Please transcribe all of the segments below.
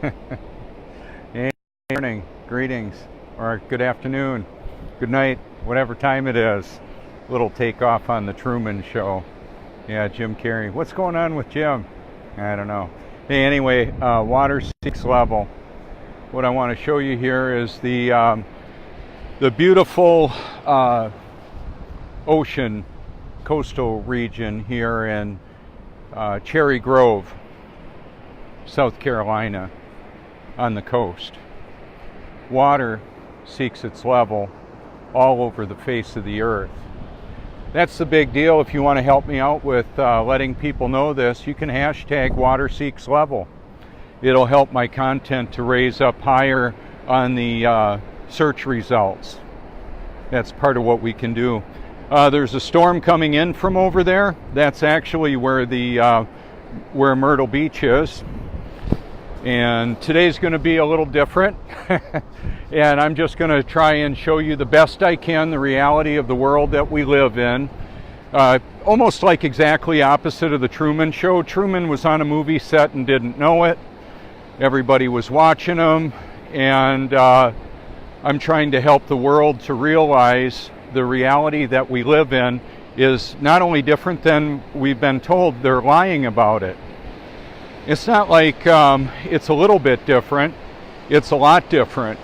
Hey, good morning, greetings, or good afternoon, good night, whatever time it is. Little takeoff on the Truman Show. Yeah, Jim Carrey. What's going on with Jim? I don't know. Hey, anyway, water seeks level. What I want to show you here is the beautiful ocean coastal region here in Cherry Grove, South Carolina, on the coast. Water seeks its level all over the face of the earth. That's the big deal. If you want to help me out with letting people know this, you can hashtag water seeks level. It'll help my content to raise up higher on the search results. That's part of what we can do. There's a storm coming in from over there. That's actually where where Myrtle Beach is. And today's going to be a little different. And I'm just going to try and show you the best I can the reality of the world that we live in. Almost like exactly opposite of the Truman Show. Truman was on a movie set and didn't know it. Everybody was watching him. And I'm trying to help the world to realize the reality that we live in is not only different than we've been told, they're lying about it. It's not like it's a little bit different, it's a lot different.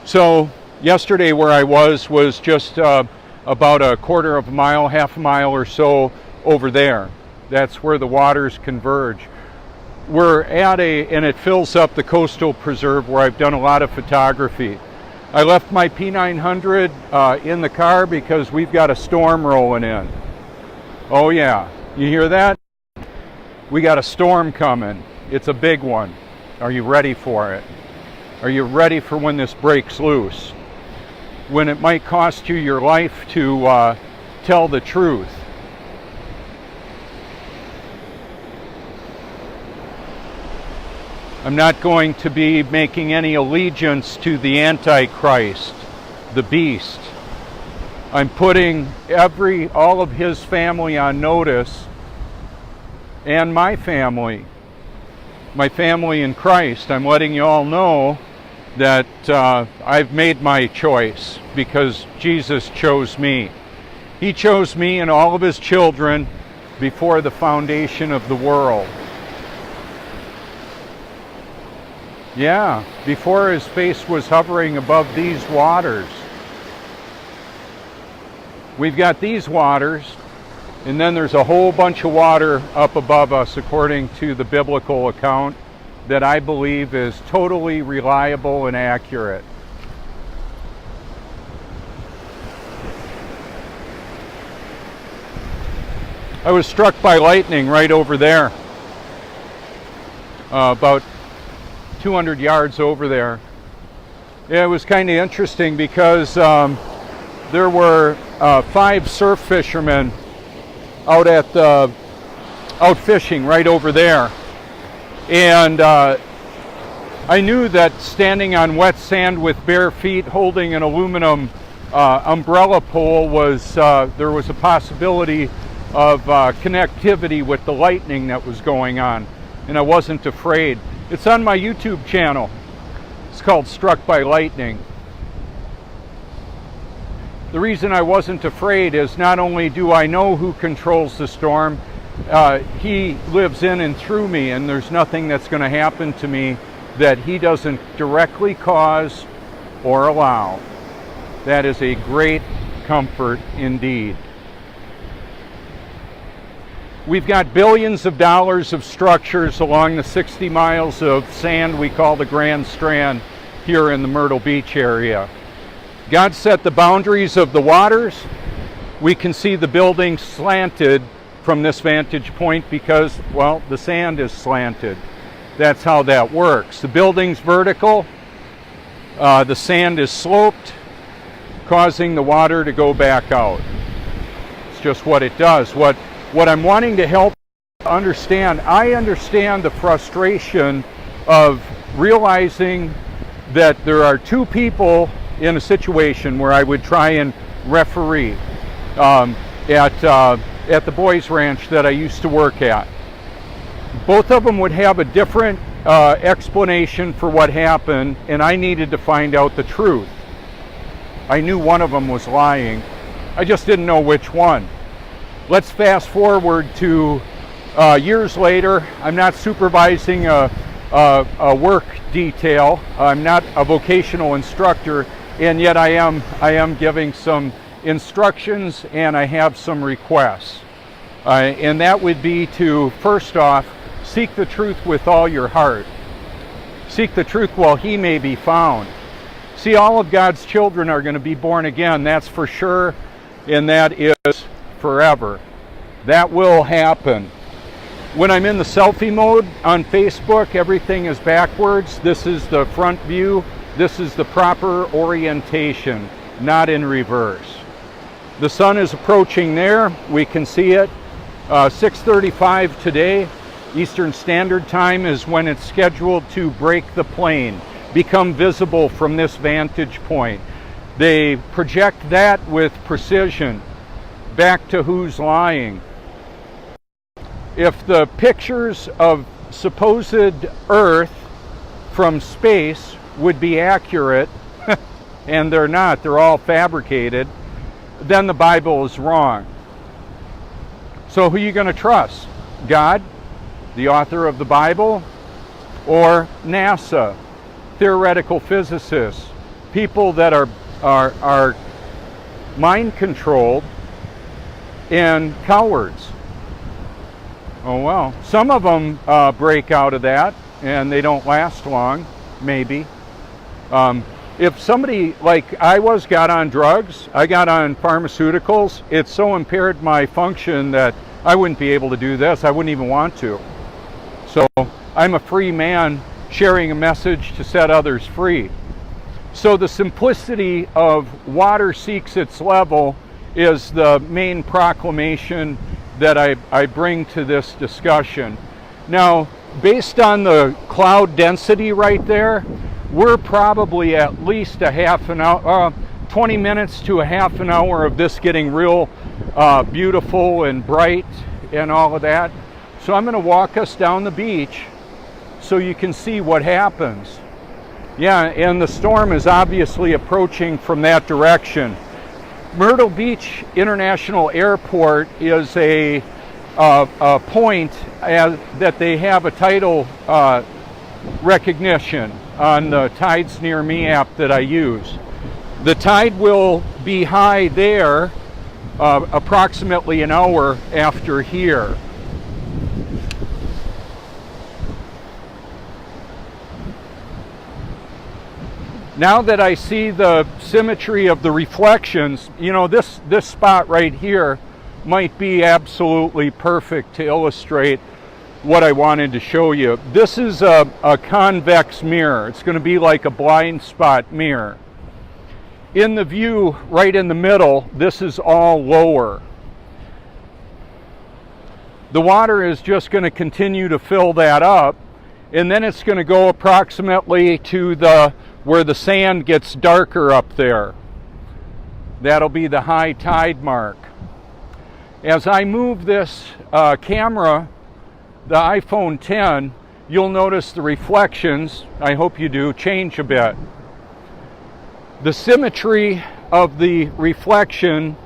So yesterday where I was just about a quarter of a mile, half a mile or so over there. That's where the waters converge. We're at and it fills up the coastal preserve where I've done a lot of photography. I left my P900 in the car because we've got a storm rolling in. Oh yeah, you hear that? We got a storm coming. It's a big one. Are you ready for it? Are you ready for when this breaks loose? When it might cost you your life to tell the truth. I'm not going to be making any allegiance to the Antichrist, the beast. I'm putting all of his family on notice, and my family in Christ. I'm letting you all know that I've made my choice because Jesus chose me. He chose me and all of his children before the foundation of the world. Yeah, before his face was hovering above these waters. We've got these waters, and then there's a whole bunch of water up above us according to the biblical account that I believe is totally reliable and accurate. I was struck by lightning right over there, about 200 yards over there. It was kind of interesting because there were 5 surf fishermen out fishing right over there, and I knew that standing on wet sand with bare feet holding an aluminum umbrella pole there was a possibility of connectivity with the lightning that was going on, and I wasn't afraid. It's on my YouTube channel. It's called Struck by Lightning. The reason I wasn't afraid is not only do I know who controls the storm, he lives in and through me, and there's nothing that's going to happen to me that he doesn't directly cause or allow. That is a great comfort indeed. We've got billions of dollars of structures along the 60 miles of sand we call the Grand Strand here in the Myrtle Beach area. God set the boundaries of the waters. We can see the buildings slanted from this vantage point because, well, the sand is slanted. That's how that works. The building's vertical, the sand is sloped, causing the water to go back out. It's just what it does. What I'm wanting to help understand, I understand the frustration of realizing that there are 2 people in a situation where I would try and referee at the boys ranch that I used to work at. Both of them would have a different explanation for what happened, and I needed to find out the truth. I knew one of them was lying. I just didn't know which one. Let's fast forward to years later. I'm not supervising a work detail. I'm not a vocational instructor, and yet I am giving some instructions, and I have some requests. And that would be to, first off, seek the truth with all your heart. Seek the truth while he may be found. See, all of God's children are going to be born again, that's for sure, and that is forever. That will happen. When I'm in the selfie mode on Facebook, everything is backwards. This is the front view. This is the proper orientation, not in reverse. The sun is approaching there. We can see it. 6:35 today. Eastern Standard Time is when it's scheduled to break the plane, become visible from this vantage point. They project that with precision. Back to who's lying. If the pictures of supposed Earth from space would be accurate, and they're not, they're all fabricated, then the Bible is wrong. So who are you going to trust? God, the author of the Bible, or NASA, theoretical physicists, people that are mind controlled and cowards? Oh well, some of them break out of that and they don't last long, maybe. If somebody like I got on drugs, I got on pharmaceuticals, it so impaired my function that I wouldn't be able to do this. I wouldn't even want to. So I'm a free man sharing a message to set others free. So the simplicity of water seeks its level is the main proclamation that I bring to this discussion. Now, based on the cloud density right there, we're probably at least a half an hour, 20 minutes to a half an hour of this getting real beautiful and bright and all of that. So I'm going to walk us down the beach so you can see what happens. Yeah, and the storm is obviously approaching from that direction. Myrtle Beach International Airport is a point that they have a tidal recognition on the Tides Near Me app that I use. The tide will be high there approximately an hour after here. Now that I see the symmetry of the reflections, you know, this spot right here might be absolutely perfect to illustrate what I wanted to show you. This is a convex mirror. It's going to be like a blind spot mirror. In the view right in the middle, this is all lower. The water is just going to continue to fill that up, and then it's going to go approximately to where the sand gets darker up there. That'll be the high tide mark. As I move this camera, the iPhone 10, you'll notice the reflections, I hope you do, change a bit. The symmetry of the reflection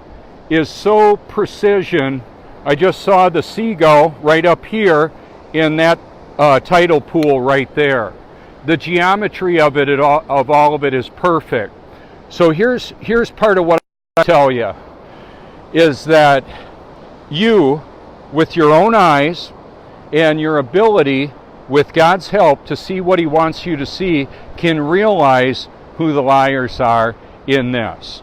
is so precision. I just saw the seagull right up here in that tidal pool right there. The geometry of it, of all of it, is perfect. So here's part of what I tell you, is that you, with your own eyes and your ability, with God's help, to see what He wants you to see, can realize who the liars are in this.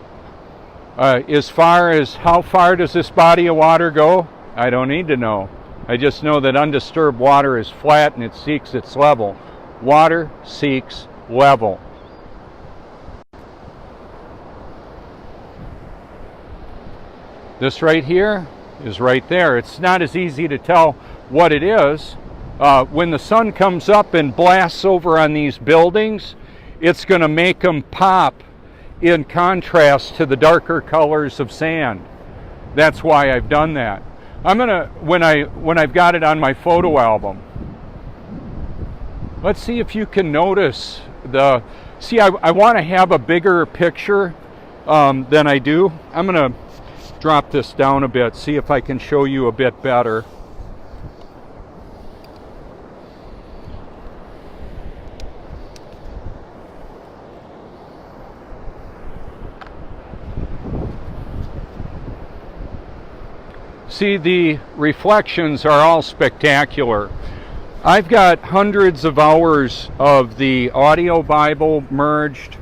As far as how far does this body of water go, I don't need to know. I just know that undisturbed water is flat and it seeks its level. Water seeks level. This right here is right there. It's not as easy to tell what it is. When the sun comes up and blasts over on these buildings, it's going to make them pop in contrast to the darker colors of sand. That's why I've done that. I'm going to, when I've got it on my photo album, Let's see if you can notice I want to have a bigger picture than I do. I'm going to drop this down a bit, see if I can show you a bit better. See, the reflections are all spectacular. I've got hundreds of hours of the audio Bible merged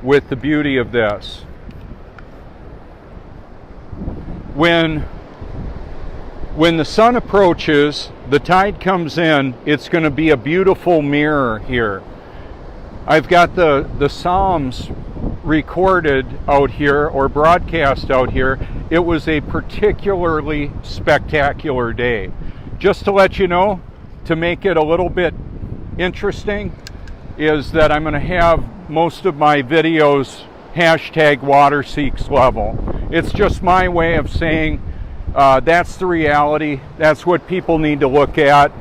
with the beauty of this. When the sun approaches, the tide comes in, it's going to be a beautiful mirror here. I've got the Psalms recorded out here or broadcast out here. It was a particularly spectacular day. Just to let you know, to make it a little bit interesting, is that I'm going to have most of my videos #WaterSeeksLevel. It's just my way of saying that's the reality. That's what people need to look at.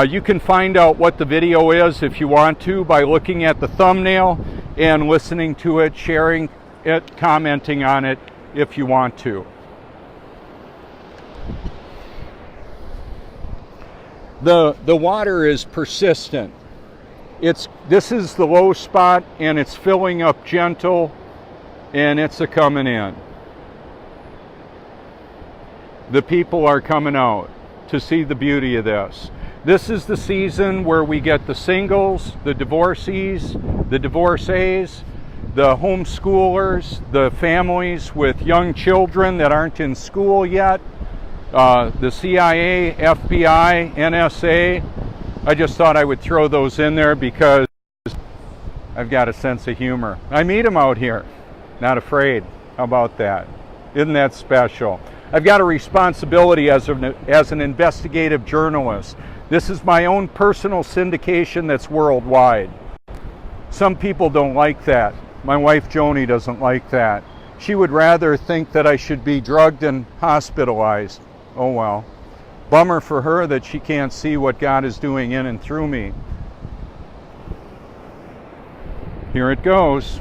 You can find out what the video is if you want to by looking at the thumbnail and listening to it, sharing it, commenting on it if you want to. The water is persistent. This is the low spot, and it's filling up gentle, and it's a coming in. The people are coming out to see the beauty of this. This is the season where we get the singles, the divorcees, the divorcees, the homeschoolers, the families with young children that aren't in school yet, the CIA, FBI, NSA. I just thought I would throw those in there because I've got a sense of humor. I meet them out here, not afraid. How about that? Isn't that special? I've got a responsibility as an investigative journalist. This is my own personal syndication that's worldwide. Some people don't like that. My wife Joni doesn't like that. She would rather think that I should be drugged and hospitalized. Oh well. Bummer for her that she can't see what God is doing in and through me. Here it goes.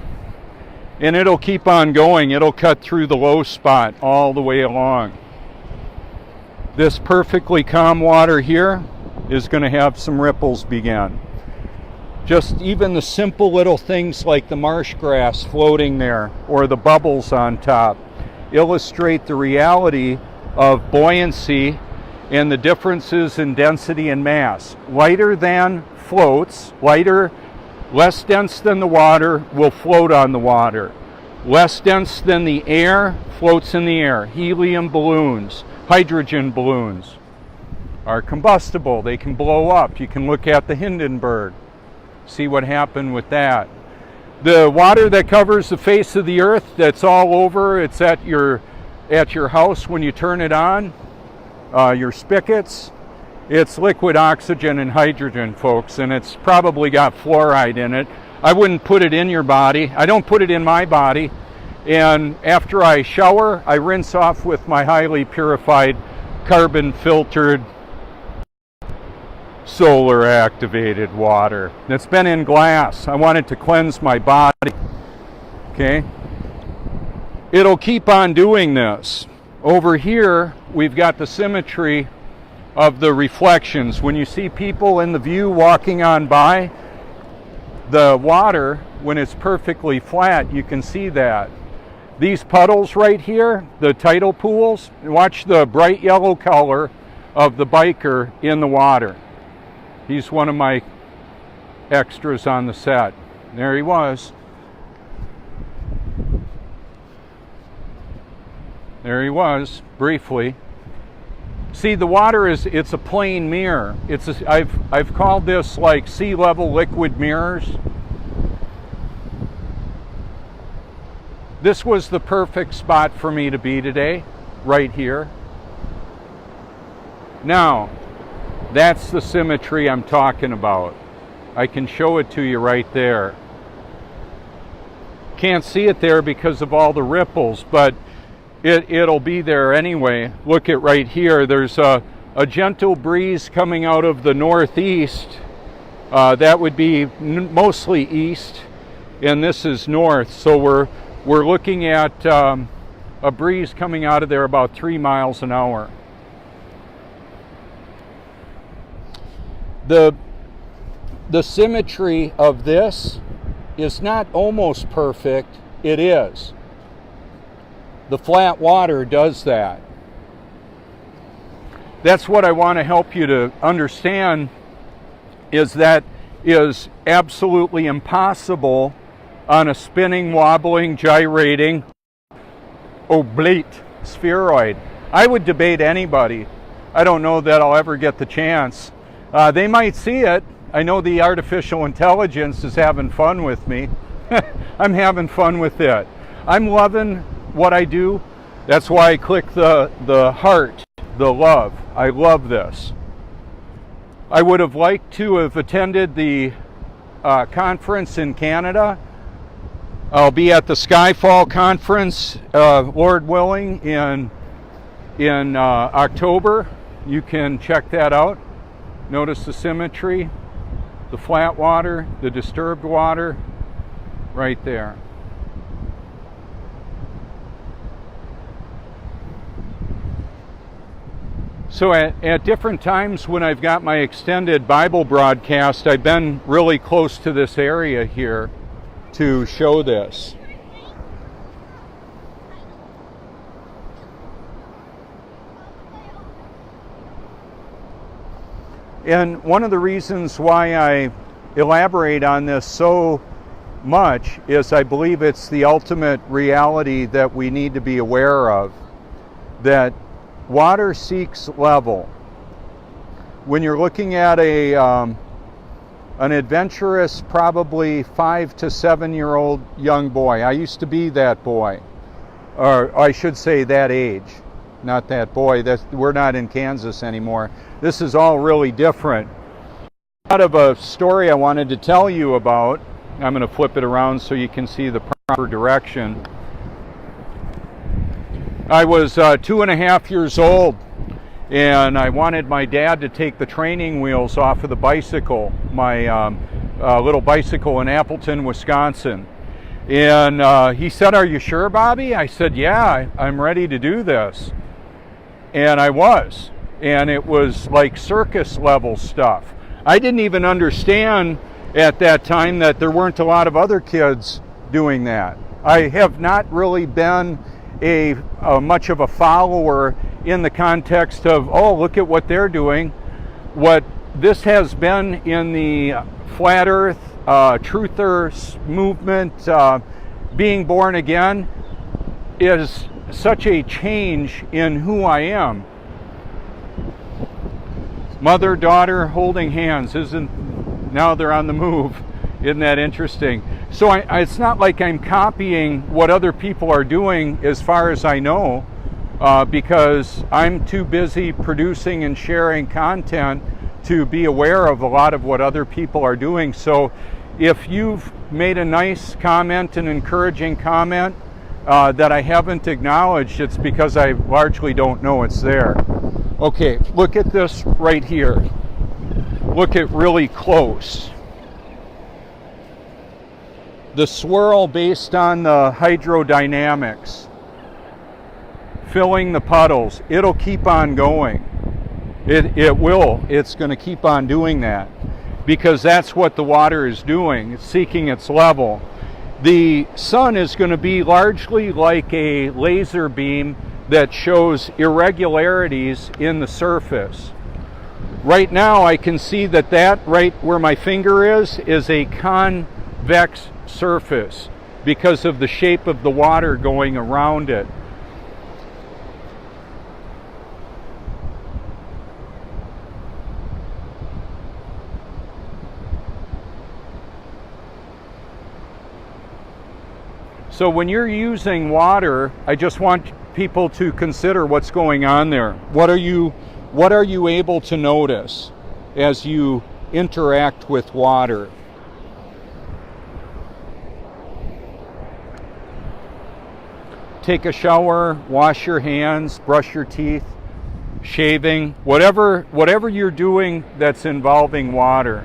And it'll keep on going. It'll cut through the low spot all the way along. This perfectly calm water here is going to have some ripples begin. Just even the simple little things like the marsh grass floating there or the bubbles on top illustrate the reality of buoyancy and the differences in density and mass. Lighter than floats, less dense than the water will float on the water. Less dense than the air floats in the air. Helium balloons, hydrogen balloons are combustible. They can blow up. You can look at the Hindenburg, see what happened with that. The water that covers the face of the earth, that's all over, it's at your house when you turn it on, your spigots. It's liquid oxygen and hydrogen, folks, and it's probably got fluoride in it. I wouldn't put it in your body. I don't put it in my body. And after I shower, I rinse off with my highly purified, carbon-filtered, solar-activated water that's been in glass. I want it to cleanse my body. Okay? It'll keep on doing this. Over here, we've got the symmetry of the reflections. When you see people in the view walking on by, the water, when it's perfectly flat, you can see that. These puddles right here, the tidal pools, watch the bright yellow color of the biker in the water. He's one of my extras on the set. There he was. There he was, briefly. See, the water it's a plain mirror. I've called this like sea level liquid mirrors. This was the perfect spot for me to be today, right here. Now, that's the symmetry I'm talking about. I can show it to you right there. Can't see it there because of all the ripples, but it'll be there anyway. Look at right here. There's a gentle breeze coming out of the northeast, That would be mostly east, and this is north. So we're looking at a breeze coming out of there about 3 miles an hour. The symmetry of this is not almost perfect, it is. The flat water does that. That's what I want to help you to understand, is that is absolutely impossible on a spinning, wobbling, gyrating, oblate spheroid. I would debate anybody. I don't know that I'll ever get the chance. They might see it. I know the artificial intelligence is having fun with me. I'm having fun with it. I'm loving what I do. That's why I click the heart, the love. I love this. I would have liked to have attended the conference in Canada. I'll be at the Skyfall conference, Lord willing, in October. You can check that out. Notice the symmetry, the flat water, the disturbed water, right there. So at different times when I've got my extended Bible broadcast, I've been really close to this area here to show this. And one of the reasons why I elaborate on this so much is I believe it's the ultimate reality that we need to be aware of, that water seeks level. When you're looking at an adventurous, probably 5 to 7 year old young boy, I used to be that boy, or I should say that age, not that boy. We're not in Kansas anymore. This is all really different. Out of a story I wanted to tell you about, I'm going to flip it around so you can see the proper direction. I was 2.5 years old, and I wanted my dad to take the training wheels off of the bicycle, my little bicycle in Appleton, Wisconsin. And he said, "Are you sure, Bobby?" I said, "Yeah, I'm ready to do this." And I was. And it was like circus level stuff. I didn't even understand at that time that there weren't a lot of other kids doing that. I have not really been a much of a follower in the context of, oh, look at what they're doing. What this has been in the flat earth, truthers movement, being born again, is such a change in who I am. Mother, daughter holding hands, now they're on the move. Isn't that interesting? So it's not like I'm copying what other people are doing as far as I know, because I'm too busy producing and sharing content to be aware of a lot of what other people are doing. So if you've made a nice comment, an encouraging comment that I haven't acknowledged, it's because I largely don't know it's there. Okay, look at this right here. Look at really close. The swirl based on the hydrodynamics, filling the puddles, it'll keep on going. It will. It's going to keep on doing that because that's what the water is doing. It's seeking its level. The sun is going to be largely like a laser beam that shows irregularities in the surface. Right now I can see that right where my finger is a convex surface because of the shape of the water going around it. So when you're using water, I just want people to consider what's going on there. What are you able to notice as you interact with water? Take a shower, wash your hands, brush your teeth, shaving, whatever you're doing that's involving water.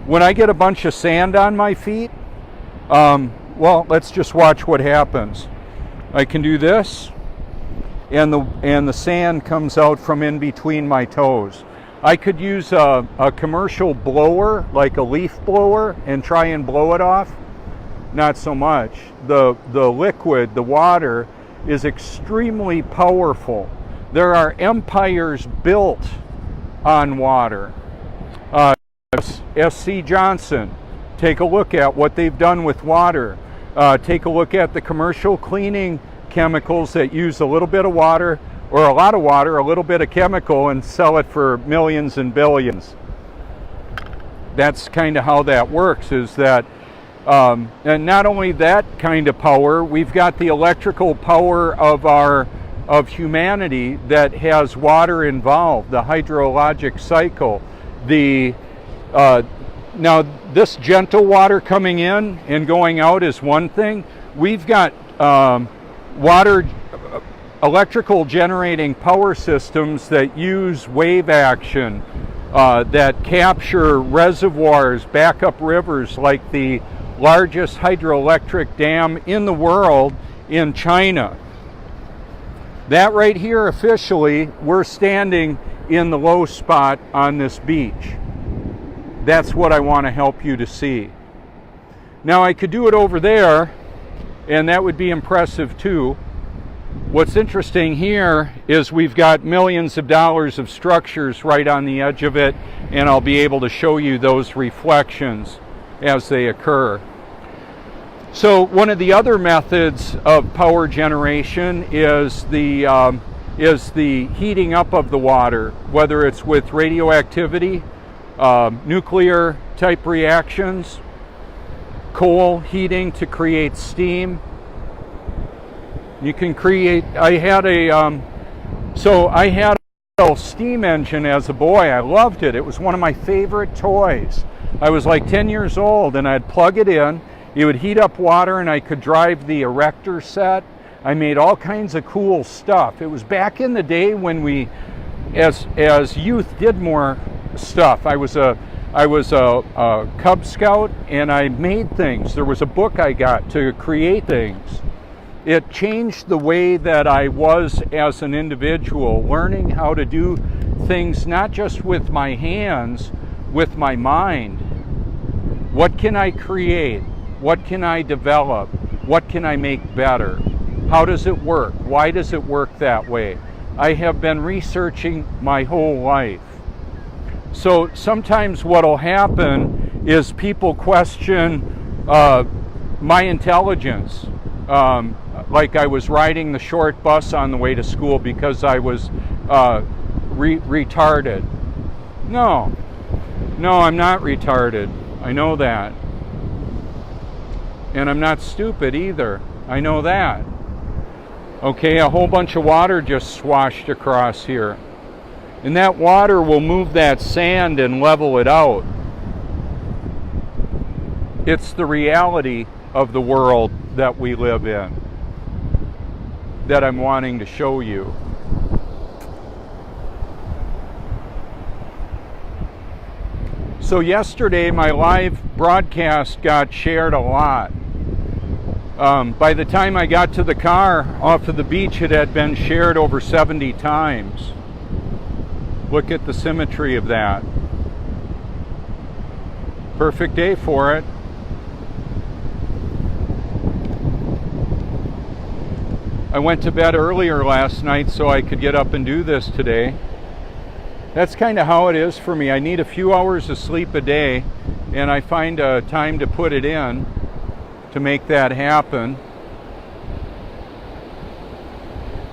when I get a bunch of sand on my feet, well, let's just watch what happens. I can do this, and the sand comes out from in between my toes. I could use a commercial blower, like a leaf blower, and try and blow it off. Not so much. The liquid, the water, is extremely powerful. There are empires built on water. S.C. Johnson, take a look at what they've done with water. Take a look at the commercial cleaning chemicals that use a little bit of water, or a lot of water, a little bit of chemical, and sell it for millions and billions. That's kind of how that works, is that, and not only that kind of power, we've got the electrical power of humanity that has water involved, the hydrologic cycle. Now, this gentle water coming in and going out is one thing. We've got electrical generating power systems that use wave action, that capture reservoirs, backup rivers, like the largest hydroelectric dam in the world in China. That right here, officially, we're standing in the low spot on this beach. That's what I want to help you to see. Now, I could do it over there, and that would be impressive too. What's interesting here is we've got millions of dollars of structures right on the edge of it, and I'll be able to show you those reflections as they occur. So one of the other methods of power generation is the heating up of the water, whether it's with radioactivity, nuclear type reactions, coal heating to create steam. You can create, I had a steam engine as a boy. I loved it. It was one of my favorite toys. I was like 10 years old, and I'd plug it in. It would heat up water, and I could drive the erector set. I made all kinds of cool stuff. It was back in the day when we, as youth, did more stuff. I was a Cub Scout, and I made things. There was a book I got to create things. It changed the way that I was as an individual, learning how to do things not just with my hands, with my mind. What can I create? What can I develop? What can I make better? How does it work? Why does it work that way? I have been researching my whole life. So sometimes what will happen is people question my intelligence. Like I was riding the short bus on the way to school because I was retarded. No, I'm not retarded. I know that. And I'm not stupid either. I know that. Okay, a whole bunch of water just swashed across here. And that water will move that sand and level it out. It's the reality of the world that we live in that I'm wanting to show you. So yesterday, my live broadcast got shared a lot. By the time I got to the car off of the beach, it had been shared over 70 times. Look at the symmetry of that. Perfect day for it. I went to bed earlier last night so I could get up and do this today. That's kind of how it is for me. I need a few hours of sleep a day, and I find time to put it in to make that happen.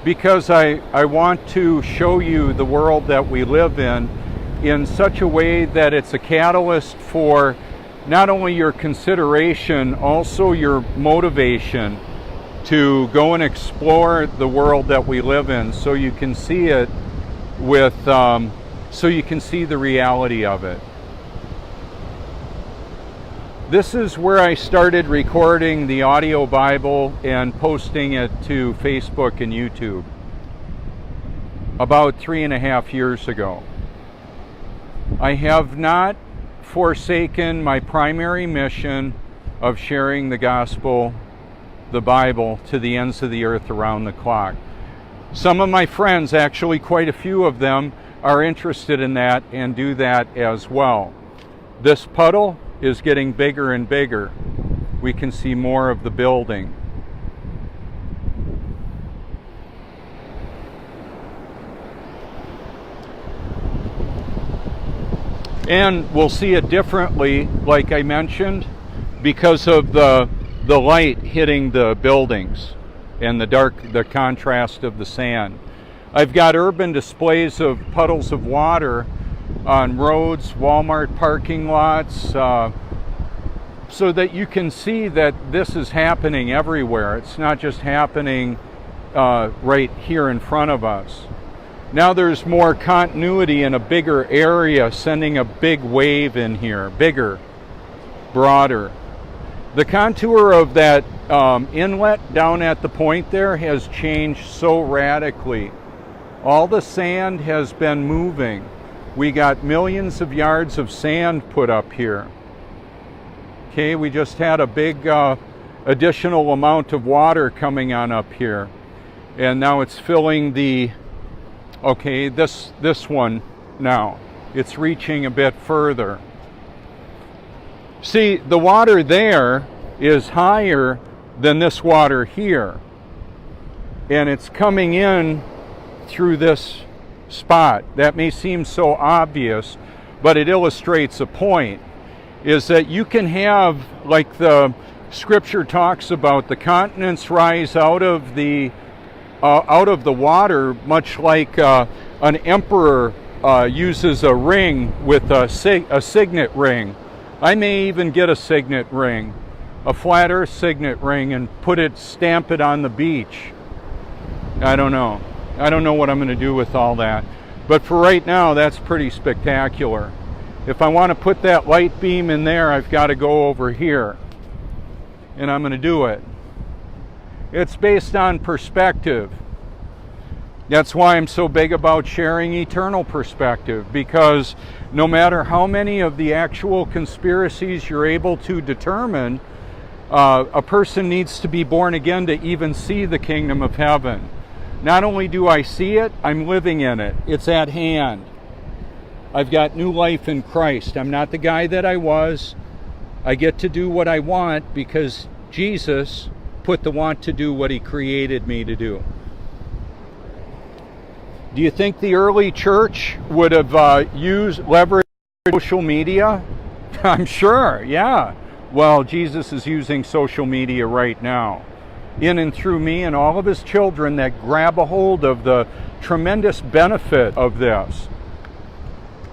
Because I want to show you the world that we live in such a way that it's a catalyst for not only your consideration, also your motivation to go and explore the world that we live in, so you can see it with, so you can see the reality of it. This is where I started recording the audio Bible and posting it to Facebook and YouTube about 3.5 years ago. I have not forsaken my primary mission of sharing the gospel, the Bible, to the ends of the earth around the clock. Some of my friends, actually quite a few of them, are interested in that and do that as well. This puddle is getting bigger and bigger. We can see more of the building. And we'll see it differently, like I mentioned, because of the light hitting the buildings and the contrast of the sand. I've got urban displays of puddles of water on roads, Walmart parking lots, so that you can see that this is happening everywhere. It's not just happening right here in front of us. Now there's more continuity in a bigger area, sending a big wave in here, bigger, broader. The contour of that inlet down at the point there has changed so radically. All the sand has been moving. We got millions of yards of sand put up here. Okay, we just had a big additional amount of water coming on up here. And now it's filling the, okay, this one now. It's reaching a bit further. See, the water there is higher than this water here. And it's coming in through this spot. That may seem so obvious, but it illustrates a point, is that you can have, like the scripture talks about, the continents rise out of the water, much like an emperor uses a ring with a signet ring. I may even get a signet ring, a flat earth signet ring, and stamp it on the beach. I don't know. I don't know what I'm going to do with all that. But for right now, that's pretty spectacular. If I want to put that light beam in there, I've got to go over here. And I'm going to do it. It's based on perspective. That's why I'm so big about sharing eternal perspective, because no matter how many of the actual conspiracies you're able to determine, a person needs to be born again to even see the kingdom of heaven. Not only do I see it, I'm living in it. It's at hand. I've got new life in Christ. I'm not the guy that I was. I get to do what I want because Jesus put the want to do what he created me to do. Do you think the early church would have leveraged social media? I'm sure, yeah. Well, Jesus is using social media right now, in and through me and all of his children that grab a hold of the tremendous benefit of this.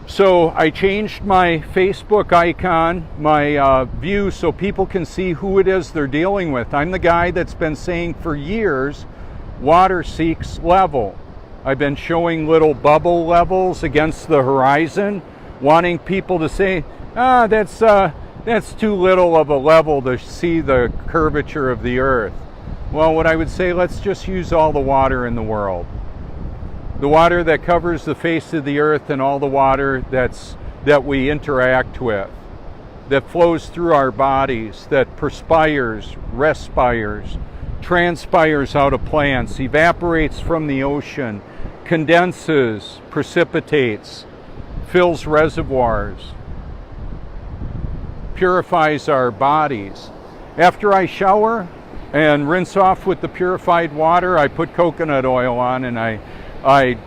So I changed my Facebook icon, my view, so people can see who it is they're dealing with. I'm the guy that's been saying for years, water seeks level. I've been showing little bubble levels against the horizon, wanting people to say, that's too little of a level to see the curvature of the earth. Well, what I would say, let's just use all the water in the world. The water that covers the face of the earth and all the water that we interact with, that flows through our bodies, that perspires, respires, transpires out of plants, evaporates from the ocean, condenses, precipitates, fills reservoirs, purifies our bodies. After I shower and rinse off with the purified water, I put coconut oil on and I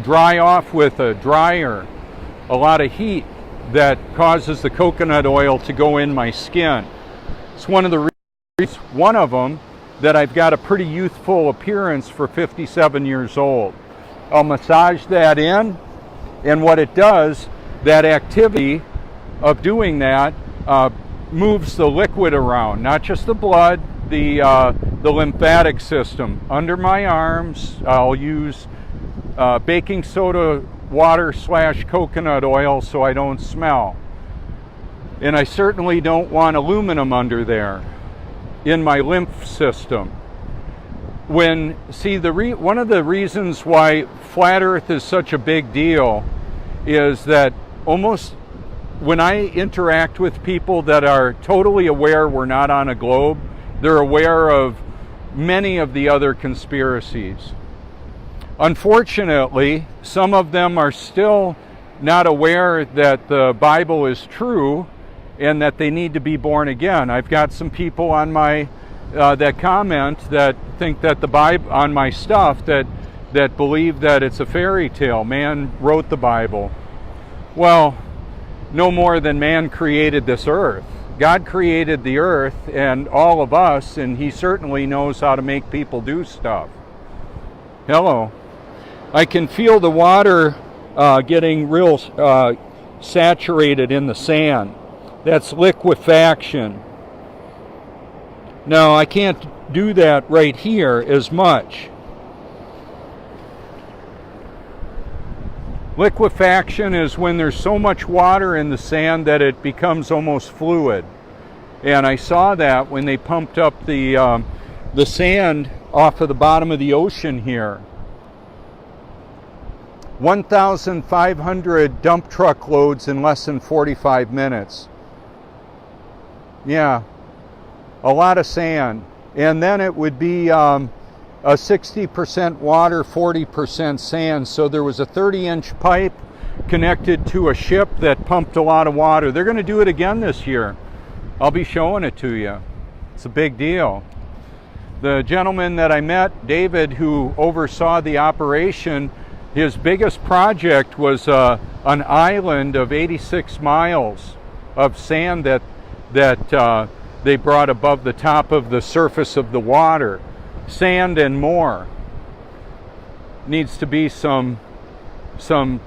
dry off with a dryer. A lot of heat that causes the coconut oil to go in my skin. It's one of the reasons, one of them, that I've got a pretty youthful appearance for 57 years old. I'll massage that in, and what it does, that activity of doing that moves the liquid around, not just the blood, the lymphatic system. Under my arms, I'll use baking soda water / coconut oil so I don't smell. And I certainly don't want aluminum under there in my lymph system. One of the reasons why flat earth is such a big deal is that almost when I interact with people that are totally aware we're not on a globe, they're aware of many of the other conspiracies. Unfortunately, some of them are still not aware that the Bible is true and that they need to be born again. I've got some people on my that comment that think that the Bible on my stuff that believe that it's a fairy tale. Man wrote the Bible. Well, no more than man created this earth. God created the earth and all of us, and He certainly knows how to make people do stuff. Hello. I can feel the water getting real saturated in the sand. That's liquefaction. Now, I can't do that right here as much. Liquefaction is when there's so much water in the sand that it becomes almost fluid. And I saw that when they pumped up the sand off of the bottom of the ocean here. 1,500 dump truck loads in less than 45 minutes. Yeah, a lot of sand. And then it would be a 60% water, 40% sand. So there was a 30-inch pipe connected to a ship that pumped a lot of water. They're going to do it again this year. I'll be showing it to you. It's a big deal. The gentleman that I met, David, who oversaw the operation, his biggest project was an island of 86 miles of sand that they brought above the top of the surface of the water. Sand and more. Needs to be some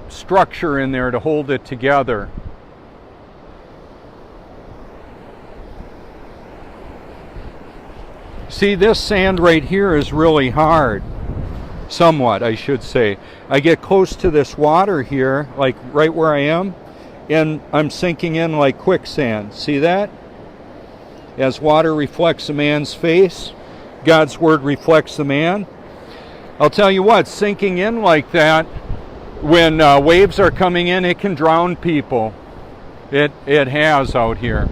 structure in there to hold it together. See, this sand right here is really hard. Somewhat, I should say. I get close to this water here, like right where I am, and I'm sinking in like quicksand. See that? As water reflects a man's face, God's word reflects the man. I'll tell you what, sinking in like that, when waves are coming in, it can drown people. It has out here.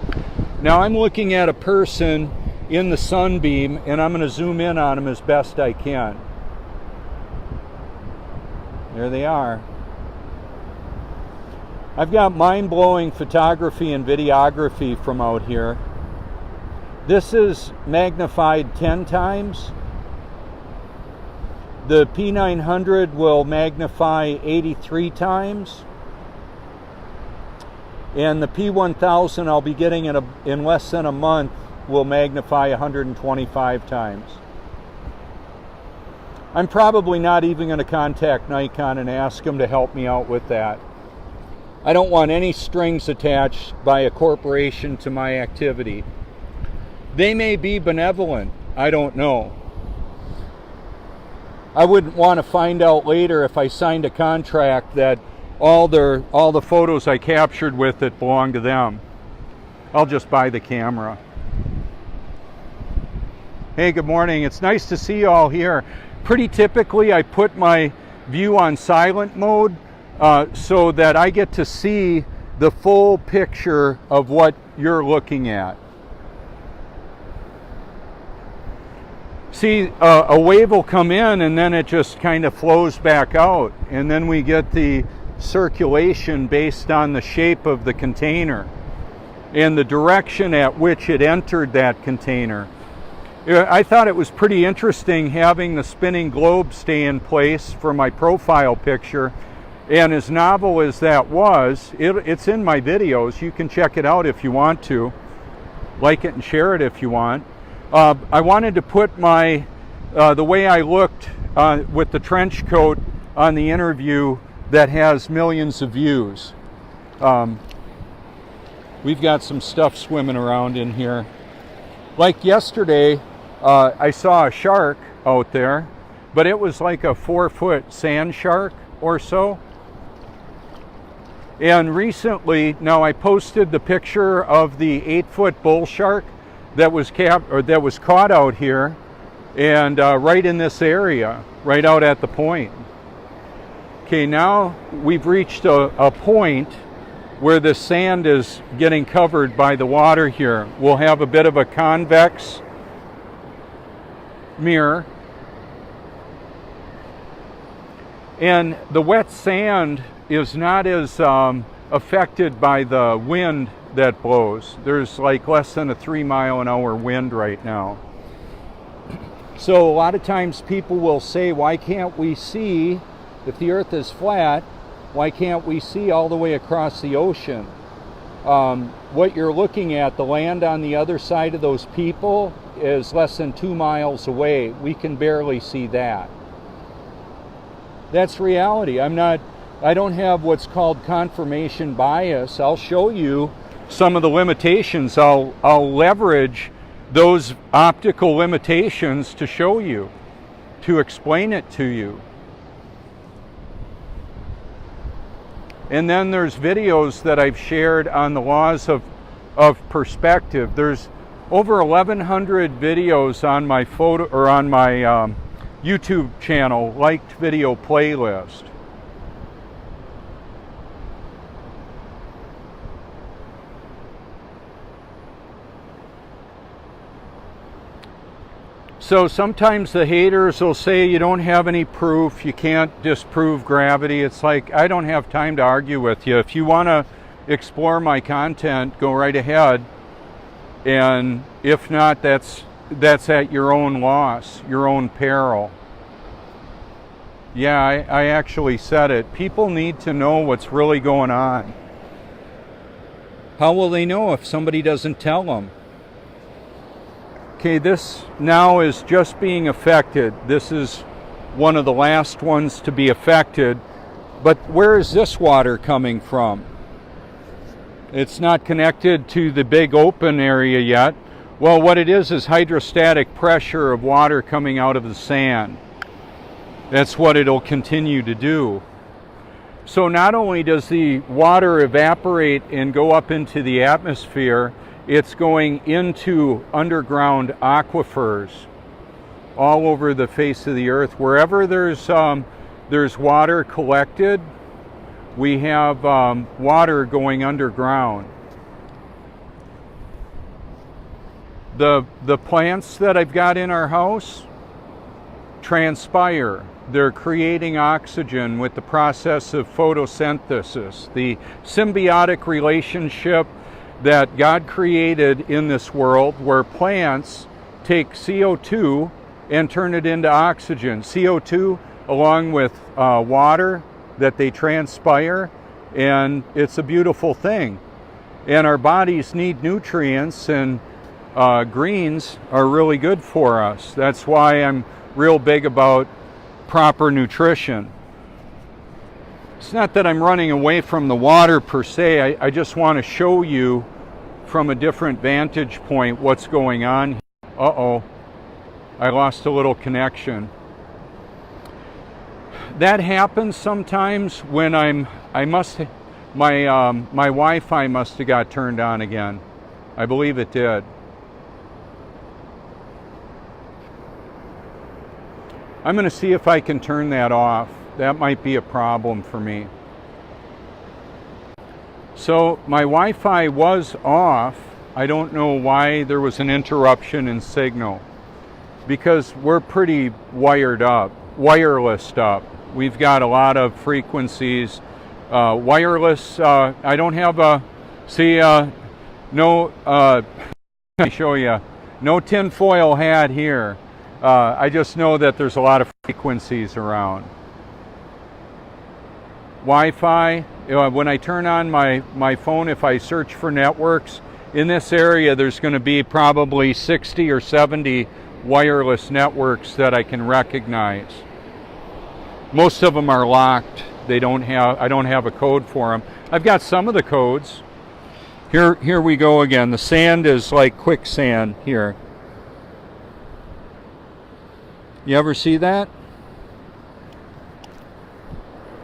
Now I'm looking at a person in the sunbeam, and I'm going to zoom in on him as best I can. There they are. I've got mind-blowing photography and videography from out here. This is magnified 10 times. The P900 will magnify 83 times. And the P1000 I'll be getting in less than a month will magnify 125 times. I'm probably not even going to contact Nikon and ask them to help me out with that. I don't want any strings attached by a corporation to my activity. They may be benevolent, I don't know. I wouldn't want to find out later if I signed a contract that all the photos I captured with it belong to them. I'll just buy the camera. Hey, good morning. It's nice to see you all here. Pretty typically, I put my view on silent mode so that I get to see the full picture of what you're looking at. See, a wave will come in and then it just kind of flows back out, and then we get the circulation based on the shape of the container and the direction at which it entered that container. I thought it was pretty interesting having the spinning globe stay in place for my profile picture, and as novel as that was, it's in my videos. You can check it out if you want to. Like it and share it if you want. I wanted to put my the way I looked with the trench coat on the interview that has millions of views. We've got some stuff swimming around in here. Like yesterday, I saw a shark out there, but it was like a 4-foot sand shark or so. And recently, now I posted the picture of the 8-foot bull shark that was caught out here, and right in this area, right out at the point. Okay, now we've reached a point where the sand is getting covered by the water here. We'll have a bit of a convex mirror. And the wet sand is not as affected by the wind that blows. There's like less than a 3-mile-an-hour wind right now. So a lot of times people will say, why can't we see, if the earth is flat, why can't we see all the way across the ocean? What you're looking at, the land on the other side of those people, is less than 2 miles away. We can barely see that. That's reality. I don't have what's called confirmation bias. I'll show you some of the limitations. I'll leverage those optical limitations to show you, to explain it to you. And then there's videos that I've shared on the laws of perspective. There's over 1,100 videos on my YouTube channel, liked video playlist. So sometimes the haters will say you don't have any proof, you can't disprove gravity. It's like, I don't have time to argue with you. If you want to explore my content, go right ahead. And if not, that's at your own loss, your own peril. Yeah, I actually said it. People need to know what's really going on. How will they know if somebody doesn't tell them? Okay, this now is just being affected. This is one of the last ones to be affected. But where is this water coming from? It's not connected to the big open area yet. Well, what it is hydrostatic pressure of water coming out of the sand. That's what it'll continue to do. So not only does the water evaporate and go up into the atmosphere, it's going into underground aquifers all over the face of the earth. Wherever there's water collected, we have water going underground. The plants that I've got in our house transpire. They're creating oxygen with the process of photosynthesis. The symbiotic relationship that God created in this world, where plants take CO2 and turn it into oxygen. CO2 along with water that they transpire, and it's a beautiful thing. And our bodies need nutrients, and greens are really good for us. That's why I'm real big about proper nutrition. It's not that I'm running away from the water per se. I just want to show you from a different vantage point what's going on here. Uh-oh, I lost a little connection. That happens sometimes when my Wi-Fi must have got turned on again. I believe it did. I'm going to see if I can turn that off. That might be a problem for me. So my Wi-Fi was off. I don't know why there was an interruption in signal, because we're pretty wireless up. We've got a lot of frequencies. Wireless, I don't have a, let me show you, no tinfoil hat here. I just know that there's a lot of frequencies around. Wi-Fi, when I turn on my phone, if I search for networks, in this area there's going to be probably 60 or 70 wireless networks that I can recognize. Most of them are locked. I don't have a code for them. I've got some of the codes. Here we go again. The sand is like quicksand here. You ever see that?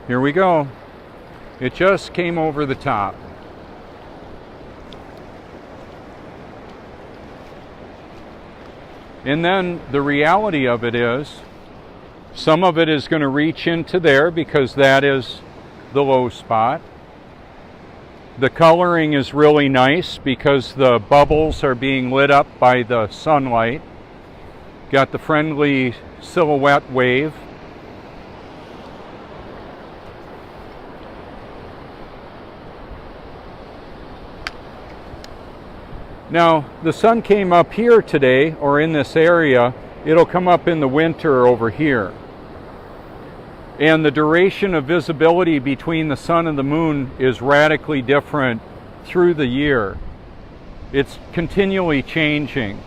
Here we go. It just came over the top. And then the reality of it is, some of it is going to reach into there because that is the low spot. The coloring is really nice because the bubbles are being lit up by the sunlight. Got the friendly silhouette wave. Now, the sun came up here today, or in this area. It'll come up in the winter over here. And the duration of visibility between the sun and the moon is radically different through the year. It's continually changing.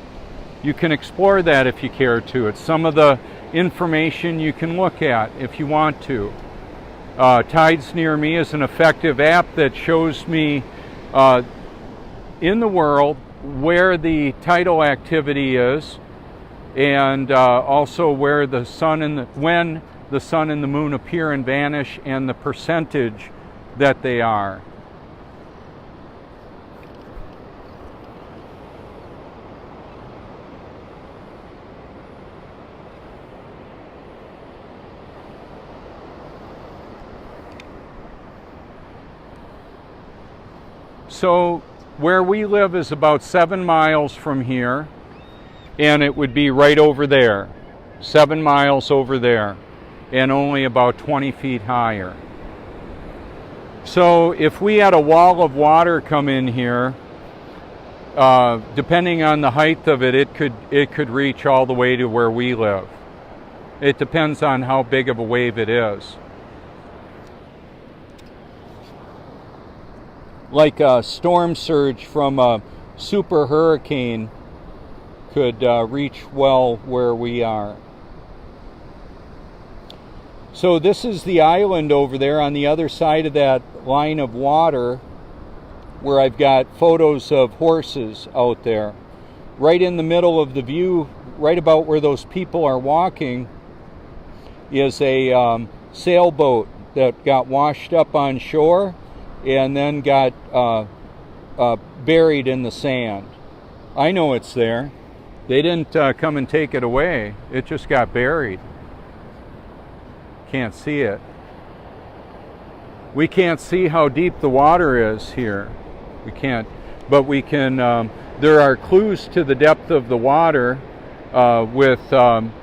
You can explore that if you care to. It's some of the information you can look at if you want to. Tides Near Me is an effective app that shows me in the world where the tidal activity is, and also where the sun and when the sun and the moon appear and vanish, and the percentage that they are. So where we live is about 7 miles from here, and it would be right over there, 7 miles over there, and only about 20 feet higher. So if we had a wall of water come in here, depending on the height of it, it could reach all the way to where we live. It depends on how big of a wave it is. Like a storm surge from a super hurricane could reach well where we are. So this is the island over there on the other side of that line of water, where I've got photos of horses out there. Right in the middle of the view, right about where those people are walking, is a sailboat that got washed up on shore and then got buried in the sand. I know it's there. They didn't come and take it away. It just got buried. Can't see it. We can't see how deep the water is here. We can't, but we can, there are clues to the depth of the water with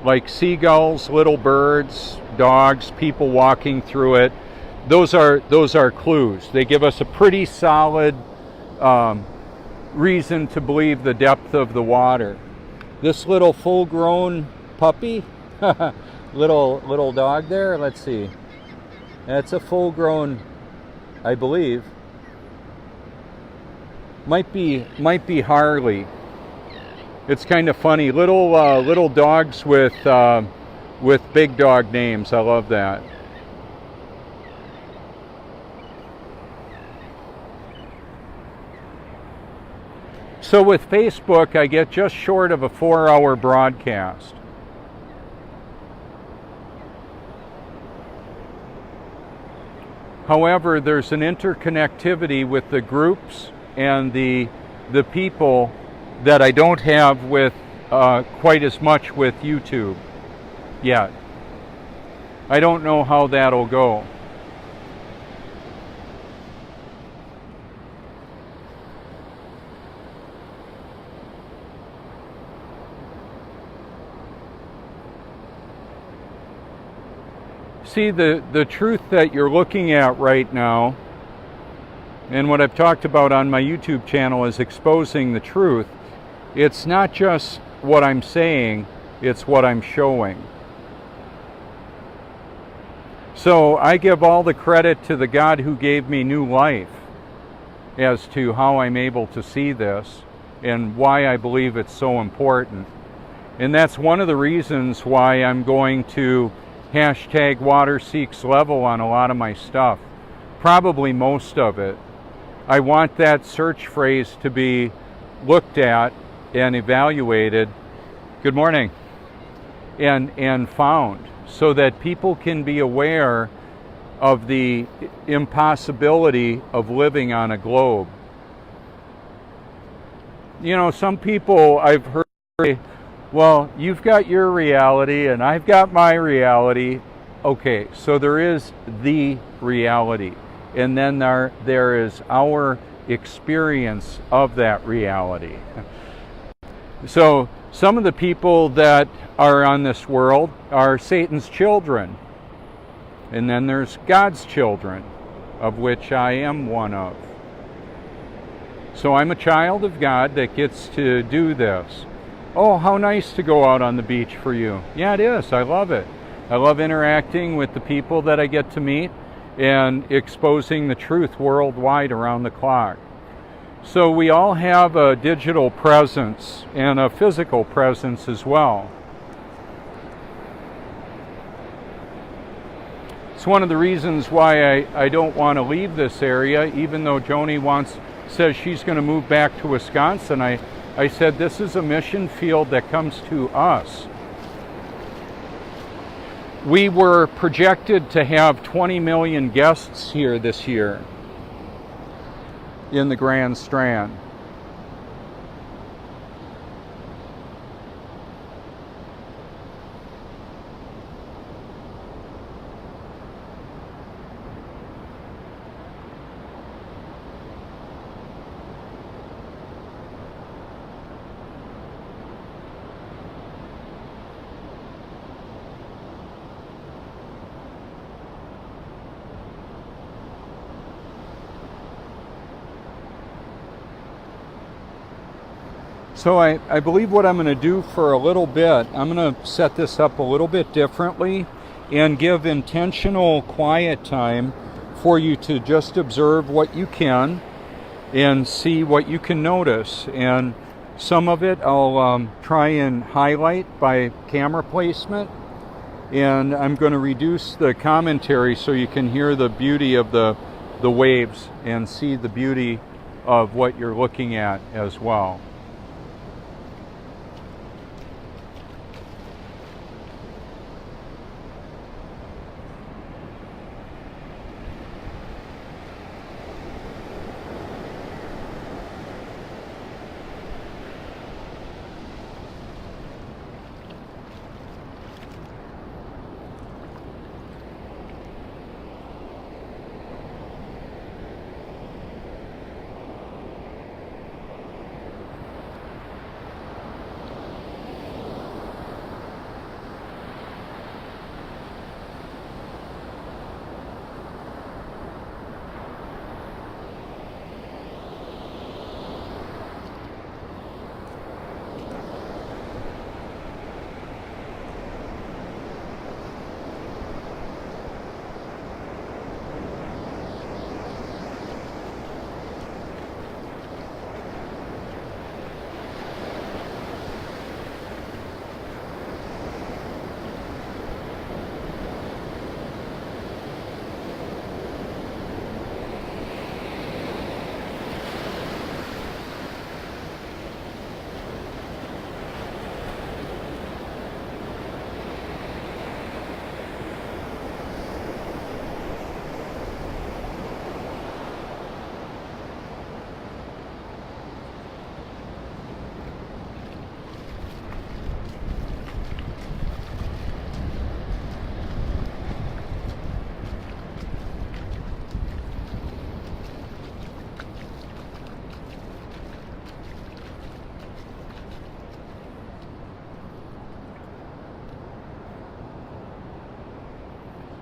like seagulls, little birds, dogs, people walking through it. Those are clues. They give us a pretty solid reason to believe the depth of the water. This little full-grown puppy, little dog there, let's see. That's a full-grown, I believe. Might be Harley. It's kind of funny. Little dogs with big dog names. I love that. So with Facebook, I get just short of a 4-hour broadcast. However, there's an interconnectivity with the groups and the people that I don't have with quite as much with YouTube yet. I don't know how that'll go. See, the truth that you're looking at right now, and what I've talked about on my YouTube channel, is exposing the truth. It's not just what I'm saying, it's what I'm showing. So I give all the credit to the God who gave me new life as to how I'm able to see this and why I believe it's so important. And that's one of the reasons why I'm going to hashtag WaterSeeksLevel on a lot of my stuff. Probably most of it. I want that search phrase to be looked at and evaluated, good morning, and found, so that people can be aware of the impossibility of living on a globe. You know, some people I've heard say, well, you've got your reality and I've got my reality. Okay, so there is the reality. and then there is our experience of that reality. So some of the people that are on this world are Satan's children, and then there's God's children, of which I am one of. So I'm a child of God that gets to do this. Oh, how nice to go out on the beach for you. Yeah, it is. I love it. I love interacting with the people that I get to meet and exposing the truth worldwide around the clock. So we all have a digital presence and a physical presence as well. It's one of the reasons why I don't want to leave this area, even though Joni says she's going to move back to Wisconsin. I said this is a mission field that comes to us. We were projected to have 20 million guests here this year in the Grand Strand. So I believe what I'm going to do for a little bit, I'm going to set this up a little bit differently and give intentional quiet time for you to just observe what you can and see what you can notice. And some of it I'll try and highlight by camera placement, and I'm going to reduce the commentary so you can hear the beauty of the waves and see the beauty of what you're looking at as well.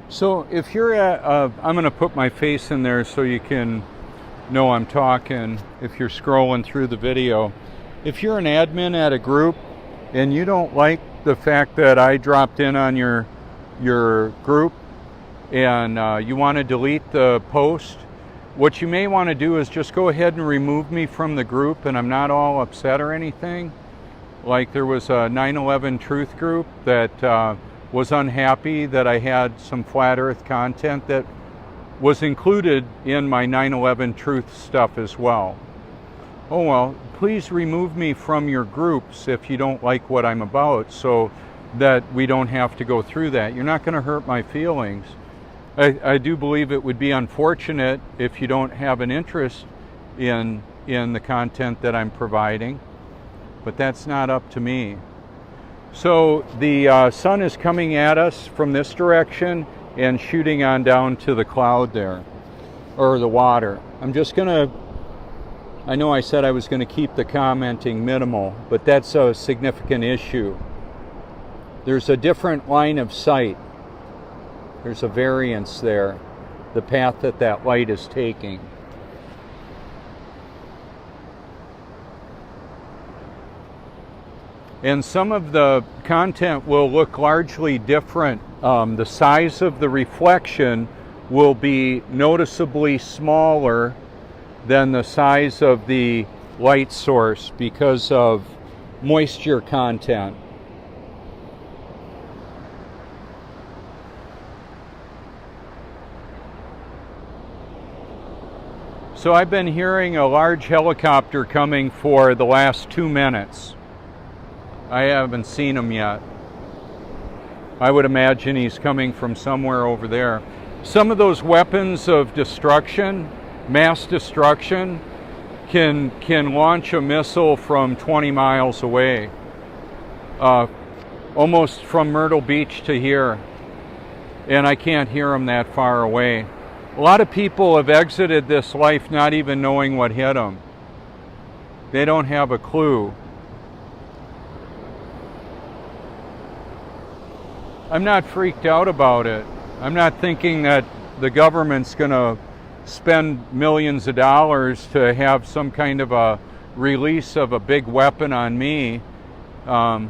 So if you're at, I'm going to put my face in there so you can know I'm talking if you're scrolling through the video. If you're an admin at a group and you don't like the fact that I dropped in on your group and you want to delete the post, what you may want to do is just go ahead and remove me from the group, and I'm not all upset or anything. Like there was a 9/11 Truth group that was unhappy that I had some flat earth content that was included in my 9/11 Truth stuff as well. Oh well, please remove me from your groups if you don't like what I'm about so that we don't have to go through that. You're not going to hurt my feelings. I do believe it would be unfortunate if you don't have an interest in the content that I'm providing, but that's not up to me. So the sun is coming at us from this direction and shooting on down to the cloud there. or the water. I'm just gonna, I know I said I was gonna keep the commenting minimal, but that's a significant issue. There's a different line of sight. There's a variance there, the path that that light is taking. And some of the content will look largely different. The size of the reflection will be noticeably smaller than the size of the light source because of moisture content. So I've been hearing a large helicopter coming for the last 2 minutes. I haven't seen him yet. I would imagine he's coming from somewhere over there. Some of those weapons of destruction, mass destruction, can launch a missile from 20 miles away. Almost from Myrtle Beach to here. And I can't hear them that far away. A lot of people have exited this life not even knowing what hit them. They don't have a clue. I'm not freaked out about it. I'm not thinking that the government's going to spend millions of dollars to have some kind of a release of a big weapon on me. I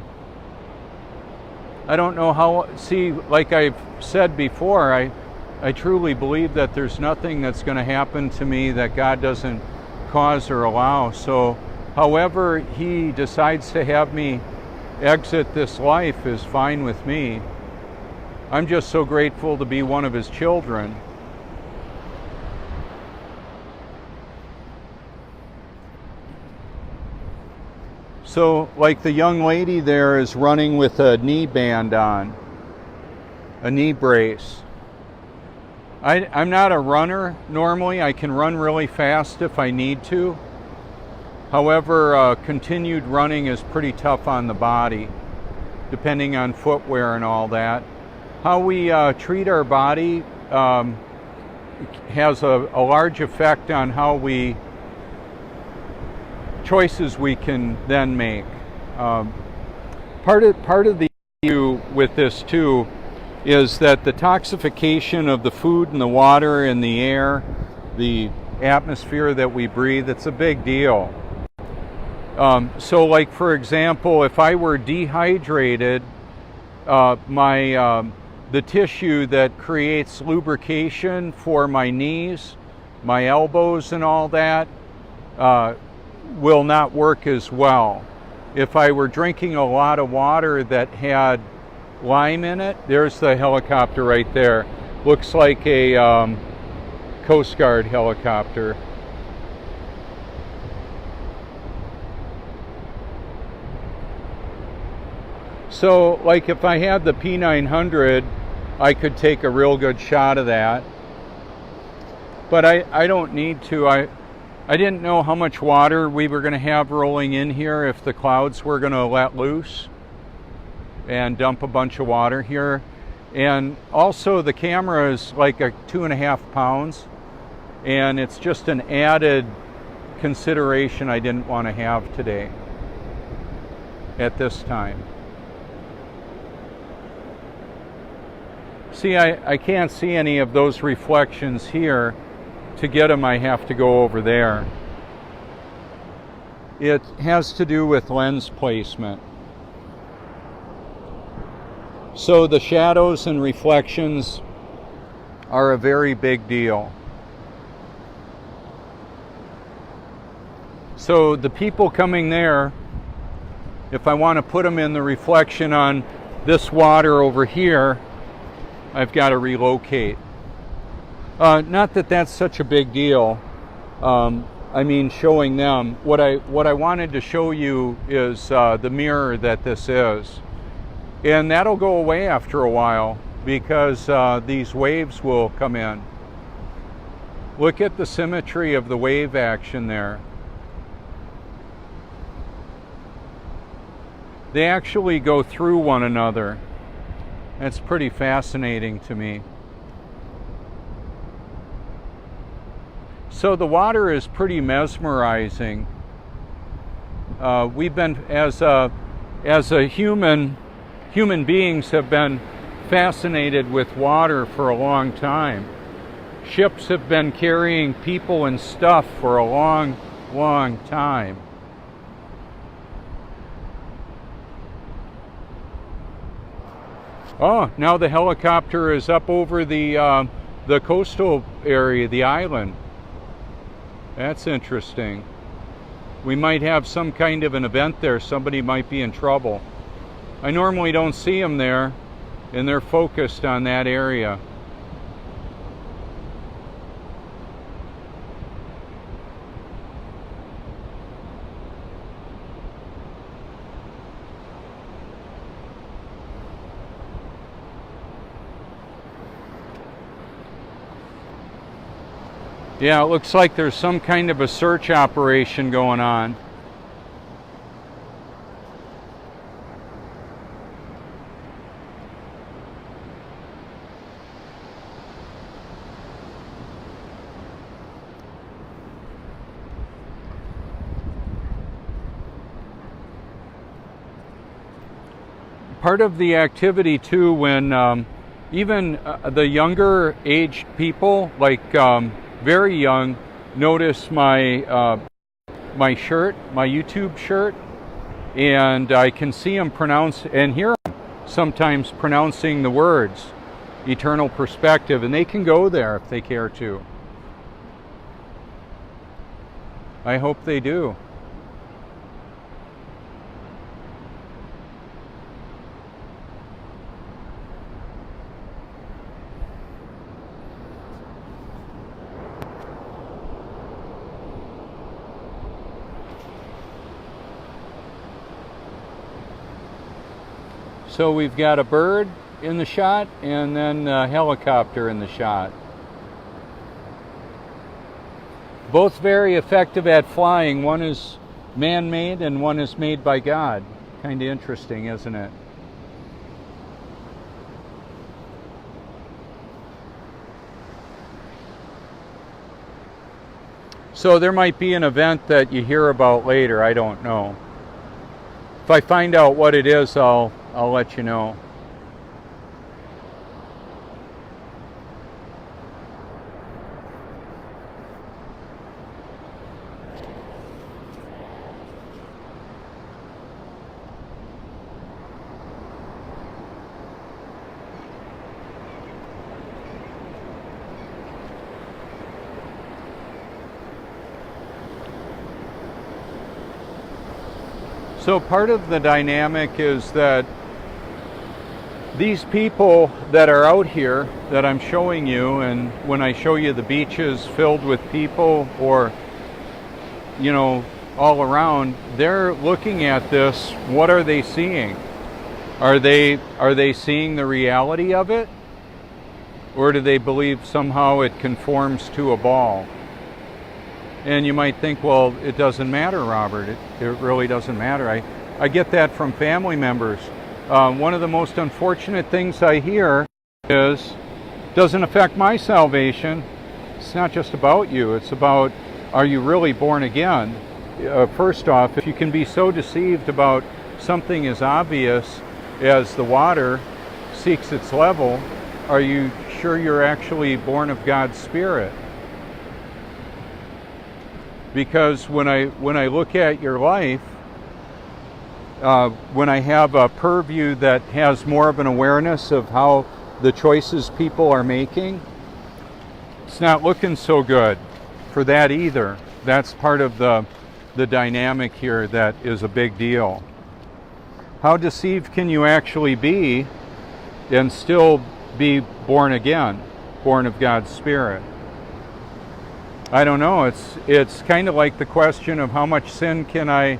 don't know how, see, like I've said before, I truly believe that there's nothing that's going to happen to me that God doesn't cause or allow. So however He decides to have me exit this life is fine with me. I'm just so grateful to be one of His children. So, like the young lady there is running with a knee band on, a knee brace. I'm not a runner normally. I can run really fast if I need to. However, continued running is pretty tough on the body, depending on footwear and all that. How we treat our body has a large effect on how choices we can then make. Part of the issue with this too is that the toxification of the food and the water and the air, the atmosphere that we breathe, it's a big deal. So like for example, if I were dehydrated, the tissue that creates lubrication for my knees, my elbows and all that will not work as well. If I were drinking a lot of water that had lime in it, there's the helicopter right there. Looks like a Coast Guard helicopter. So like if I had the P900, I could take a real good shot of that. But I don't need to. I didn't know how much water we were going to have rolling in here if the clouds were going to let loose and dump a bunch of water here. And also the camera is like 2.5 pounds, and it's just an added consideration I didn't want to have today at this time. See, I can't see any of those reflections here. To get them, I have to go over there. It has to do with lens placement. So the shadows and reflections are a very big deal. So the people coming there, if I want to put them in the reflection on this water over here, I've got to relocate. Not that that's such a big deal. I mean, showing them what I wanted to show you is the mirror that this is, and that'll go away after a while because these waves will come in. Look at the symmetry of the wave action there. They actually go through one another. It's pretty fascinating to me. So the water is pretty mesmerizing. We've been, as a human beings have been fascinated with water for a long time. Ships have been carrying people and stuff for a long, long time. Oh, now the helicopter is up over the coastal area, the island. That's interesting. We might have some kind of an event there. Somebody might be in trouble. I normally don't see them there, and they're focused on that area. Yeah, it looks like there's some kind of a search operation going on. Part of the activity too, when even the younger aged people, like very young, notice my my shirt, my YouTube shirt, and I can see them pronounce and hear them sometimes pronouncing the words eternal perspective, and they can go there if they care to. I hope they do. So we've got a bird in the shot and then a helicopter in the shot. Both very effective at flying. One is man-made and one is made by God. Kind of interesting, isn't it? So there might be an event that you hear about later. I don't know. If I find out what it is, I'll let you know. So part of the dynamic is that these people that are out here that I'm showing you, and when I show you the beaches filled with people or, you know, all around, they're looking at this. What are they seeing? Are they seeing the reality of it? Or do they believe somehow it conforms to a ball? And you might think, well, it doesn't matter, Robert. It really doesn't matter. I get that from family members. One of the most unfortunate things I hear is, doesn't affect my salvation. It's not just about you. It's about, are you really born again? First off, if you can be so deceived about something as obvious as the water seeks its level, are you sure you're actually born of God's Spirit? Because when I look at your life, when I have a purview that has more of an awareness of how the choices people are making, it's not looking so good for that either. That's part of the dynamic here that is a big deal. How deceived can you actually be and still be born again, born of God's Spirit? I don't know. It's kind of like the question of how much sin can I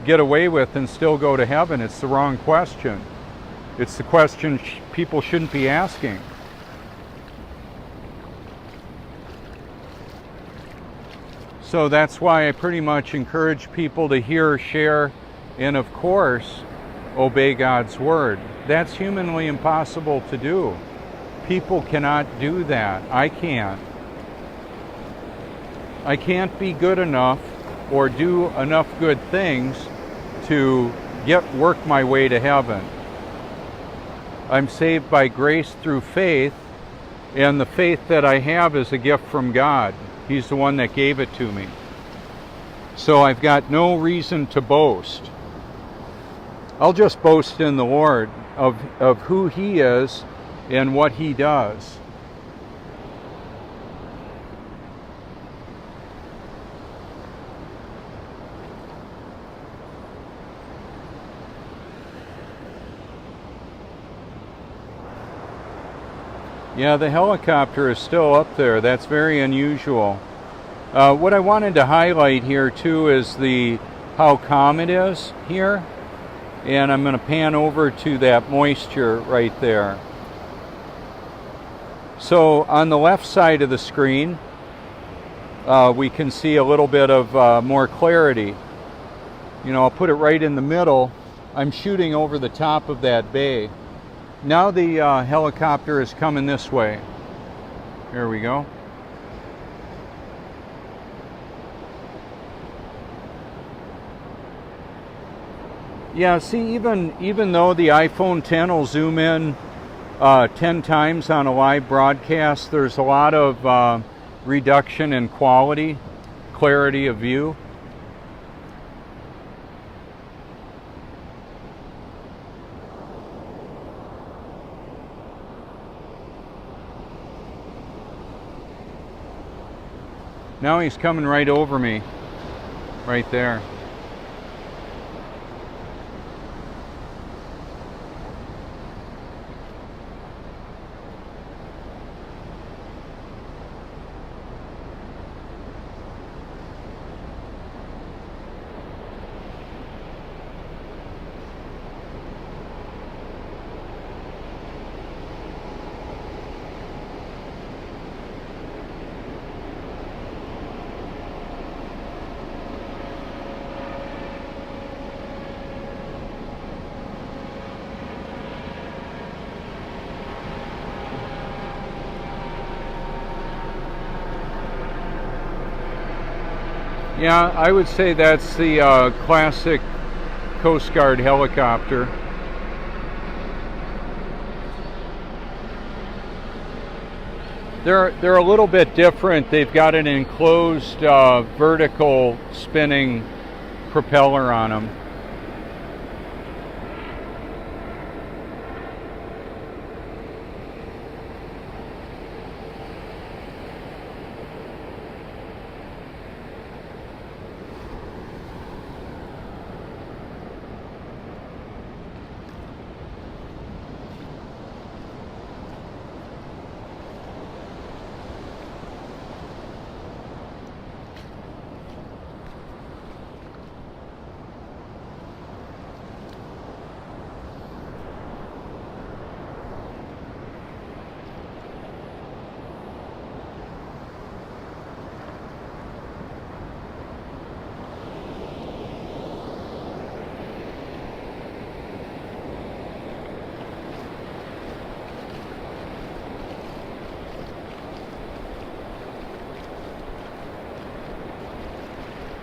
get away with and still go to heaven. It's the wrong question. It's the question people shouldn't be asking. So that's why I pretty much encourage people to hear, share, and of course, obey God's word. That's humanly impossible to do. People cannot do that. I can't. I can't be good enough or do enough good things to work my way to heaven. I'm saved by grace through faith, and the faith that I have is a gift from God. He's the one that gave it to me. So I've got no reason to boast. I'll just boast in the Lord of who He is and what He does. Yeah, the helicopter is still up there. That's very unusual. What I wanted to highlight here too is how calm it is here. And I'm going to pan over to that moisture right there. So on the left side of the screen, we can see a little bit of more clarity. You know, I'll put it right in the middle. I'm shooting over the top of that bay. Now the helicopter is coming this way. There we go. Yeah, see, even though the iPhone 10 will zoom in 10 times on a live broadcast, there's a lot of reduction in quality, clarity of view. Now he's coming right over me, right there. Yeah, I would say that's the classic Coast Guard helicopter. They're a little bit different. They've got an enclosed vertical spinning propeller on them.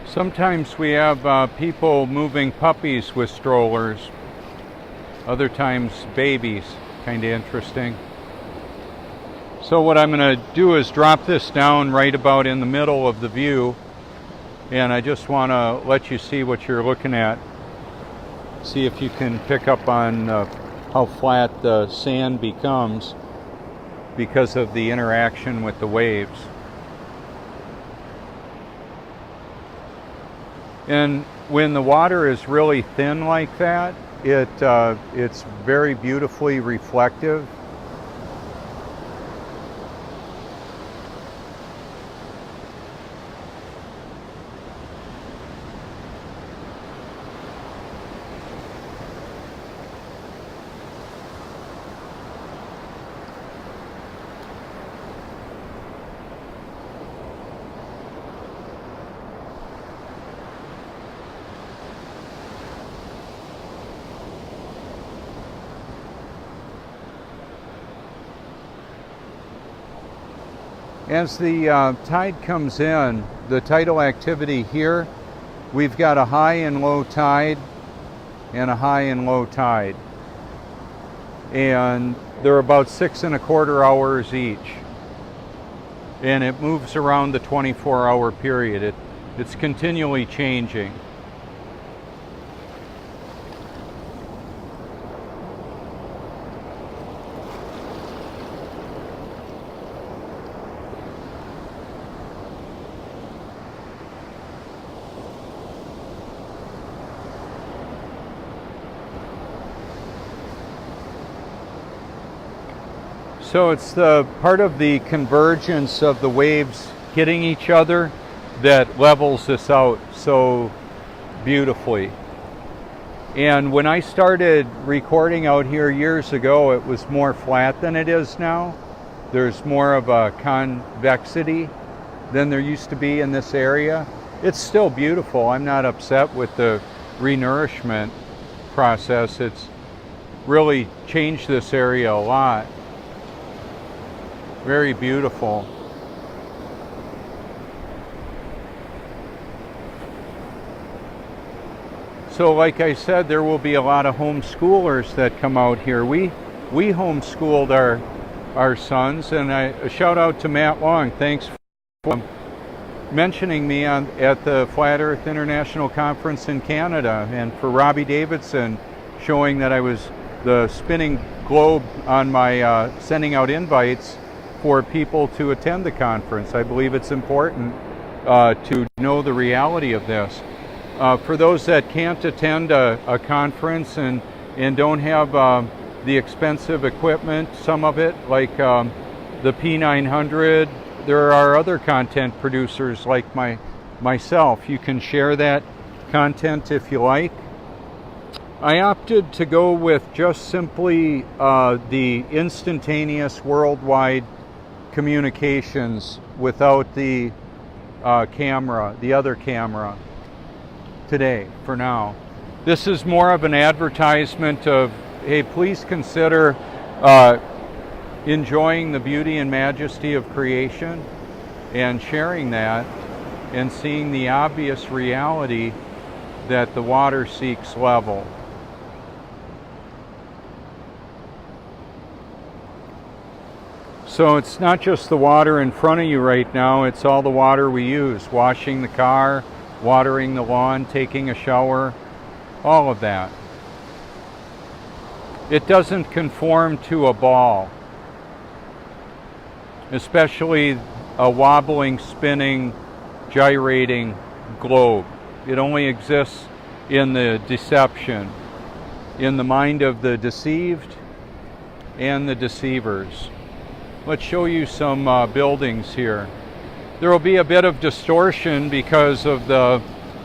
Sometimes we have people moving puppies with strollers, other times babies, kind of interesting. So what I'm going to do is drop this down right about in the middle of the view, and I just want to let you see what you're looking at. See if you can pick up on how flat the sand becomes because of the interaction with the waves. And when the water is really thin like that, it's very beautifully reflective. As the tide comes in, the tidal activity here, we've got a high and low tide and a high and low tide. And they're about 6¼ hours each. And it moves around the 24-hour period. It's continually changing. So it's the part of the convergence of the waves hitting each other that levels this out so beautifully. And when I started recording out here years ago, it was more flat than it is now. There's more of a convexity than there used to be in this area. It's still beautiful. I'm not upset with the renourishment process. It's really changed this area a lot. Very beautiful. So like I said, there will be a lot of homeschoolers that come out here. We homeschooled our sons, and a shout out to Matt Long. Thanks for mentioning me at the Flat Earth International Conference in Canada, and for Robbie Davidson showing that I was the spinning globe on my sending out invites for people to attend the conference. I believe it's important to know the reality of this. For those that can't attend a conference and don't have the expensive equipment, some of it, like the P900, there are other content producers like myself. You can share that content if you like. I opted to go with just simply the instantaneous worldwide communications without the camera, the other camera today, for now. This is more of an advertisement of, hey, please consider enjoying the beauty and majesty of creation and sharing that and seeing the obvious reality that the water seeks level. So it's not just the water in front of you right now, it's all the water we use. Washing the car, watering the lawn, taking a shower, all of that. It doesn't conform to a ball, especially a wobbling, spinning, gyrating globe. It only exists in the deception, in the mind of the deceived and the deceivers. Let's show you some buildings here. There will be a bit of distortion because of the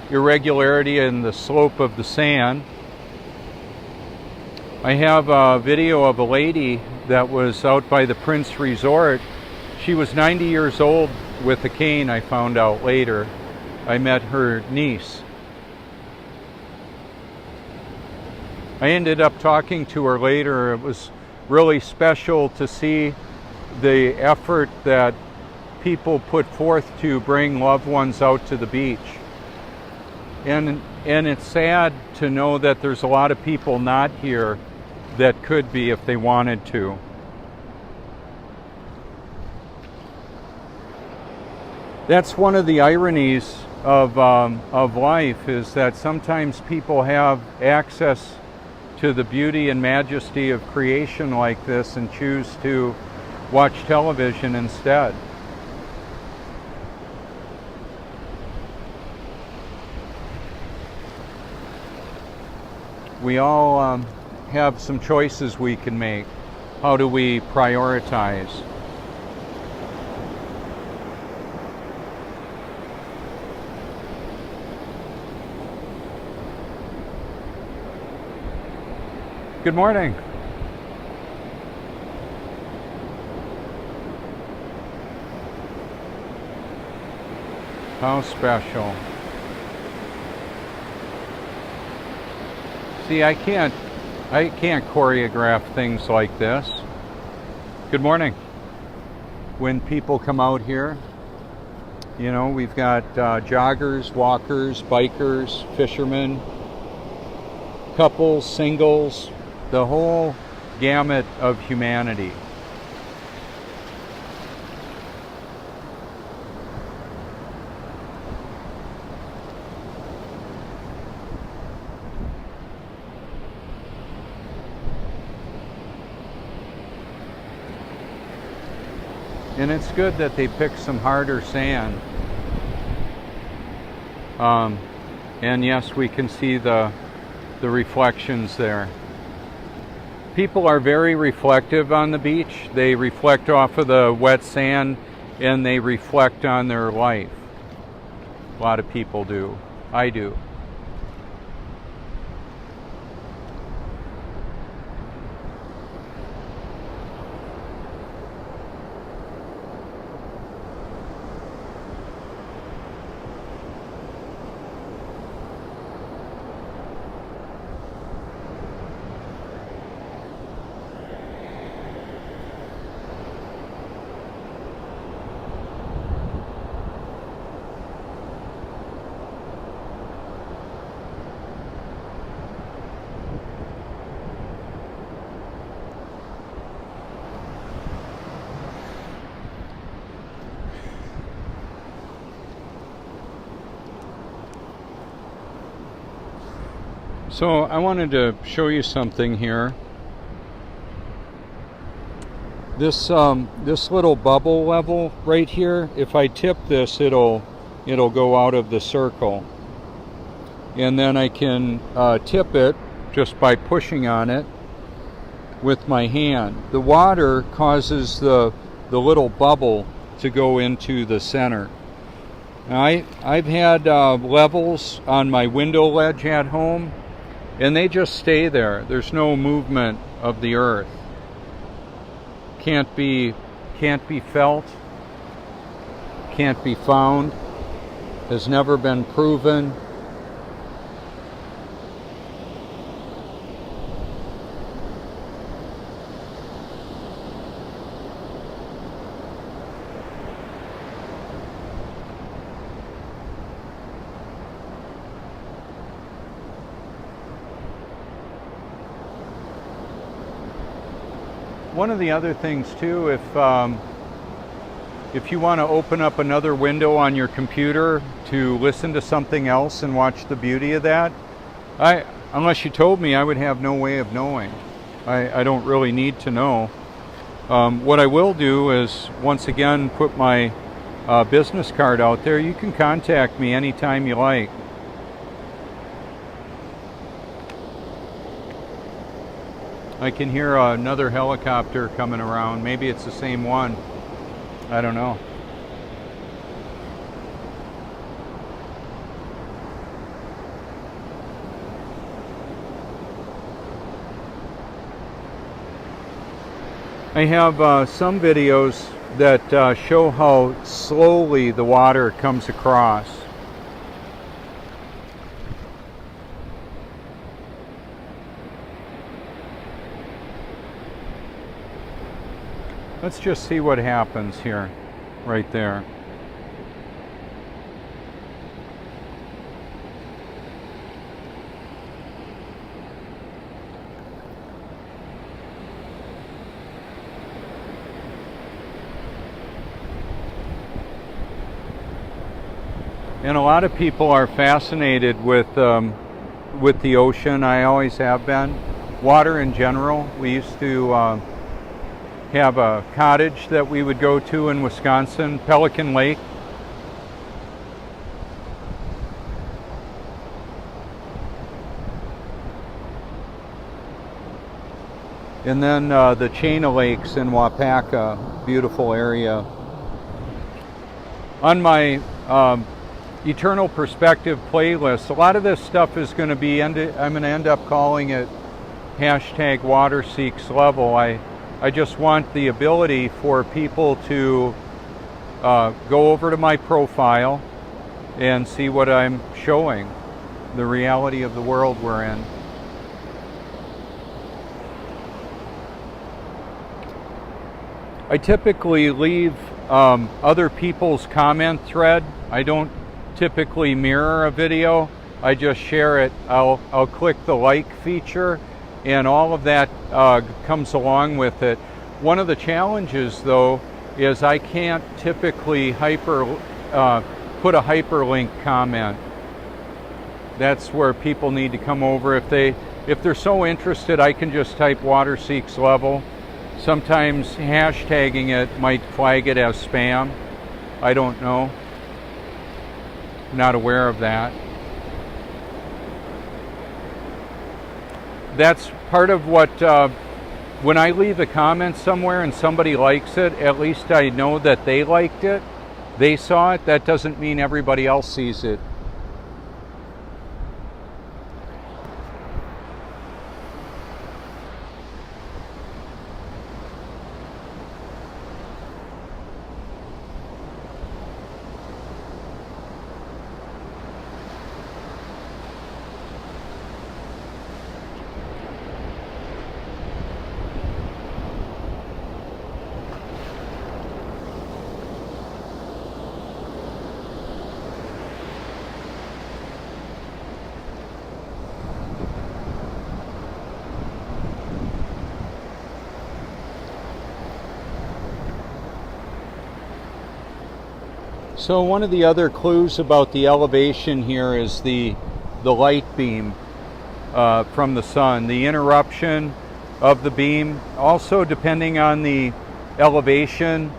irregularity and the slope of the sand. I have a video of a lady that was out by the Prince Resort. She was 90 years old with a cane, I found out later. I met her niece. I ended up talking to her later. It was really special to see the effort that people put forth to bring loved ones out to the beach. And it's sad to know that there's a lot of people not here that could be if they wanted to. That's one of the ironies of life, is that sometimes people have access to the beauty and majesty of creation like this and choose to watch television instead. We all have some choices we can make. How do we prioritize? Good morning. How special. See, I can't choreograph things like this. Good morning. When people come out here, You know, we've got joggers, walkers, bikers, fishermen, couples, singles, the whole gamut of humanity. And it's good that they picked some harder sand. And yes, we can see the reflections there. People are very reflective on the beach. They reflect off of the wet sand and they reflect on their life. A lot of people do. I do. So I wanted to show you something here. This little bubble level right here, if I tip this, it'll go out of the circle. And then I can tip it just by pushing on it with my hand. The water causes the little bubble to go into the center. Now I've had levels on my window ledge at home, and they just stay there. There's no movement of the earth. Can't be felt, can't be found, has never been proven. One of the other things too, if you want to open up another window on your computer to listen to something else and watch the beauty of that, unless you told me, I would have no way of knowing. I don't really need to know. What I will do is, once again, put my business card out there. You can contact me anytime you like. I can hear another helicopter coming around. Maybe it's the same one. I don't know. I have some videos that show how slowly the water comes across. Let's just see what happens here, right there. And a lot of people are fascinated with the ocean. I always have been. Water in general. We used to have a cottage that we would go to in Wisconsin, Pelican Lake. And then the chain of lakes in Wapaka, beautiful area. On my Eternal Perspective playlist, a lot of this stuff is going to be, I'm going to end up calling it #WaterSeeksLevel. I just want the ability for people to go over to my profile and see what I'm showing, the reality of the world we're in. I typically leave other people's comment thread. I don't typically mirror a video. I just share it. I'll click the like feature, and all of that comes along with it. One of the challenges, though, is I can't typically put a hyperlink comment. That's where people need to come over. If they're so interested, I can just type Water Seeks Level. Sometimes hashtagging it might flag it as spam. I don't know. Not aware of that. That's part of what, when I leave a comment somewhere and somebody likes it, at least I know that they liked it. They saw it. That doesn't mean everybody else sees it. So one of the other clues about the elevation here is the light beam from the sun, the interruption of the beam. Also, depending on the elevation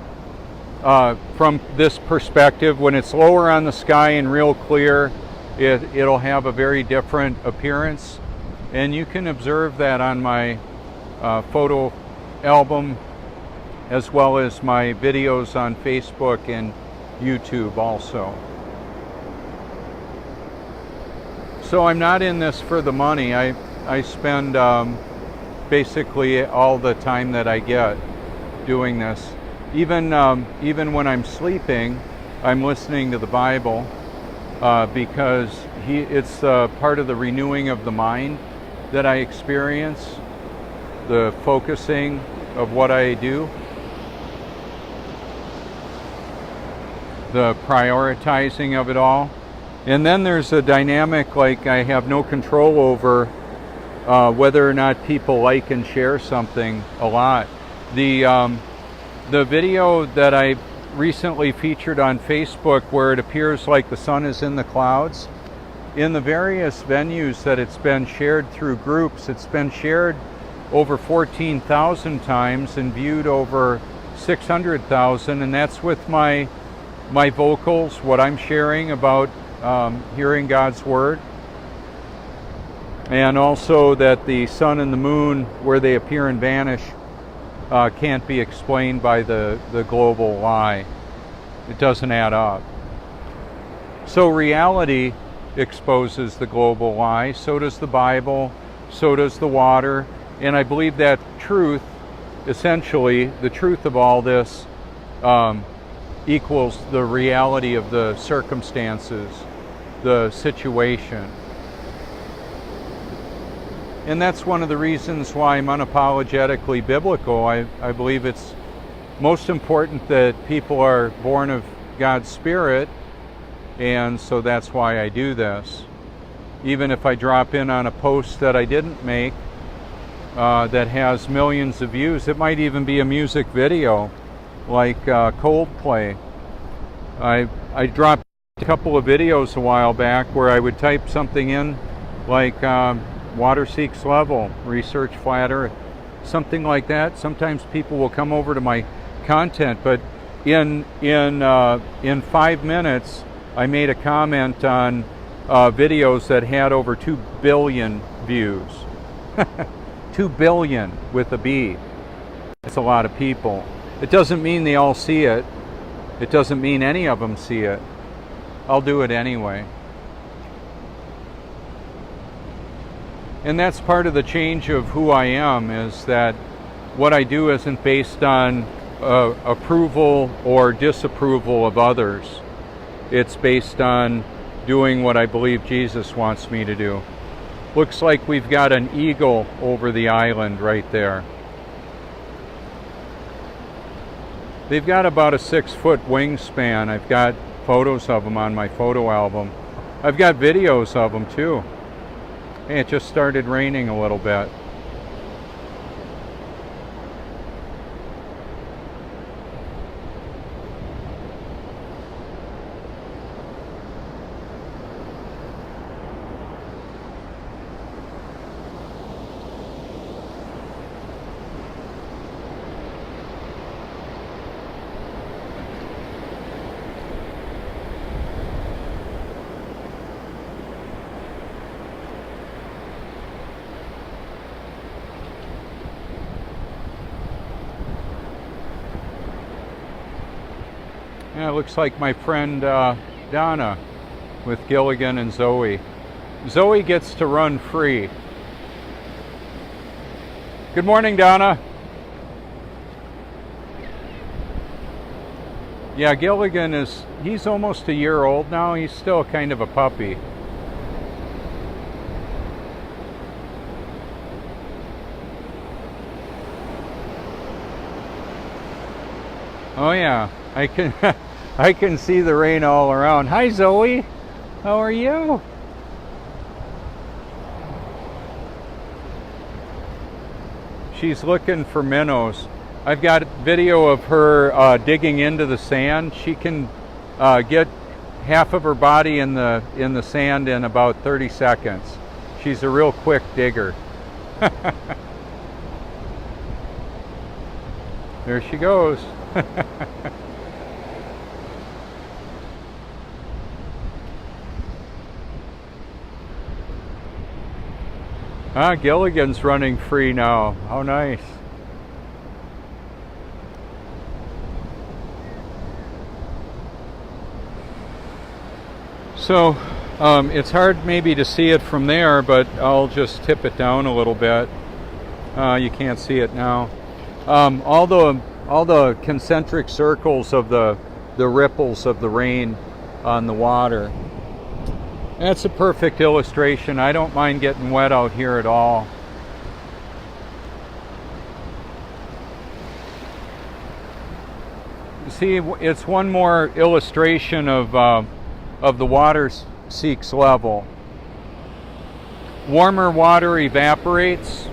from this perspective, when it's lower on the sky and real clear, it'll have a very different appearance. And you can observe that on my photo album, as well as my videos on Facebook and YouTube also. So I'm not in this for the money. I spend basically all the time that I get doing this. Even when I'm sleeping, I'm listening to the Bible because it's part of the renewing of the mind that I experience, the focusing of what I do, the prioritizing of it all. And then there's a dynamic like I have no control over whether or not people like and share something a lot. The video that I recently featured on Facebook, where it appears like the sun is in the clouds, in the various venues that it's been shared through groups, it's been shared over 14,000 times and viewed over 600,000, and that's with my vocals, what I'm sharing about hearing God's Word. And also that the sun and the moon, where they appear and vanish, can't be explained by the global lie. It doesn't add up. So reality exposes the global lie, so does the Bible, so does the water. And I believe that truth, essentially, the truth of all this, equals the reality of the circumstances, the situation. And that's one of the reasons why I'm unapologetically biblical. I believe it's most important that people are born of God's Spirit, and so that's why I do this. Even if I drop in on a post that I didn't make that has millions of views, it might even be a music video like Coldplay. I dropped a couple of videos a while back where I would type something in like Water Seeks Level, research Flat Earth, something like that. Sometimes people will come over to my content, but in 5 minutes I made a comment on videos that had over 2 billion views. 2 billion with a B. That's a lot of people. It doesn't mean they all see it. It doesn't mean any of them see it. I'll do it anyway. And that's part of the change of who I am, is that what I do isn't based on approval or disapproval of others. It's based on doing what I believe Jesus wants me to do. Looks like we've got an eagle over the island right there. They've got about a 6-foot wingspan. I've got photos of them on my photo album. I've got videos of them too. Hey, it just started raining a little bit. Yeah, it looks like my friend Donna with Gilligan and Zoe. Zoe gets to run free. Good morning, Donna. Yeah, Gilligan he's almost a year old now. He's still kind of a puppy. Oh yeah, I can I can see the rain all around. Hi Zoe, how are you? She's looking for minnows. I've got video of her digging into the sand. She can get half of her body in the sand in about 30 seconds. She's a real quick digger. There she goes. Gilligan's running free now. How nice. So it's hard maybe to see it from there, but I'll just tip it down a little bit. You can't see it now. All the concentric circles of the ripples of the rain on the water. That's a perfect illustration. I don't mind getting wet out here at all. See, it's one more illustration of the water seeks level. Warmer water evaporates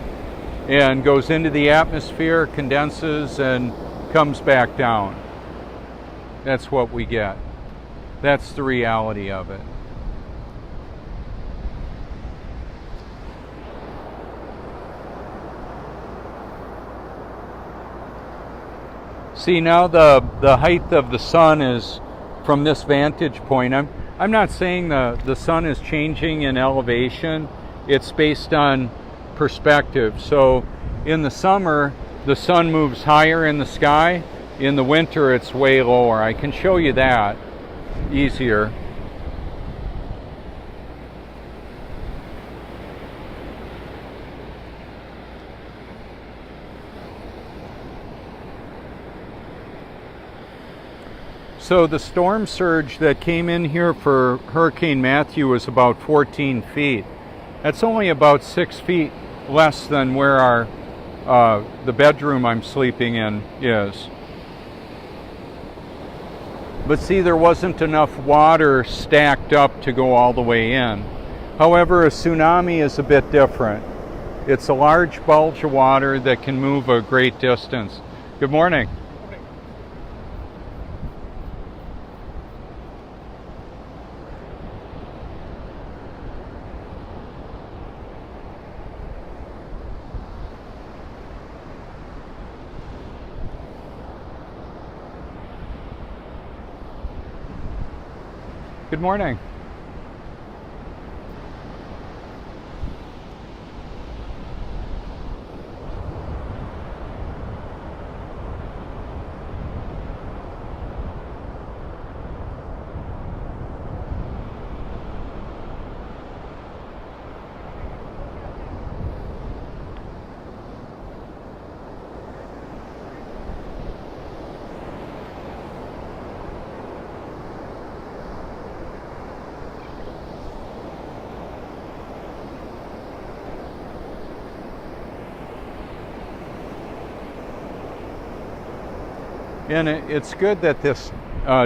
and goes into the atmosphere, condenses, and comes back down. That's what we get. That's the reality of it. See, now the height of the sun is from this vantage point. I'm not saying the sun is changing in elevation. It's based on perspective. So in the summer, the sun moves higher in the sky. In the winter, it's way lower. I can show you that easier. So the storm surge that came in here for Hurricane Matthew was about 14 feet. That's only about 6 feet less than where the bedroom I'm sleeping in is. But see, there wasn't enough water stacked up to go all the way in. However, a tsunami is a bit different. It's a large bulge of water that can move a great distance. Good morning. Good morning. And it's good that this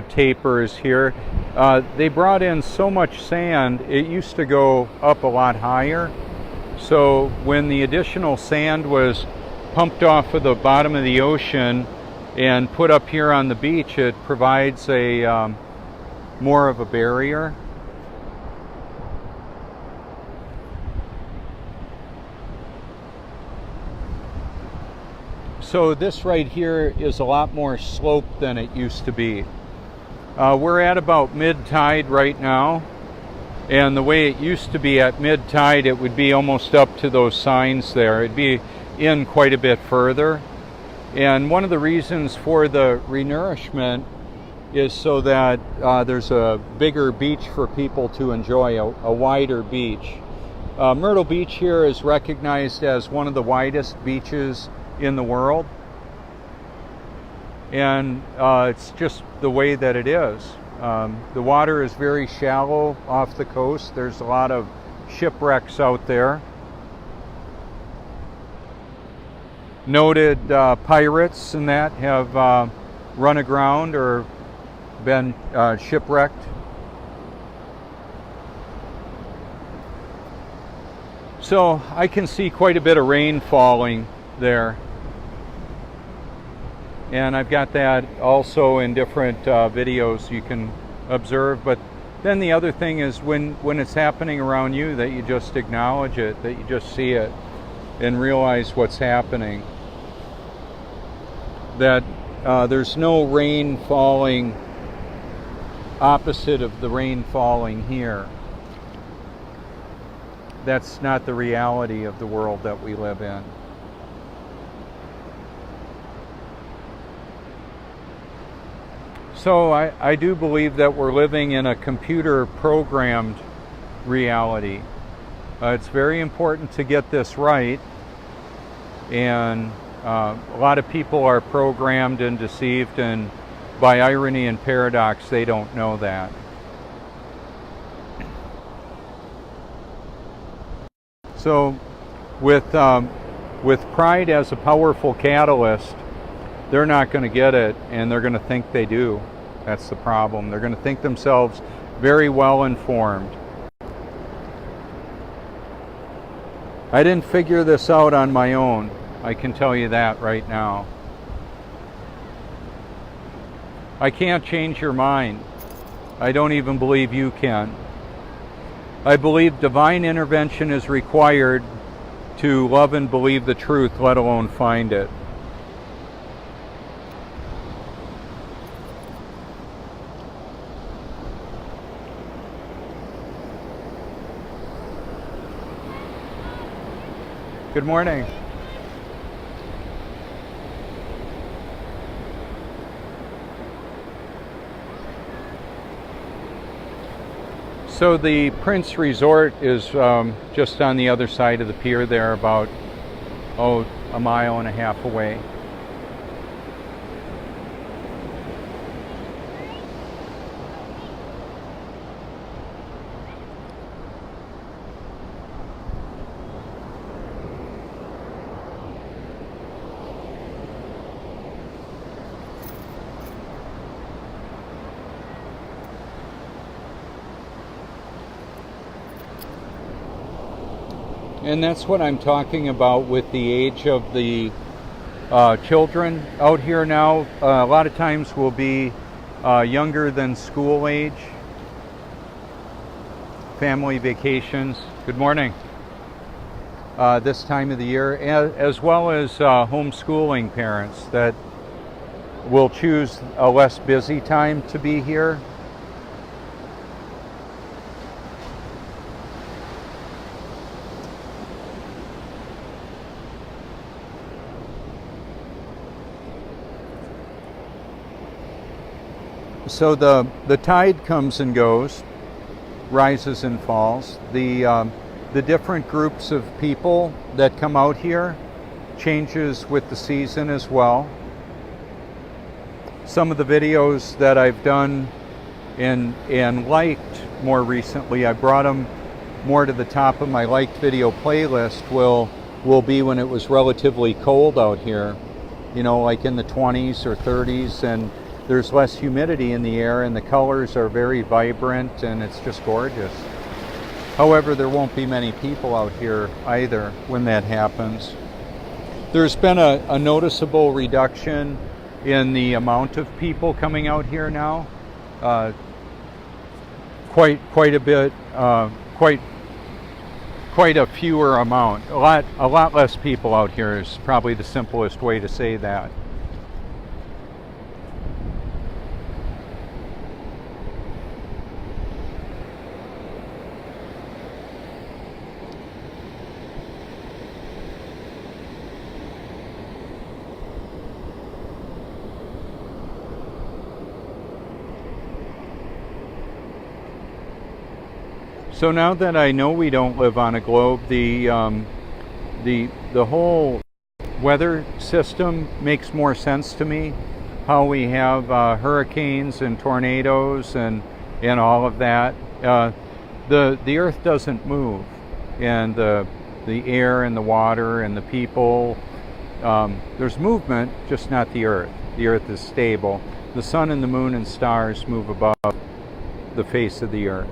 taper is here. They brought in so much sand, it used to go up a lot higher. So when the additional sand was pumped off of the bottom of the ocean and put up here on the beach, it provides a more of a barrier. So this right here is a lot more sloped than it used to be. We're at about mid-tide right now, and the way it used to be at mid-tide, it would be almost up to those signs there. It'd be in quite a bit further. And one of the reasons for the renourishment is so that there's a bigger beach for people to enjoy, a wider beach. Myrtle Beach here is recognized as one of the widest beaches in the world, and it's just the way that it is. The water is very shallow off the coast. There's a lot of shipwrecks out there. Noted pirates and that have run aground or been shipwrecked. So I can see quite a bit of rain falling there. And I've got that also in different videos you can observe. But then the other thing is when it's happening around you, that you just acknowledge it, that you just see it and realize what's happening. That there's no rain falling opposite of the rain falling here. That's not the reality of the world that we live in. So I do believe that we're living in a computer-programmed reality. It's very important to get this right, and a lot of people are programmed and deceived, and by irony and paradox, they don't know that. So with pride as a powerful catalyst, they're not going to get it, and they're going to think they do. That's the problem. They're going to think themselves very well informed. I didn't figure this out on my own. I can tell you that right now. I can't change your mind. I don't even believe you can. I believe divine intervention is required to love and believe the truth, let alone find it. Good morning. So the Prince Resort is just on the other side of the pier there, about a mile and a half away. And that's what I'm talking about with the age of the children out here now. A lot of times will be younger than school age. Family vacations. Good morning. This time of the year, as well as homeschooling parents that will choose a less busy time to be here. So the tide comes and goes, rises and falls. The different groups of people that come out here changes with the season as well. Some of the videos that I've done and liked more recently, I brought them more to the top of my liked video playlist, will be when it was relatively cold out here. you know, like in the 20s or 30s, and there's less humidity in the air, and the colors are very vibrant, and it's just gorgeous. However, there won't be many people out here either when that happens. There's been a noticeable reduction in the amount of people coming out here now. Quite a bit, quite a fewer amount. A lot less people out here is probably the simplest way to say that. So now that I know we don't live on a globe, the whole weather system makes more sense to me. How we have hurricanes and tornadoes and all of that. The earth doesn't move, and the air and the water and the people. There's movement, just not the earth. The earth is stable. The sun and the moon and stars move above the face of the earth.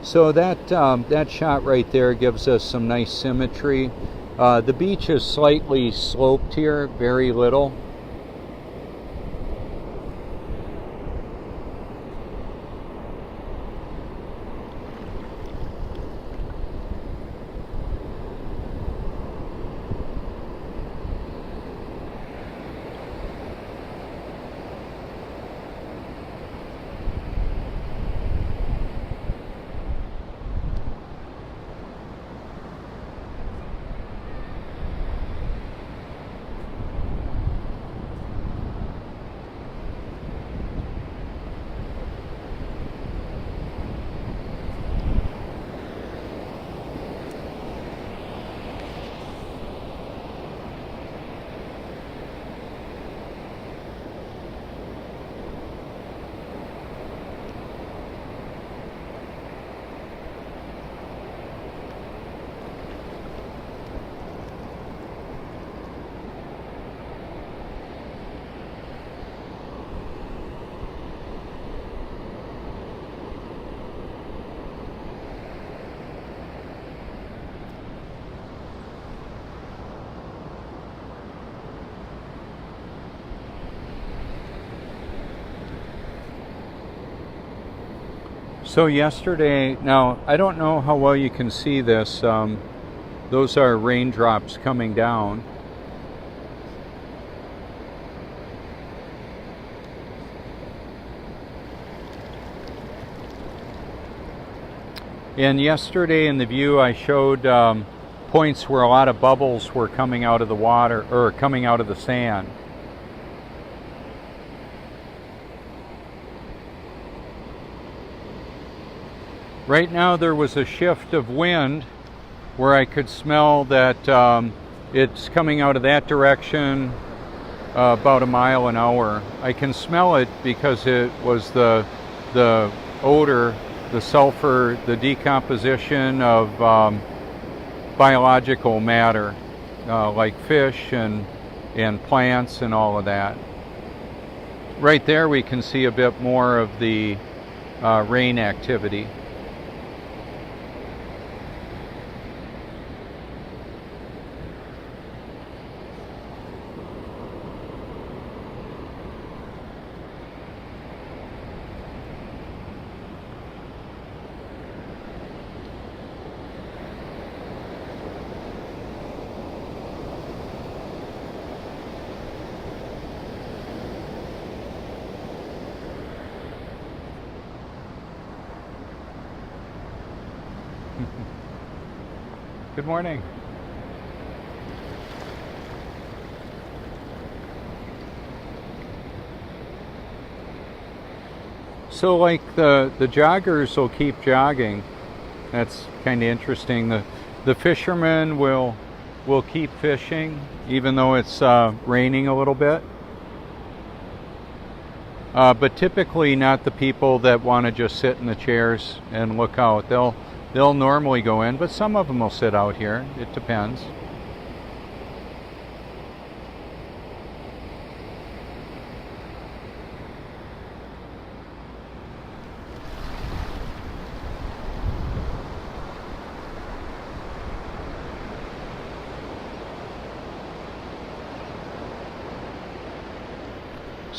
So that shot right there gives us some nice symmetry. The beach is slightly sloped here, very little. So yesterday, now I don't know how well you can see this, those are raindrops coming down. And yesterday in the view I showed points where a lot of bubbles were coming out of the water, or coming out of the sand. Right now there was a shift of wind where I could smell that it's coming out of that direction about a mile an hour. I can smell it because it was the odor, the sulfur, the decomposition of biological matter like fish and plants and all of that. Right there we can see a bit more of the rain activity. Good morning. So like the joggers will keep jogging. That's kind of interesting. The fishermen will keep fishing even though it's raining a little bit. But typically not the people that want to just sit in the chairs and look out. They'll normally go in, but some of them will sit out here. It depends.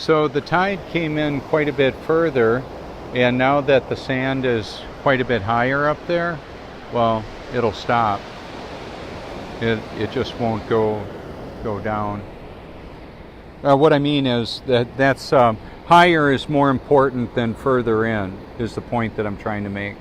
So the tide came in quite a bit further, and now that the sand is quite a bit higher up there, well, it'll stop. It just won't go down. What I mean is that's higher is more important than further in, is the point that I'm trying to make.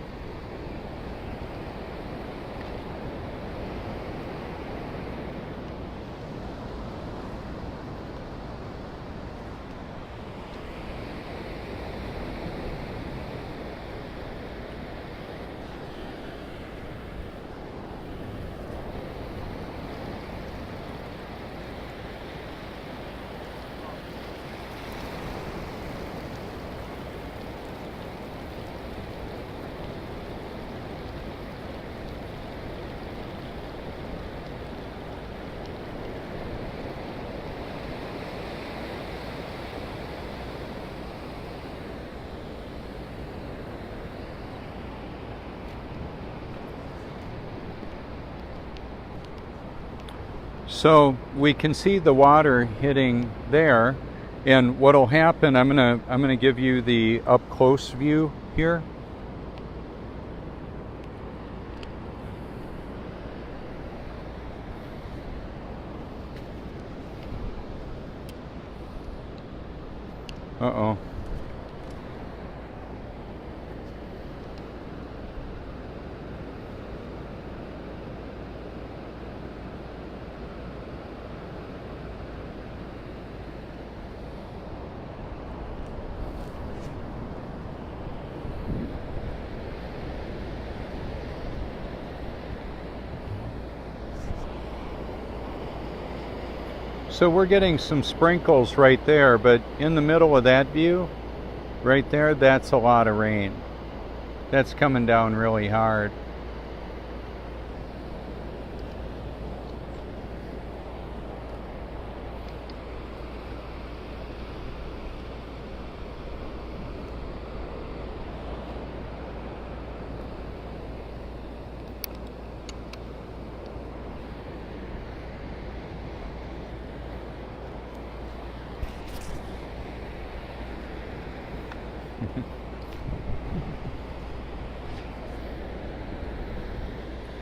So we can see the water hitting there, and what'll happen, I'm gonna give you the up close view here. Uh-oh. So we're getting some sprinkles right there, but in the middle of that view, right there, that's a lot of rain. That's coming down really hard.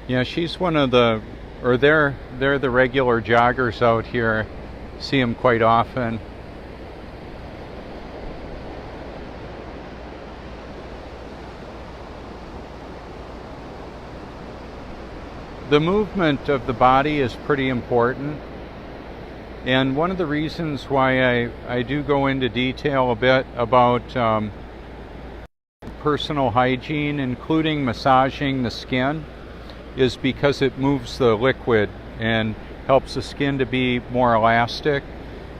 Yeah, she's one of the, or they're the regular joggers out here. See them quite often. The movement of the body is pretty important. And one of the reasons why I do go into detail a bit about personal hygiene, including massaging the skin, is because it moves the liquid and helps the skin to be more elastic,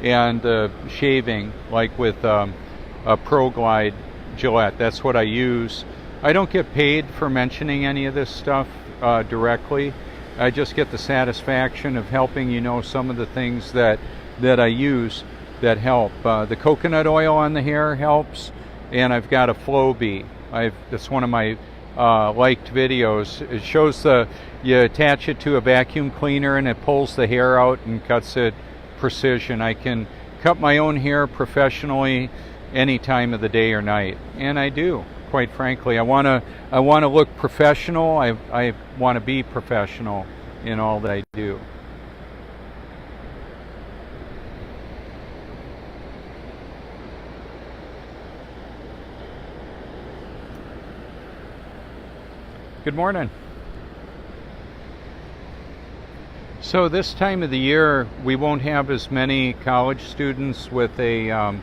and shaving, like with a ProGlide Gillette. That's what I use. I don't get paid for mentioning any of this stuff directly. I just get the satisfaction of helping you know some of the things that I use that help. The coconut oil on the hair helps, and I've got a Flowbee. That's one of my liked videos. It shows you attach it to a vacuum cleaner and it pulls the hair out and cuts it precision. I can cut my own hair professionally any time of the day or night, and I do. Quite frankly, I want to look professional. I want to be professional in all that I do. Good morning. So this time of the year, we won't have as many college students with a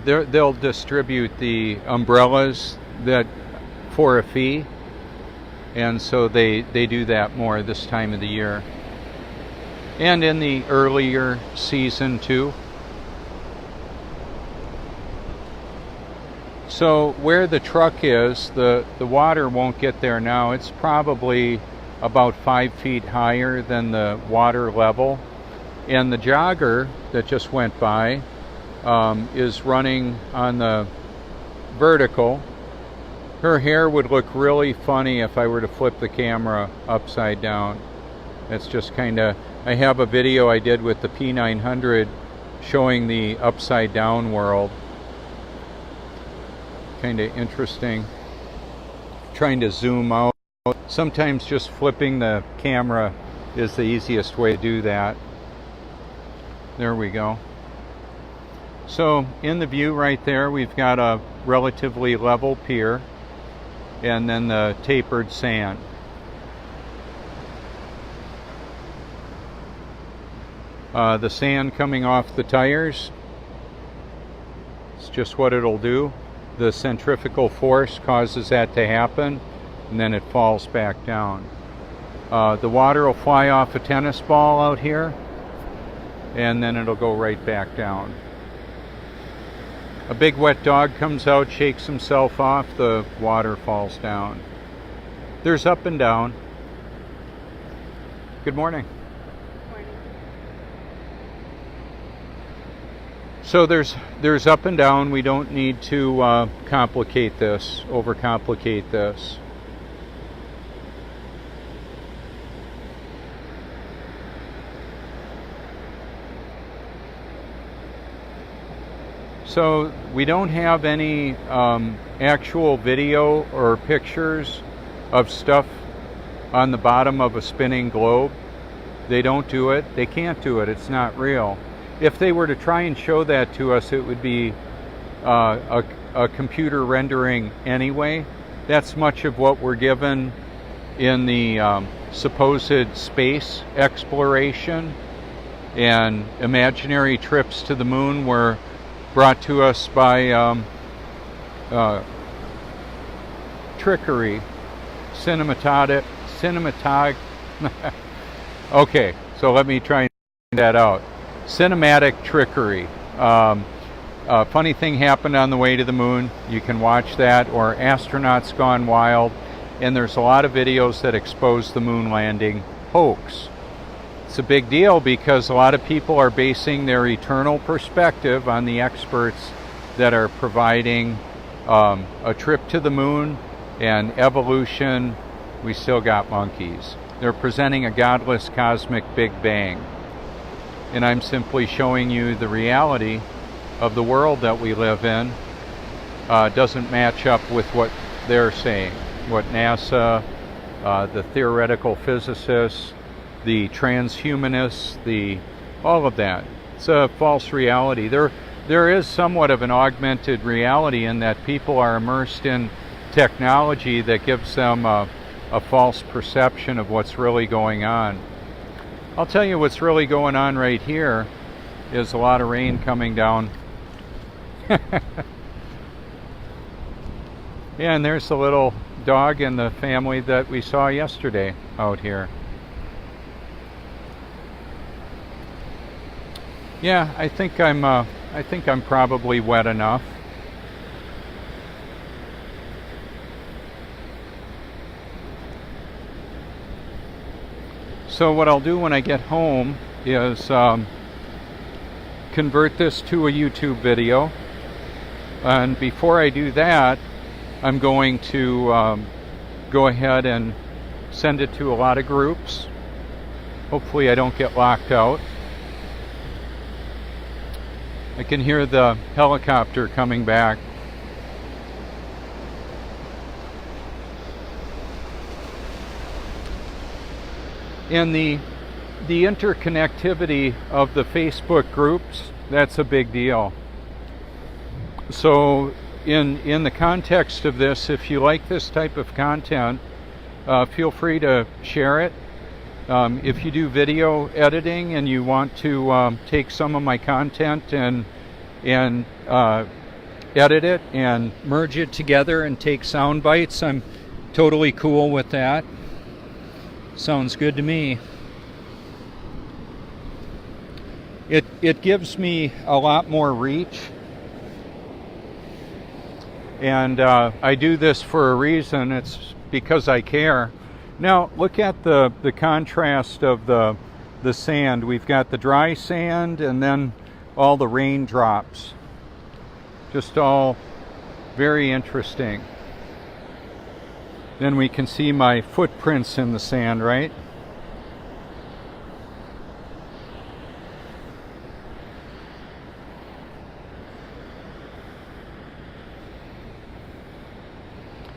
they'll distribute the umbrellas that for a fee, and so they do that more this time of the year, and in the earlier season too. So where the truck is, the water won't get there now. It's probably about 5 feet higher than the water level, and the jogger that just went by is running on the vertical. Her hair would look really funny if I were to flip the camera upside down. It's just kind of, I have a video I did with the P900 showing the upside down world. Kind of interesting. Trying to zoom out. Sometimes just flipping the camera is the easiest way to do that. There we go. So in the view right there, we've got a relatively level pier and then the tapered sand. The sand coming off the tires, it's just what it'll do. The centrifugal force causes that to happen, and then it falls back down. The water will fly off a tennis ball out here, and then it'll go right back down. A big wet dog comes out, shakes himself off, the water falls down. There's up and down. Good morning. So there's up and down. We don't need to complicate this, overcomplicate this. So we don't have any actual video or pictures of stuff on the bottom of a spinning globe. They don't do it. They can't do it. It's not real. If they were to try and show that to us, it would be a computer rendering anyway. That's much of what we're given in the supposed space exploration, and imaginary trips to the moon were brought to us by trickery, cinematog. Okay, so let me try and find that out. Cinematic trickery. A funny thing happened on the way to the moon. You can watch that, or Astronauts Gone Wild, and there's a lot of videos that expose the moon landing hoax. It's a big deal because a lot of people are basing their eternal perspective on the experts that are providing a trip to the moon and evolution. We still got monkeys. They're presenting a godless cosmic Big Bang. And I'm simply showing you the reality of the world that we live in. Doesn't match up with what they're saying, what NASA, the theoretical physicists, the transhumanists, all of that. It's a false reality. There is somewhat of an augmented reality in that people are immersed in technology that gives them a false perception of what's really going on. I'll tell you what's really going on right here is a lot of rain coming down. Yeah, and there's the little dog and the family that we saw yesterday out here. Yeah, I think I'm probably wet enough. So what I'll do when I get home is convert this to a YouTube video, and before I do that, I'm going to go ahead and send it to a lot of groups. Hopefully I don't get locked out. I can hear the helicopter coming back. And the interconnectivity of the Facebook groups, that's a big deal. So in the context of this, if you like this type of content, feel free to share it. If you do video editing and you want to take some of my content and edit it and merge it together and take sound bites, I'm totally cool with that. Sounds good to me. It gives me a lot more reach, and I do this for a reason. It's because I care. Now look at the contrast of the sand. We've got the dry sand and then all the raindrops. Just all very interesting. Then we can see my footprints in the sand, right?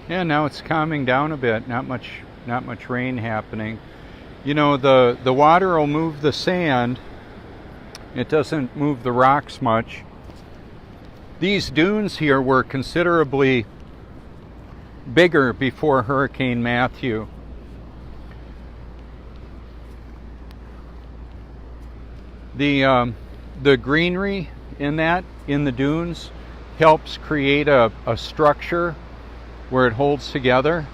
Yeah, now it's calming down a bit. Not much rain happening. You know, the water will move the sand. It doesn't move the rocks much. These dunes here were considerably bigger before Hurricane Matthew. The greenery in the dunes helps create a structure where it holds together.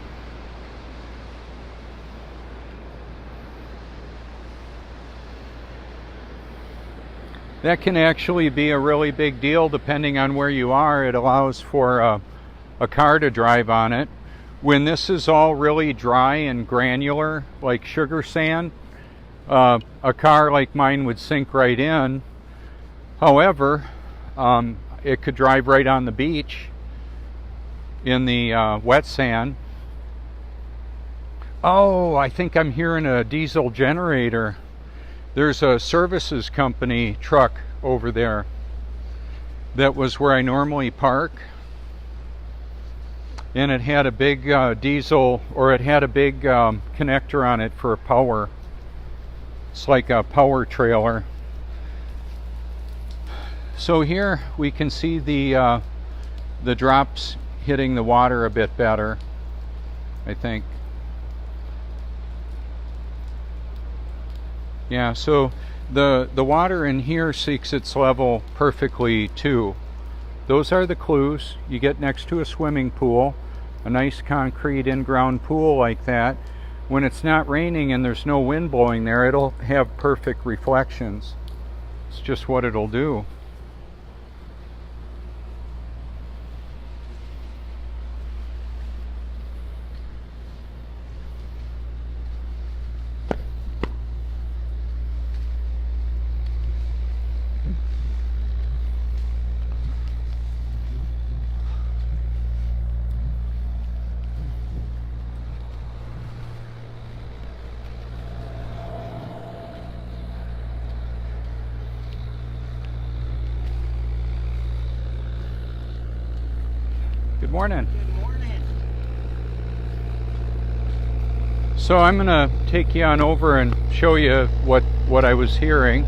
That can actually be a really big deal depending on where you are. It allows for a car to drive on it. When this is all really dry and granular, like sugar sand, a car like mine would sink right in. However, it could drive right on the beach in the wet sand. Oh, I think I'm hearing a diesel generator. There's a services company truck over there. That was where I normally park. And it had a big diesel, or it had a big connector on it for power. It's like a power trailer. So here we can see the drops hitting the water a bit better, I think. Yeah, so the water in here seeks its level perfectly too. Those are the clues. You get next to a swimming pool, a nice concrete in-ground pool like that. When it's not raining and there's no wind blowing there, it'll have perfect reflections. It's just what it'll do. Good morning. Good morning. So I'm gonna take you on over and show you what I was hearing.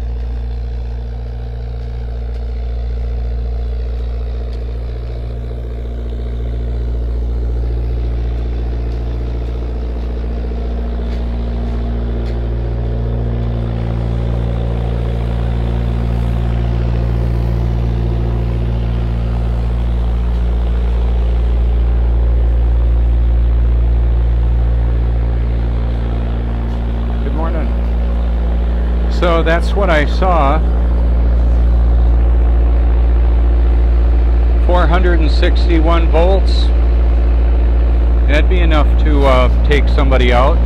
So that's what I saw. 461 volts. That'd be enough to take somebody out.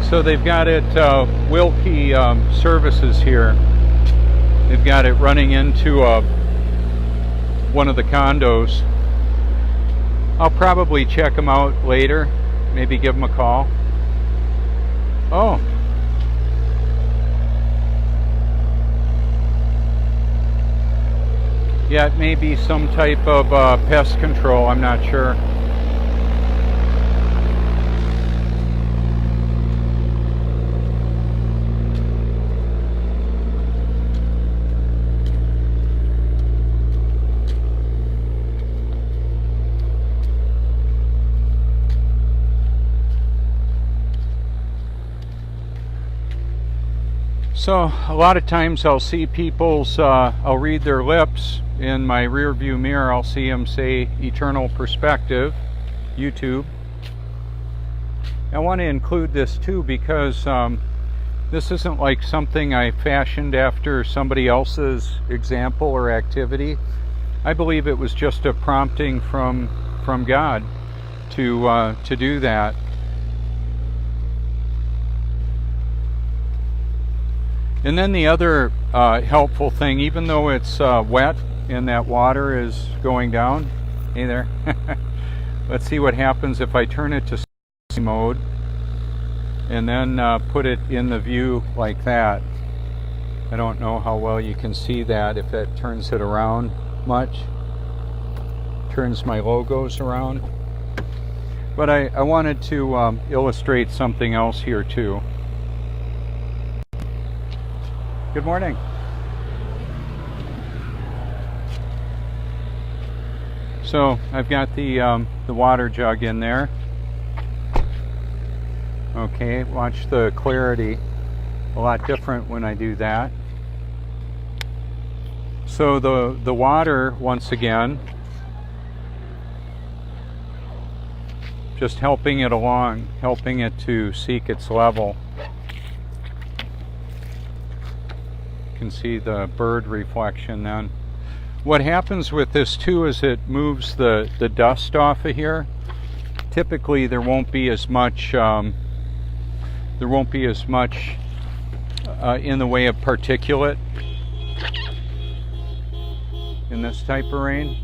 So they've got it, Wilkie Services here. They've got it running into one of the condos. I'll probably check them out later. Maybe give them a call. Oh. Yeah, it may be some type of pest control. I'm not sure. So a lot of times I'll see people's, I'll read their lips in my rear view mirror. I'll see them say eternal perspective, YouTube. I want to include this too because this isn't like something I fashioned after somebody else's example or activity. I believe it was just a prompting from God to do that. And then the other helpful thing, even though it's wet and that water is going down, hey there, let's see what happens if I turn it to mode and then put it in the view like that. I don't know how well you can see that if it turns it around. much. Turns my logos around. But I wanted to illustrate something else here too. Good morning. So I've got the water jug in there. Okay, watch the clarity. A lot different when I do that. So the water, once again, just helping it along, helping it to seek its level. You can see the bird reflection then. What happens with this too is it moves the dust off of here. Typically there won't be as much in the way of particulate in this type of rain.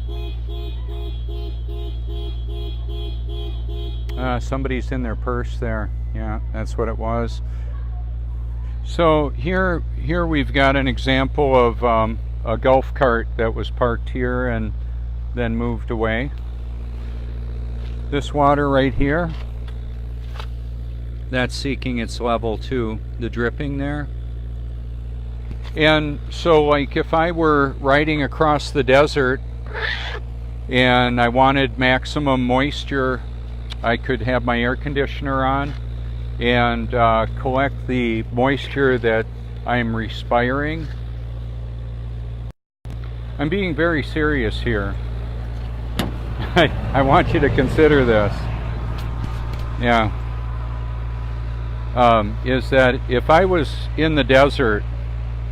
Somebody's in their purse there. Yeah, that's what it was. So here we've got an example of a golf cart that was parked here and then moved away. This water right here, that's seeking its level too, the dripping there. And so like if I were riding across the desert and I wanted maximum moisture, I could have my air conditioner on and collect the moisture that I'm respiring. I'm being very serious here. I want you to consider this. Yeah. Is that if I was in the desert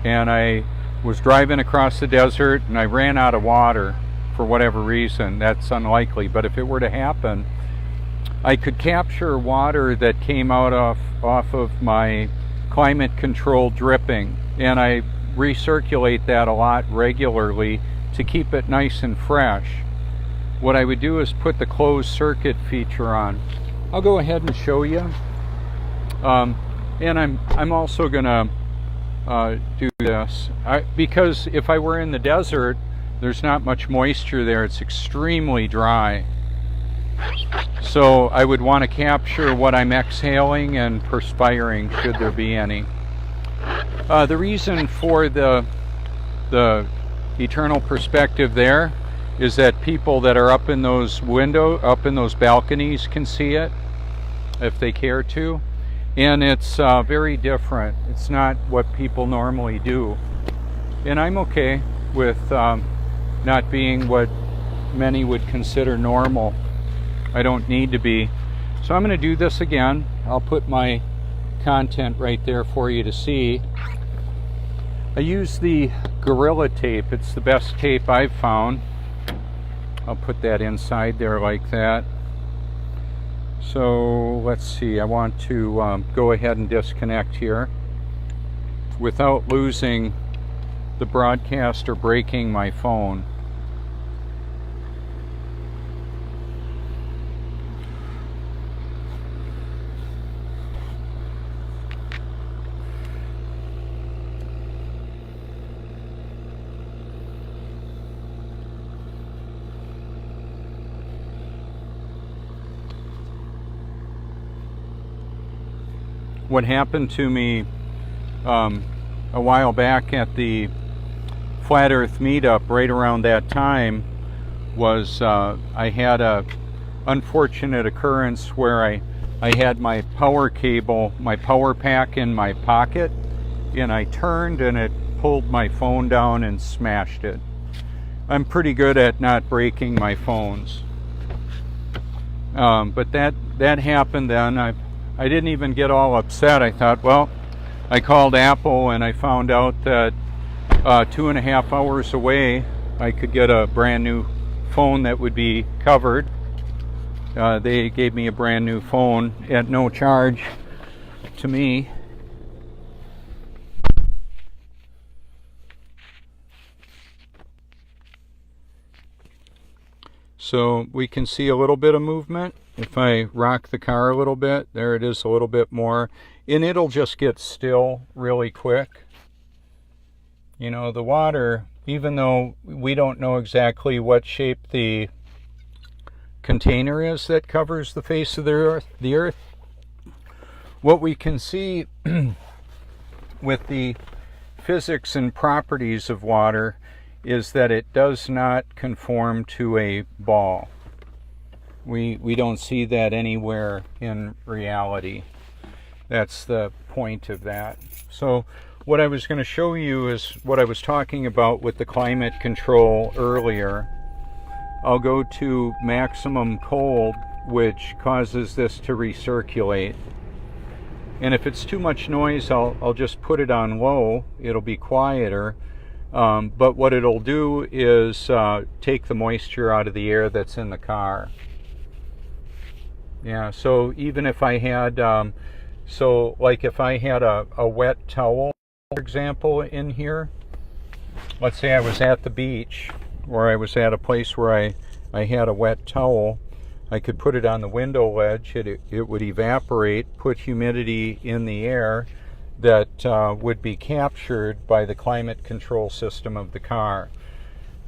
and I was driving across the desert and I ran out of water for whatever reason, that's unlikely, but if it were to happen, I could capture water that came out off of my climate controlled dripping, and I recirculate that a lot regularly to keep it nice and fresh. What I would do is put the closed circuit feature on. I'll go ahead and show you. And I'm also gonna do this because if I were in the desert, there's not much moisture there. It's extremely dry. So I would want to capture what I'm exhaling and perspiring, should there be any. The reason for the eternal perspective there is that people that are up in those balconies can see it if they care to. And it's very different. It's not what people normally do. And I'm okay with not being what many would consider normal. I don't need to be. So I'm going to do this again. I'll put my content right there for you to see. I use the Gorilla Tape. It's the best tape I've found. I'll put that inside there like that. So let's see, I want to go ahead and disconnect here without losing the broadcast or breaking my phone. What happened to me a while back at the Flat Earth meetup right around that time was I had a unfortunate occurrence where I had my power cable, my power pack in my pocket, and I turned and it pulled my phone down and smashed it. I'm pretty good at not breaking my phones. But that happened then. I didn't even get all upset. I thought, well, I called Apple and I found out that 2.5 hours away I could get a brand new phone that would be covered. They gave me a brand new phone at no charge to me. So we can see a little bit of movement. If I rock the car a little bit, there it is a little bit more. And it'll just get still really quick. You know, the water, even though we don't know exactly what shape the container is that covers the face of the earth, what we can see with the physics and properties of water is that it does not conform to a ball. We don't see that anywhere in reality. That's the point of that. So what I was going to show you is what I was talking about with the climate control earlier. I'll go to maximum cold, which causes this to recirculate. And if it's too much noise, I'll just put it on low. It'll be quieter. But what it'll do is take the moisture out of the air that's in the car. Yeah, so even if I had, like if I had a wet towel, for example, in here, let's say I was at the beach, or I was at a place where I had a wet towel, I could put it on the window ledge, it would evaporate, put humidity in the air that would be captured by the climate control system of the car.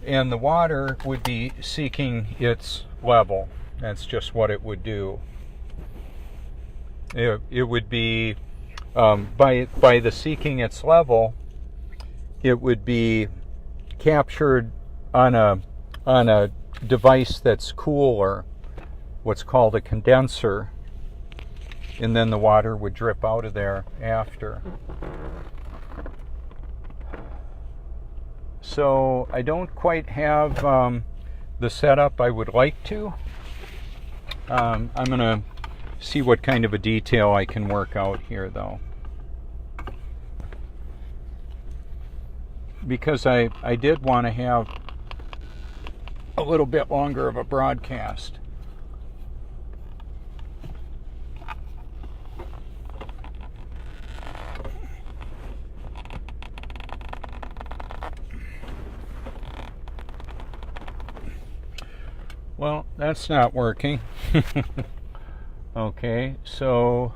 And the water would be seeking its level. That's just what it would do. It would be, by the seeking its level, it would be captured on a device that's cooler, what's called a condenser, and then the water would drip out of there after. So I don't quite have the setup I would like to. I'm going to see what kind of a detail I can work out here, though. Because I did want to have a little bit longer of a broadcast. Well, that's not working. Okay, so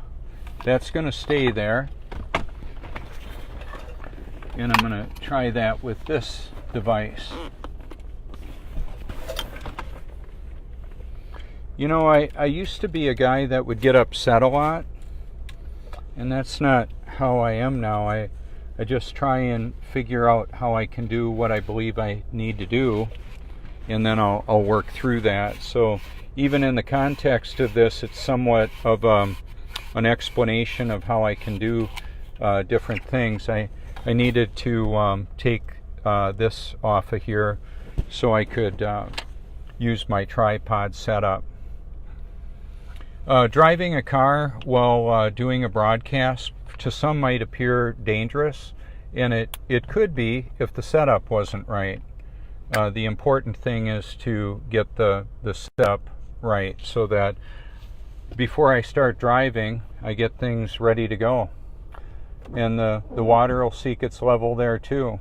that's going to stay there. And I'm going to try that with this device. You know, I used to be a guy that would get upset a lot, and that's not how I am now. I just try and figure out how I can do what I believe I need to do, and then I'll work through that. So even in the context of this, it's somewhat of an explanation of how I can do different things. I needed to take this off of here so I could use my tripod setup. Driving a car while doing a broadcast to some might appear dangerous, and it could be if the setup wasn't right. The important thing is to get the setup right so that before I start driving, I get things ready to go. And the water will seek its level there too.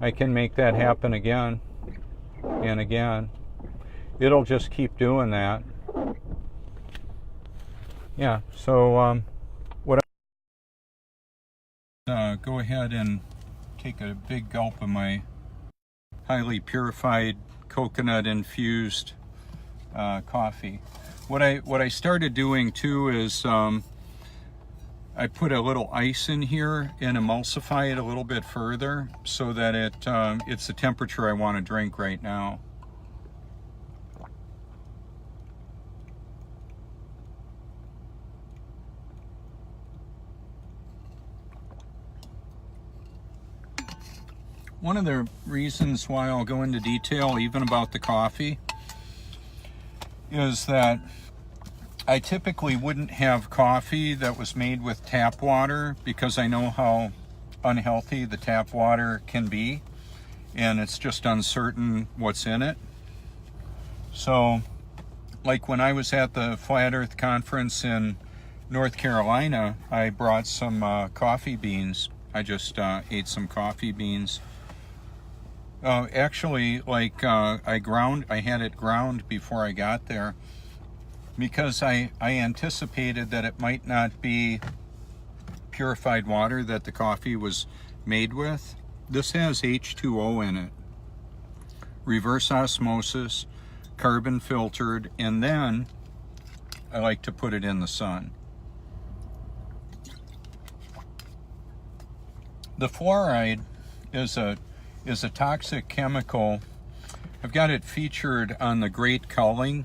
I can make that happen again and again. It'll just keep doing that. Yeah, so what I go ahead and take a big gulp of my highly purified coconut infused coffee. What I started doing too is I put a little ice in here and emulsify it a little bit further so that it's the temperature I want to drink right now. One of the reasons why I'll go into detail even about the coffee is that I typically wouldn't have coffee that was made with tap water because I know how unhealthy the tap water can be, and it's just uncertain what's in it. So, like when I was at the Flat Earth Conference in North Carolina, I brought some coffee beans. I just ate some coffee beans. Actually, like I had it ground before I got there because I anticipated that it might not be purified water that the coffee was made with. This has H2O in it. Reverse osmosis, carbon filtered, and then I like to put it in the sun. The fluoride is a toxic chemical. I've got it featured on the Great Culling.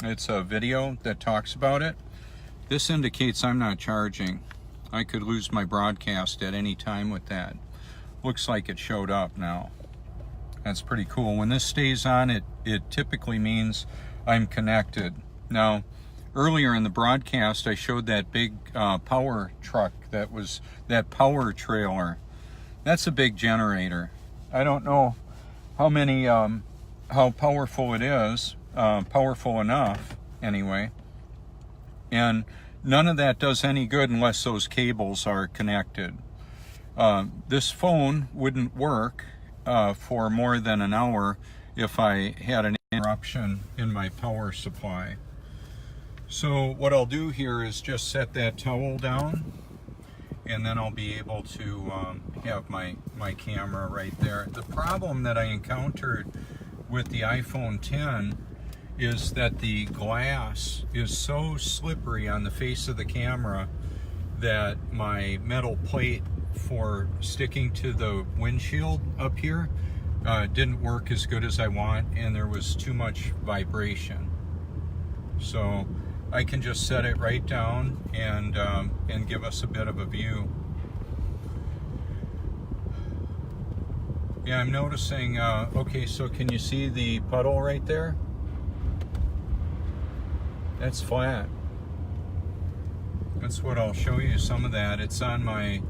It's a video that talks about it. This indicates I'm not charging. I could lose my broadcast at any time with that. Looks like it showed up now. That's pretty cool. When this stays on, it typically means I'm connected. Now, earlier in the broadcast, I showed that big power truck that power trailer. That's a big generator. I don't know how many, how powerful it is, powerful enough anyway. And none of that does any good unless those cables are connected. This phone wouldn't work for more than an hour if I had an interruption in my power supply. So what I'll do here is just set that towel down, and then I'll be able to have my camera right there. The problem that I encountered with the iPhone X is that the glass is so slippery on the face of the camera that my metal plate for sticking to the windshield up here didn't work as good as I want, and there was too much vibration. So I can just set it right down and give us a bit of a view. Yeah, I'm noticing, okay, so can you see the puddle right there? That's flat. That's what I'll show you, some of that. It's on my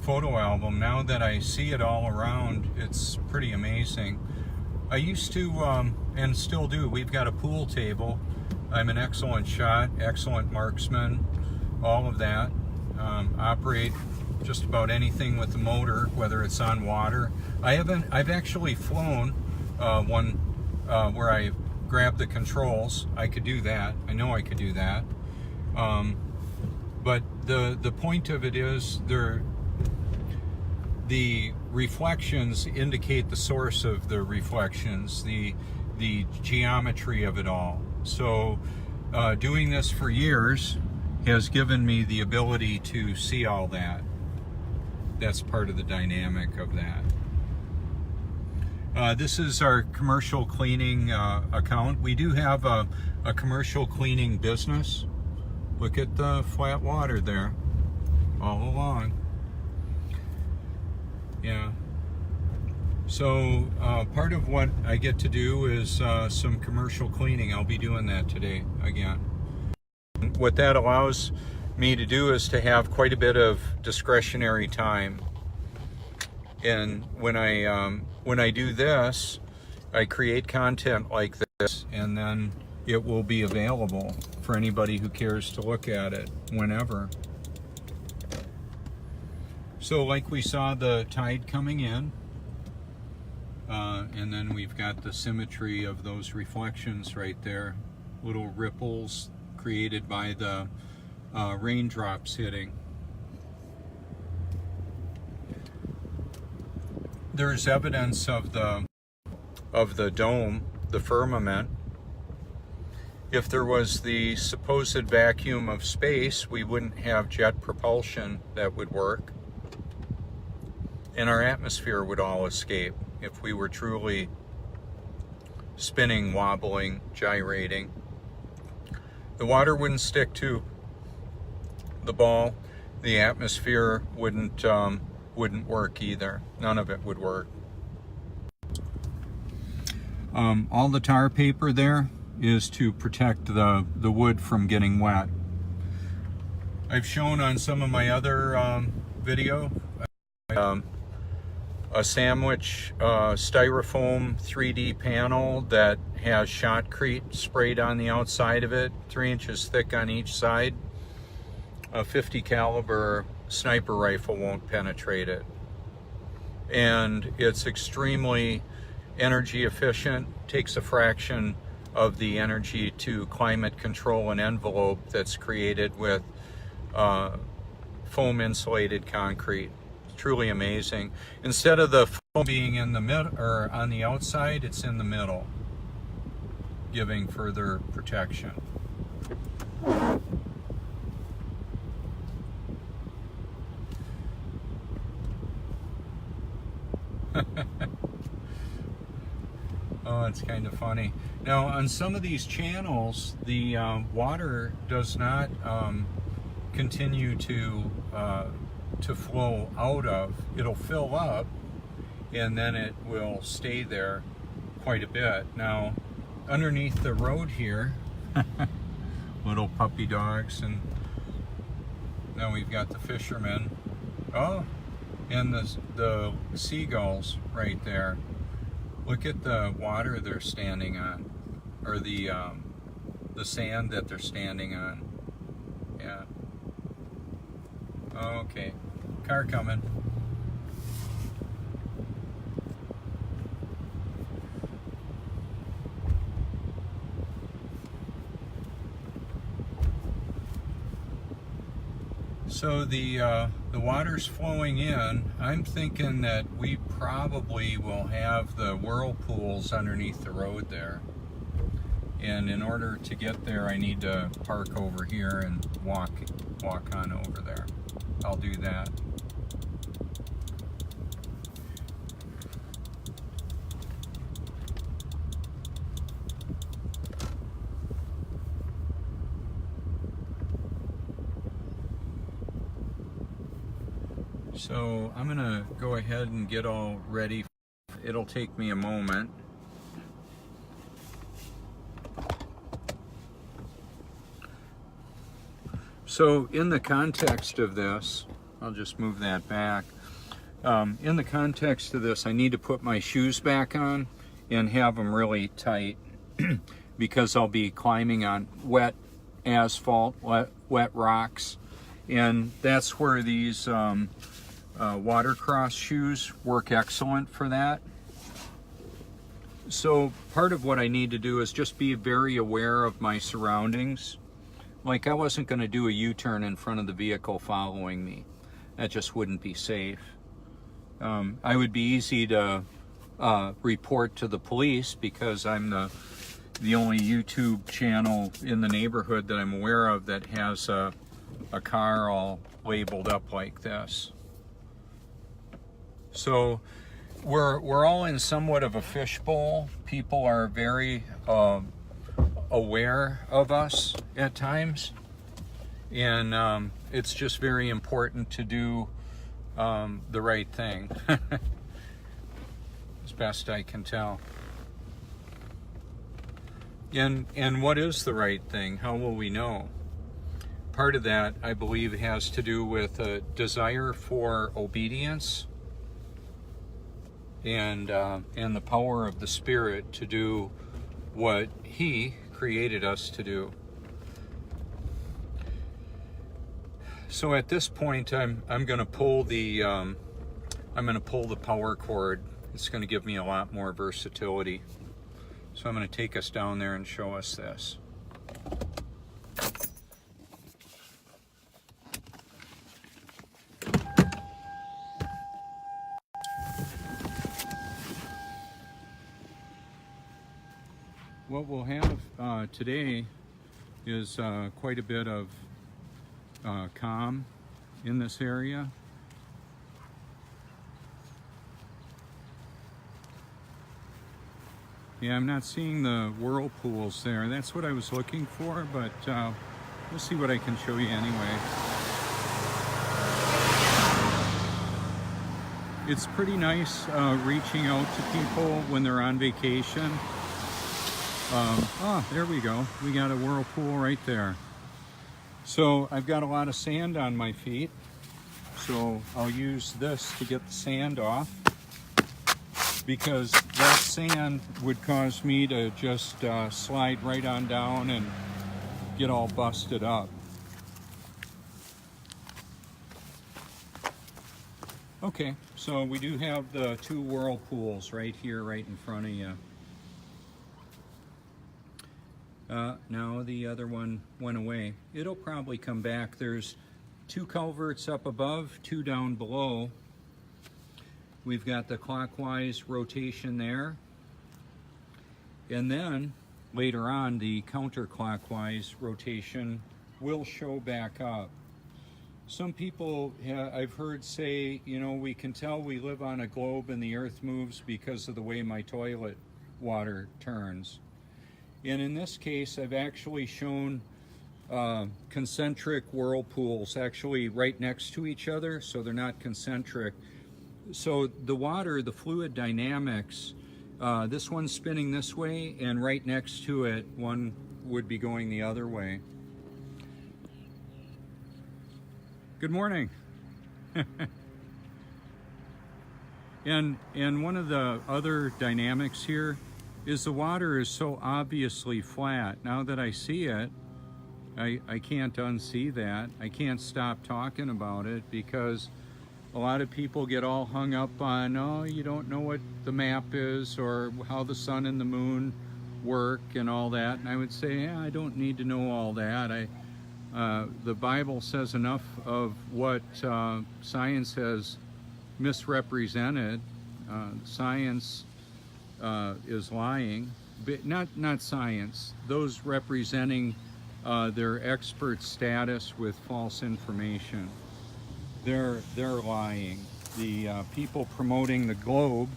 photo album. Now that I see it all around, it's pretty amazing. I used to, and still do, we've got a pool table. I'm an excellent shot, excellent marksman, all of that. Operate just about anything with the motor, whether it's on water. I've actually flown one where I grabbed the controls. I could do that. I know I could do that. But the point of it is the reflections indicate the source of the reflections, the geometry of it all. So doing this for years has given me the ability to see all that. That's part of the dynamic of that. This is our commercial cleaning account. We do have a commercial cleaning business. Look at the flat water there all along. Yeah. So part of what I get to do is some commercial cleaning. I'll be doing that today again. What that allows me to do is to have quite a bit of discretionary time. And when I do this, I create content like this, and then it will be available for anybody who cares to look at it whenever. So like we saw the tide coming in, and then we've got the symmetry of those reflections right there, little ripples created by the raindrops hitting. There's evidence of the dome, the firmament. If there was the supposed vacuum of space, we wouldn't have jet propulsion that would work. And our atmosphere would all escape if we were truly spinning, wobbling, gyrating. The water wouldn't stick to the ball. The atmosphere wouldn't work either. None of it would work. All the tar paper there is to protect the wood from getting wet. I've shown on some of my other video a sandwich styrofoam 3D panel that has shotcrete sprayed on the outside of it, 3 inches thick on each side. A 50 caliber sniper rifle won't penetrate it. And it's extremely energy efficient, takes a fraction of the energy to climate control an envelope that's created with foam insulated concrete. truly amazing. Instead of the foam being in the middle or on the outside, it's in the middle, giving further protection. Oh, it's kind of funny. Now, on some of these channels, the water does not continue to flow out of. It'll fill up, and then it will stay there quite a bit. Now, underneath the road here, little puppy dogs, and now we've got the fishermen. Oh, and the seagulls right there. Look at the water they're standing on, or the sand that they're standing on. Yeah. Okay, car coming. So the water's flowing in. I'm thinking that we probably will have the whirlpools underneath the road there. And in order to get there, I need to park over here and walk on over there. I'll do that. So I'm gonna go ahead and get all ready. It'll take me a moment. So in the context of this, I'll just move that back. In the context of this, I need to put my shoes back on and have them really tight because I'll be climbing on wet asphalt, wet rocks, and that's where these watercross shoes work excellent for that. So part of what I need to do is just be very aware of my surroundings. Like, I wasn't going to do a U-turn in front of the vehicle following me. That just wouldn't be safe. I would be easy to report to the police because I'm the only YouTube channel in the neighborhood that I'm aware of that has a car all labeled up like this. So we're all in somewhat of a fishbowl. People are very aware of us at times, and it's just very important to do the right thing as best I can tell. And what is the right thing? How will we know? Part of that, I believe, has to do with a desire for obedience and the power of the Spirit to do what He created us to do. So at this point, I'm going to pull the power cord. It's going to give me a lot more versatility. So I'm going to take us down there and show us this. What we'll have today is quite a bit of calm in this area. Yeah, I'm not seeing the whirlpools there. That's what I was looking for, but we'll see what I can show you anyway. It's pretty nice reaching out to people when they're on vacation. There we go. We got a whirlpool right there. So I've got a lot of sand on my feet, so I'll use this to get the sand off, because that sand would cause me to just slide right on down and get all busted up. Okay, so we do have the two whirlpools right here, right in front of you. Now the other one went away. It'll probably come back. There's two culverts up above, two down below, We've got the clockwise rotation there. And then later on, the counterclockwise rotation will show back up. Some people I've heard say, you know, we can tell we live on a globe and the earth moves because of the way my toilet water turns. And in this case, I've actually shown concentric whirlpools actually right next to each other, so they're not concentric. So the water, the fluid dynamics, this one's spinning this way, and right next to it, one would be going the other way. Good morning. And one of the other dynamics here is the water is so obviously flat. Now that I see it, I can't unsee that. I can't stop talking about it because a lot of people get all hung up on, oh, you don't know what the map is or how the sun and the moon work and all that. And I would say, yeah, I don't need to know all that. The Bible says enough of what science has misrepresented. Science is lying, but not science. Those representing their expert status with false information. They're lying. The people promoting the globe,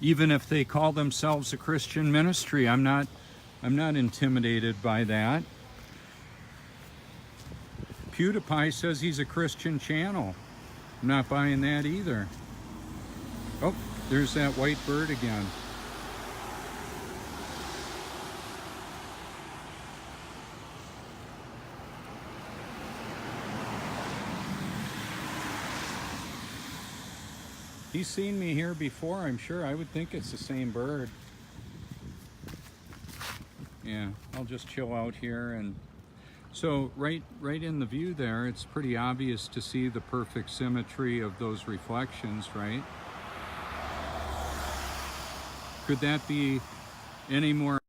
even if they call themselves a Christian ministry, I'm not intimidated by that. PewDiePie says he's a Christian channel. I'm not buying that either. Oh, there's that white bird again. He's seen me here before, I'm sure. I would think it's the same bird. Yeah, I'll just chill out here. And so right in the view there, it's pretty obvious to see the perfect symmetry of those reflections, right? Could that be any more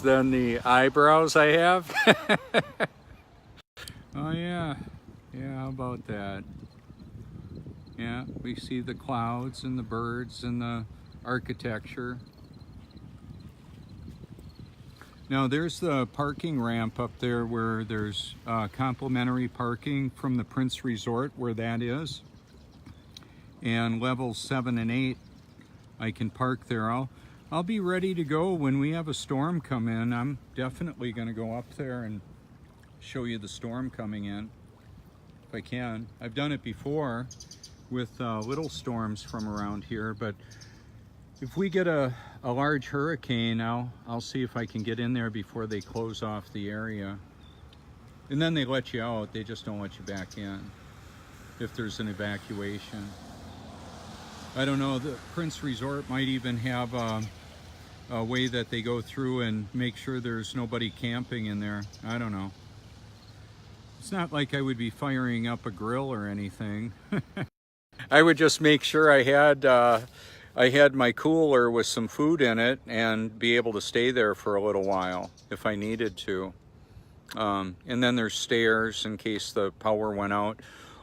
than the eyebrows I have? Oh yeah, how about that? Yeah, we see the clouds and the birds and the architecture. Now there's the parking ramp up there where there's complimentary parking from the Prince Resort, where that is. And levels 7 and 8, I can park there. I'll be ready to go when we have a storm come in. I'm definitely going to go up there and show you the storm coming in, if I can. I've done it before with little storms from around here, but if we get a large hurricane, I'll see if I can get in there before they close off the area. And then they let you out, they just don't let you back in if there's an evacuation. I don't know, the Prince Resort might even have a way that they go through and make sure there's nobody camping in there. I don't know. It's not like I would be firing up a grill or anything. I would just make sure I had my cooler with some food in it and be able to stay there for a little while if I needed to. And then there's stairs in case the power went out.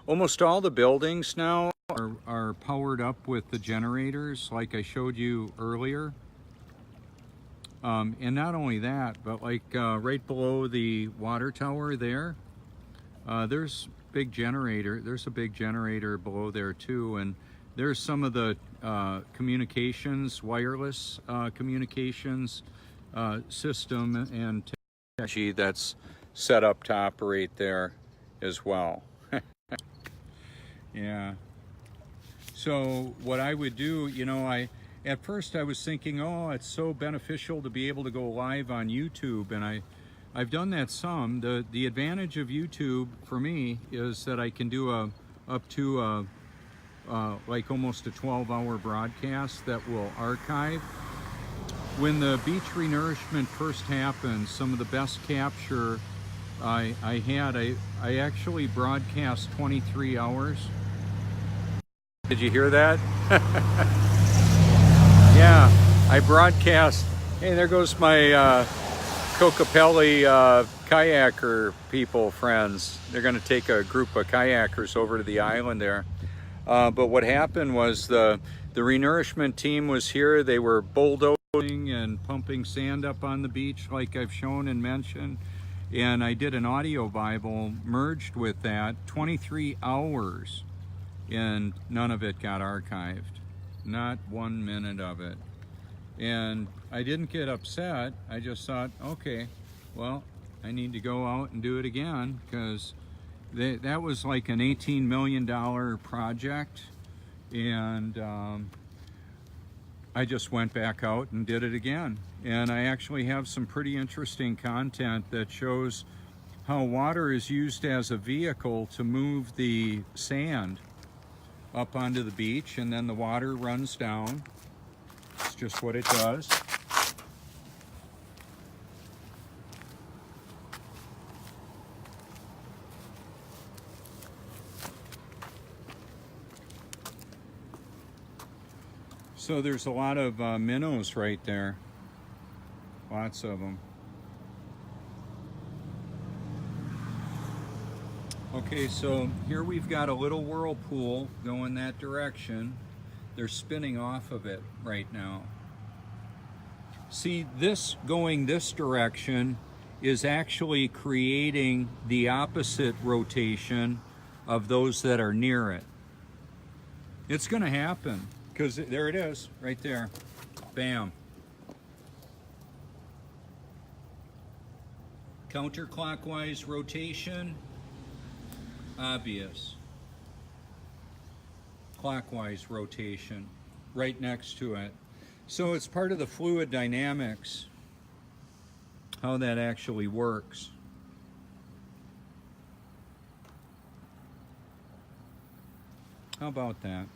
Almost all the buildings now are powered up with the generators like I showed you earlier. And not only that, but like right below the water tower there, there's a big generator below there too, and there's some of the communications, wireless communications system and technology that's set up to operate there as well. Yeah. So what I would do, you know, at first I was thinking, oh, it's so beneficial to be able to go live on YouTube, and I've done that some. The advantage of YouTube for me is that I can do up to like almost a 12-hour broadcast that will archive. When the beach renourishment first happened, some of the best capture I actually broadcast 23 hours. Did you hear that? Yeah, I broadcast. Hey, there goes my Kokopelli kayaker people, friends. They're going to take a group of kayakers over to the island there. But what happened was the renourishment team was here. They were bulldozing and pumping sand up on the beach like I've shown and mentioned. And I did an audio Bible merged with that, 23 hours, and none of it got archived. Not 1 minute of it. And I didn't get upset. I just thought, okay, well, I need to go out and do it again, because that was like an $18 million project. And I just went back out and did it again. And I actually have some pretty interesting content that shows how water is used as a vehicle to move the sand up onto the beach, and then the water runs down. It's just what it does. So there's a lot of minnows right there. Lots of them. Okay, so here we've got a little whirlpool going that direction. They're spinning off of it right now. See, this going this direction is actually creating the opposite rotation of those that are near it. It's going to happen, because there it is, right there. Bam. Counterclockwise rotation, obvious. Clockwise rotation, right next to it. So it's part of the fluid dynamics, how that actually works. How about that?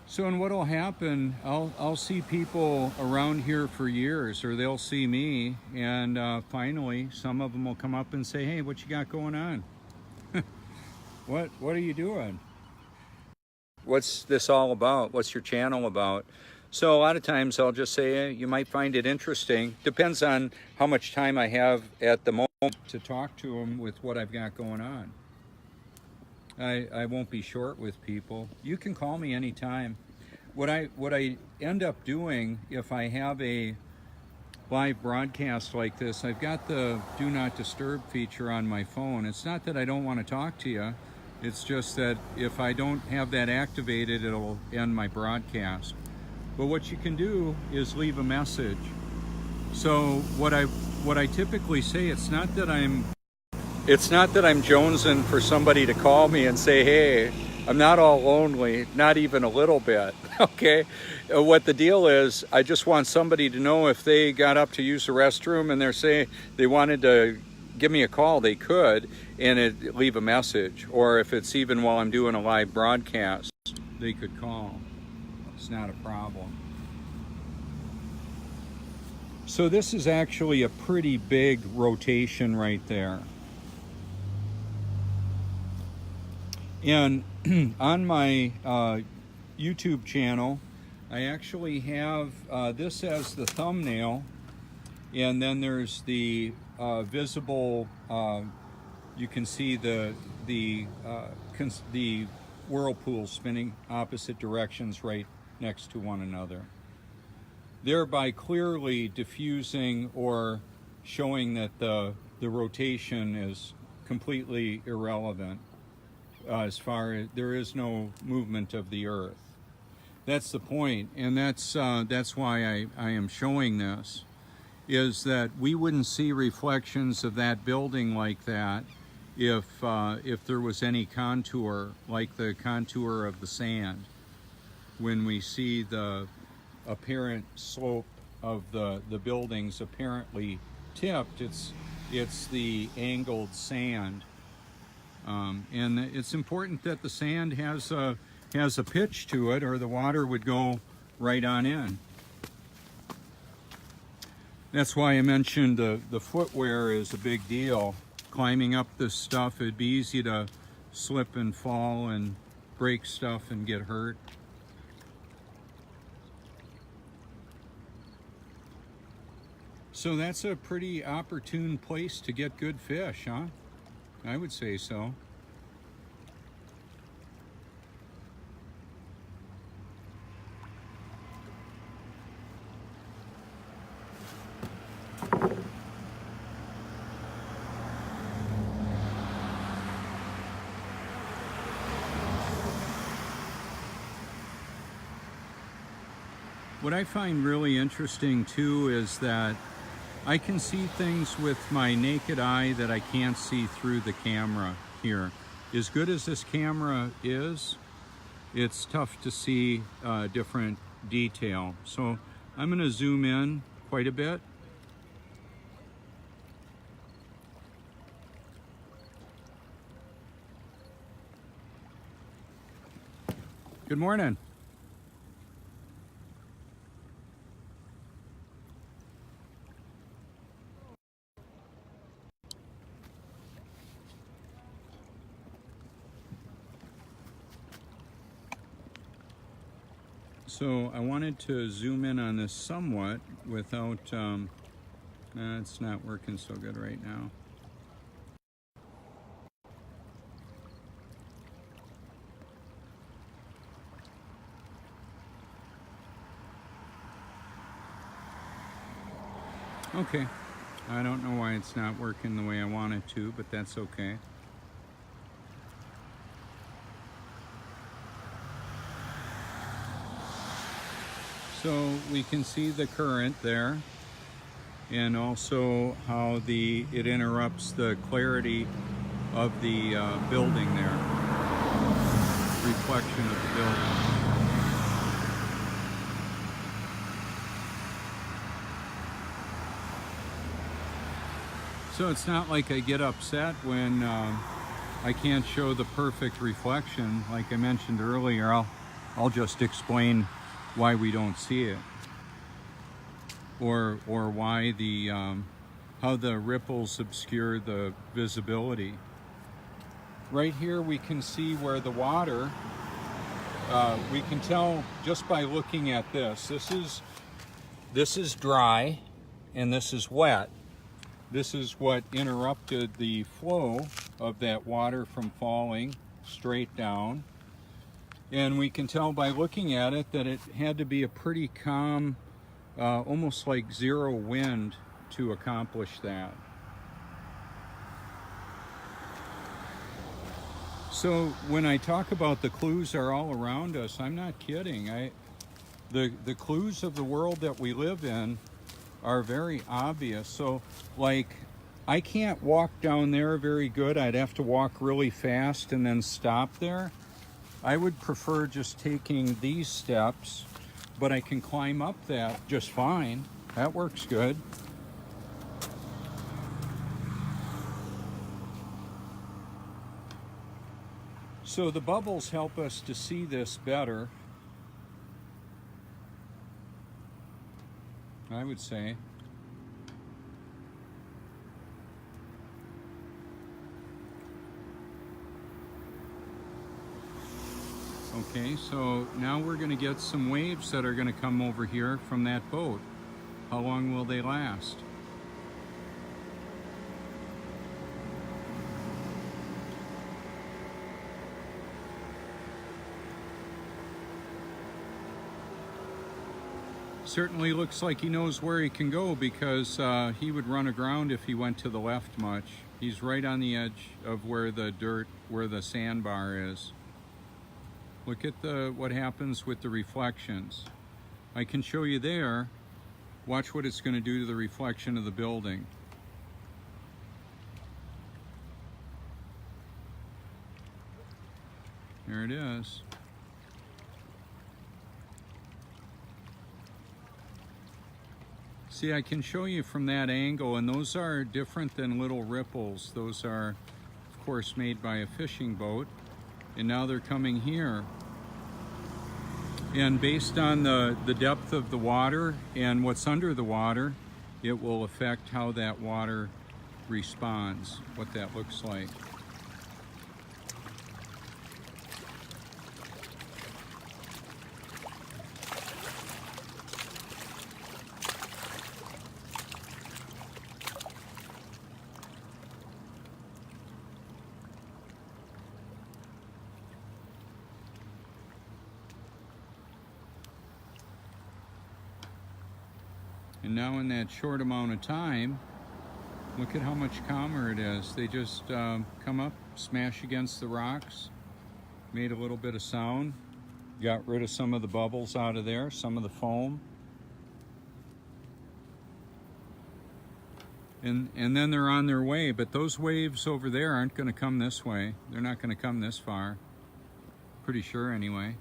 So, and what'll happen, I'll see people around here for years, or they'll see me, and finally some of them will come up and say, hey, what you got going on? What are you doing? What's this all about? What's your channel about? So a lot of times I'll just say, hey, you might find it interesting. Depends on how much time I have at the moment to talk to them with what I've got going on. I won't be short with people. You can call me anytime. What I end up doing, if I have a live broadcast like this, I've got the Do Not Disturb feature on my phone. It's not that I don't want to talk to you. It's just that if I don't have that activated, it'll end my broadcast. But what you can do is leave a message. So what I typically say, it's not that I'm jonesing for somebody to call me and say, hey, I'm not all lonely, not even a little bit, okay? What the deal is, I just want somebody to know if they got up to use the restroom and they're saying they wanted to give me a call, they could, and leave a message. Or if it's even while I'm doing a live broadcast, they could call. It's not a problem. So this is actually a pretty big rotation right there. And on my YouTube channel, I actually have this as the thumbnail, and then there's the visible, you can see the whirlpool spinning opposite directions right next to one another, thereby clearly diffusing or showing that the rotation is completely irrelevant. As far as there is no movement of the earth. That's the point, and that's why I am showing this, is that we wouldn't see reflections of that building like that if there was any contour, like the contour of the sand. When we see the apparent slope of the buildings apparently tipped, it's the angled sand. And it's important that the sand has a pitch to it, or the water would go right on in. That's why I mentioned the footwear is a big deal. Climbing up this stuff, it'd be easy to slip and fall and break stuff and get hurt. So that's a pretty opportune place to get good fish, huh? I would say so. What I find really interesting too is that I can see things with my naked eye that I can't see through the camera here. As good as this camera is, it's tough to see different detail. So I'm going to zoom in quite a bit. Good morning. So I wanted to zoom in on this somewhat without, it's not working so good right now. Okay, I don't know why it's not working the way I want it to, but that's okay. So we can see the current there, and also how it interrupts the clarity of the building there, reflection of the building. So it's not like I get upset when I can't show the perfect reflection. Like I mentioned earlier, I'll just explain why we don't see it, or why how the ripples obscure the visibility. Right here we can see where the water, we can tell just by looking at this. This is dry and this is wet. This is what interrupted the flow of that water from falling straight down. And we can tell by looking at it that it had to be a pretty calm, almost like zero wind to accomplish that. So when I talk about the clues are all around us, I'm not kidding. The clues of the world that we live in are very obvious. So like, I can't walk down there very good. I'd have to walk really fast and then stop there. I would prefer just taking these steps, but I can climb up that just fine. That works good. So the bubbles help us to see this better, I would say. Okay, so now we're going to get some waves that are going to come over here from that boat. How long will they last? Certainly looks like he knows where he can go, because he would run aground if he went to the left much. He's right on the edge of where the sandbar is. Look at what happens with the reflections. I can show you there. Watch what it's going to do to the reflection of the building. There it is. See, I can show you from that angle, and those are different than little ripples. Those are, of course, made by a fishing boat, and now they're coming here. And based on the depth of the water and what's under the water, it will affect how that water responds, what that looks like. And now in that short amount of time, look at how much calmer it is. They just come up, smash against the rocks, made a little bit of sound, got rid of some of the bubbles out of there, some of the foam. And then they're on their way, but those waves over there aren't going to come this way. They're not going to come this far. Pretty sure anyway.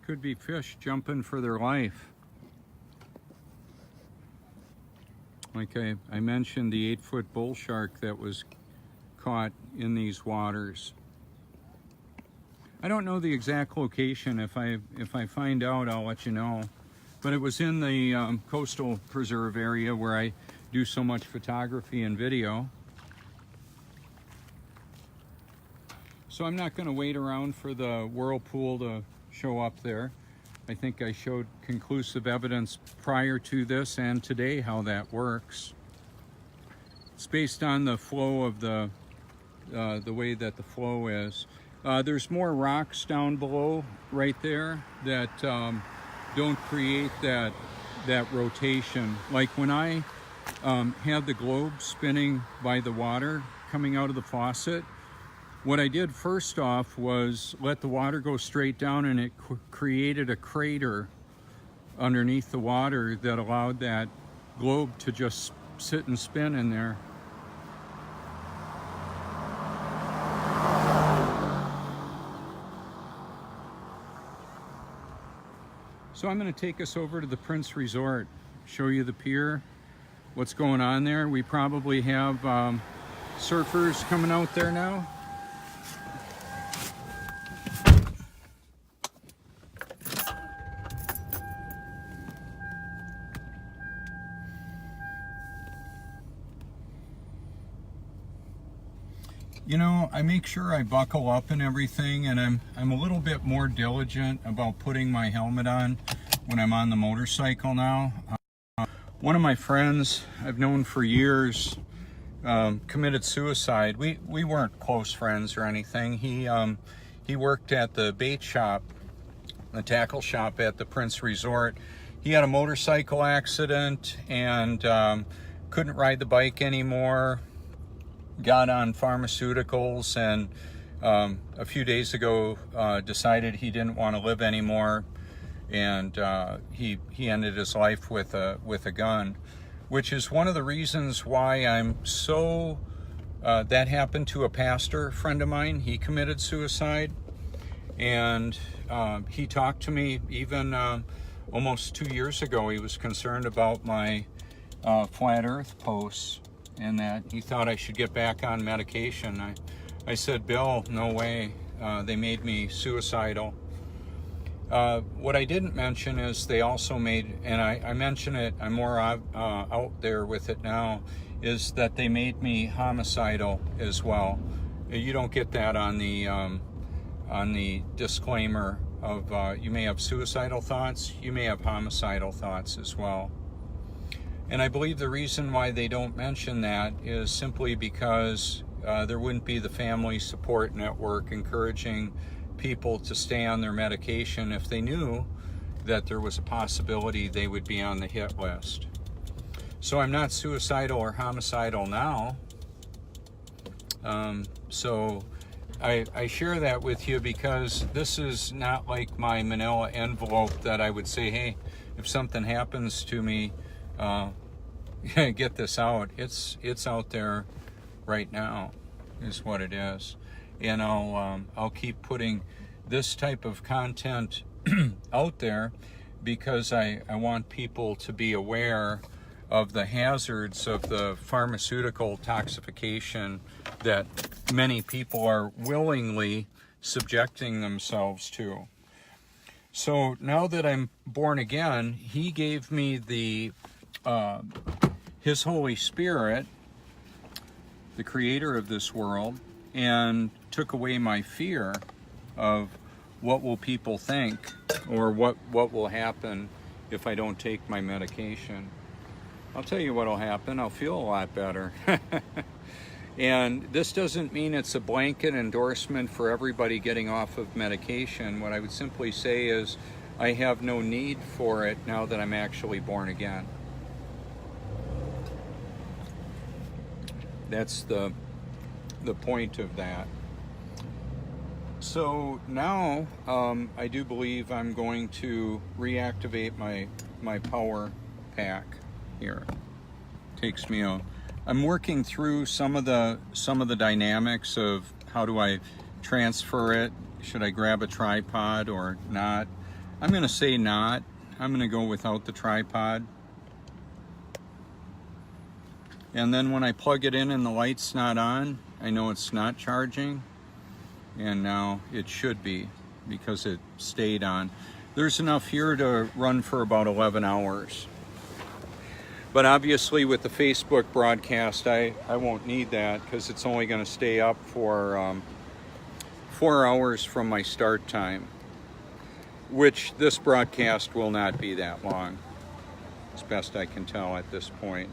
Could be fish jumping for their life. Like I mentioned, the 8-foot bull shark that was caught in these waters. I don't know the exact location. If I find out, I'll let you know. But it was in the coastal preserve area where I do so much photography and video. So I'm not going to wait around for the whirlpool to show up there. I think I showed conclusive evidence prior to this and today how that works. It's based on the flow of the way that the flow is. There's more rocks down below right there that don't create that rotation. Like when I had the globe spinning by the water coming out of the faucet, what I did first off was let the water go straight down, and it created a crater underneath the water that allowed that globe to just sit and spin in there. So I'm going to take us over to the Prince Resort, show you the pier, what's going on there. We probably have surfers coming out there now. You know, I make sure I buckle up and everything, and I'm a little bit more diligent about putting my helmet on when I'm on the motorcycle now. One of my friends I've known for years committed suicide. We weren't close friends or anything. He worked at the bait shop, the tackle shop at the Prince Resort. He had a motorcycle accident and couldn't ride the bike anymore. Got on pharmaceuticals, and a few days ago decided he didn't want to live anymore, and he ended his life with a gun, which is one of the reasons why I'm so that happened to a pastor friend of mine. He committed suicide, and he talked to me even almost 2 years ago. He was concerned about my flat earth posts, and that he thought I should get back on medication. I said, Bill, no way. They made me suicidal. What I didn't mention is they also made, and I mention it, I'm more out there with it now, is that they made me homicidal as well. You don't get that on the disclaimer of you may have suicidal thoughts, you may have homicidal thoughts as well. And I believe the reason why they don't mention that is simply because there wouldn't be the family support network encouraging people to stay on their medication if they knew that there was a possibility they would be on the hit list. So I'm not suicidal or homicidal now. So I share that with you because this is not like my manila envelope that I would say, hey, if something happens to me, get this out. It's out there right now, is what it is. And I'll keep putting this type of content out there because I want people to be aware of the hazards of the pharmaceutical toxification that many people are willingly subjecting themselves to. So now that I'm born again, he gave me the his Holy Spirit, the creator of this world, and took away my fear of what will people think or what will happen if I don't take my medication. I'll tell you what'll happen. I'll feel a lot better. And this doesn't mean it's a blanket endorsement for everybody getting off of medication. What I would simply say is I have no need for it now that I'm actually born again. That's the point of that. So now I do believe I'm going to reactivate my power pack here. Takes me a I'm working through some of the dynamics of how do I transfer it. Should I grab a tripod or not? I'm going to say not. I'm going to go without the tripod. And then when I plug it in and the light's not on, I know it's not charging. And now it should be because it stayed on. There's enough here to run for about 11 hours. But obviously with the Facebook broadcast, I won't need that because it's only going to stay up for 4 hours from my start time, which this broadcast will not be that long, as best I can tell at this point.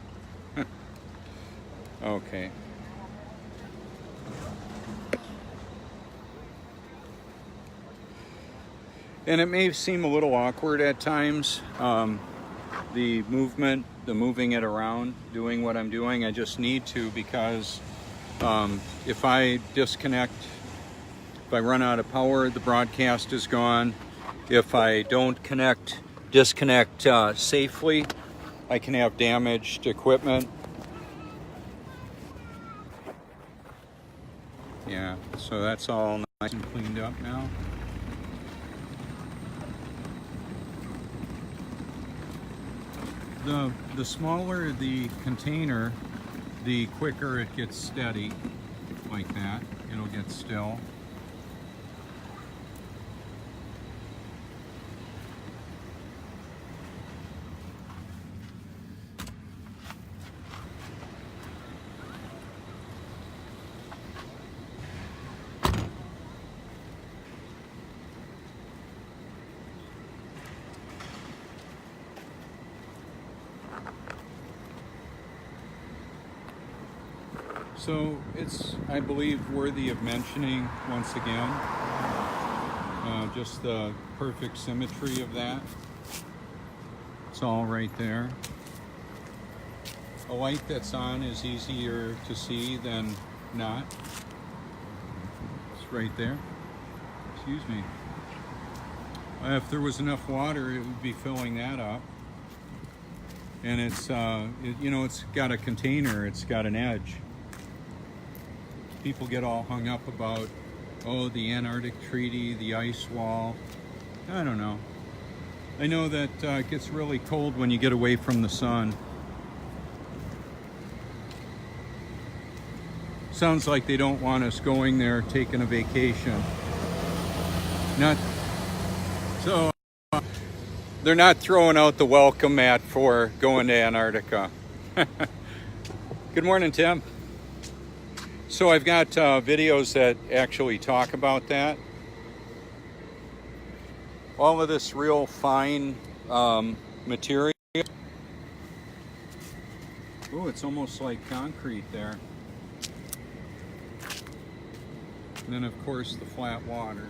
Okay. And it may seem a little awkward at times, the movement, the moving it around, doing what I'm doing. I just need to because if I disconnect, if I run out of power, the broadcast is gone. If I don't disconnect safely, I can have damaged equipment. Yeah, so that's all nice and cleaned up now. The smaller the container, the quicker it gets steady, like that. It'll get still. So it's, I believe, worthy of mentioning once again, just the perfect symmetry of that. It's all right there. A light that's on is easier to see than not. It's right there. Excuse me. If there was enough water, it would be filling that up. And it's, you know, it's got a container, it's got an edge. People get all hung up about, oh, the Antarctic Treaty, the ice wall. I don't know. I know that it gets really cold when you get away from the sun. Sounds like they don't want us going there taking a vacation. So they're not throwing out the welcome mat for going to Antarctica. Good morning, Tim. So I've got videos that actually talk about that. All of this real fine material. Oh, it's almost like concrete there. And then of course the flat water.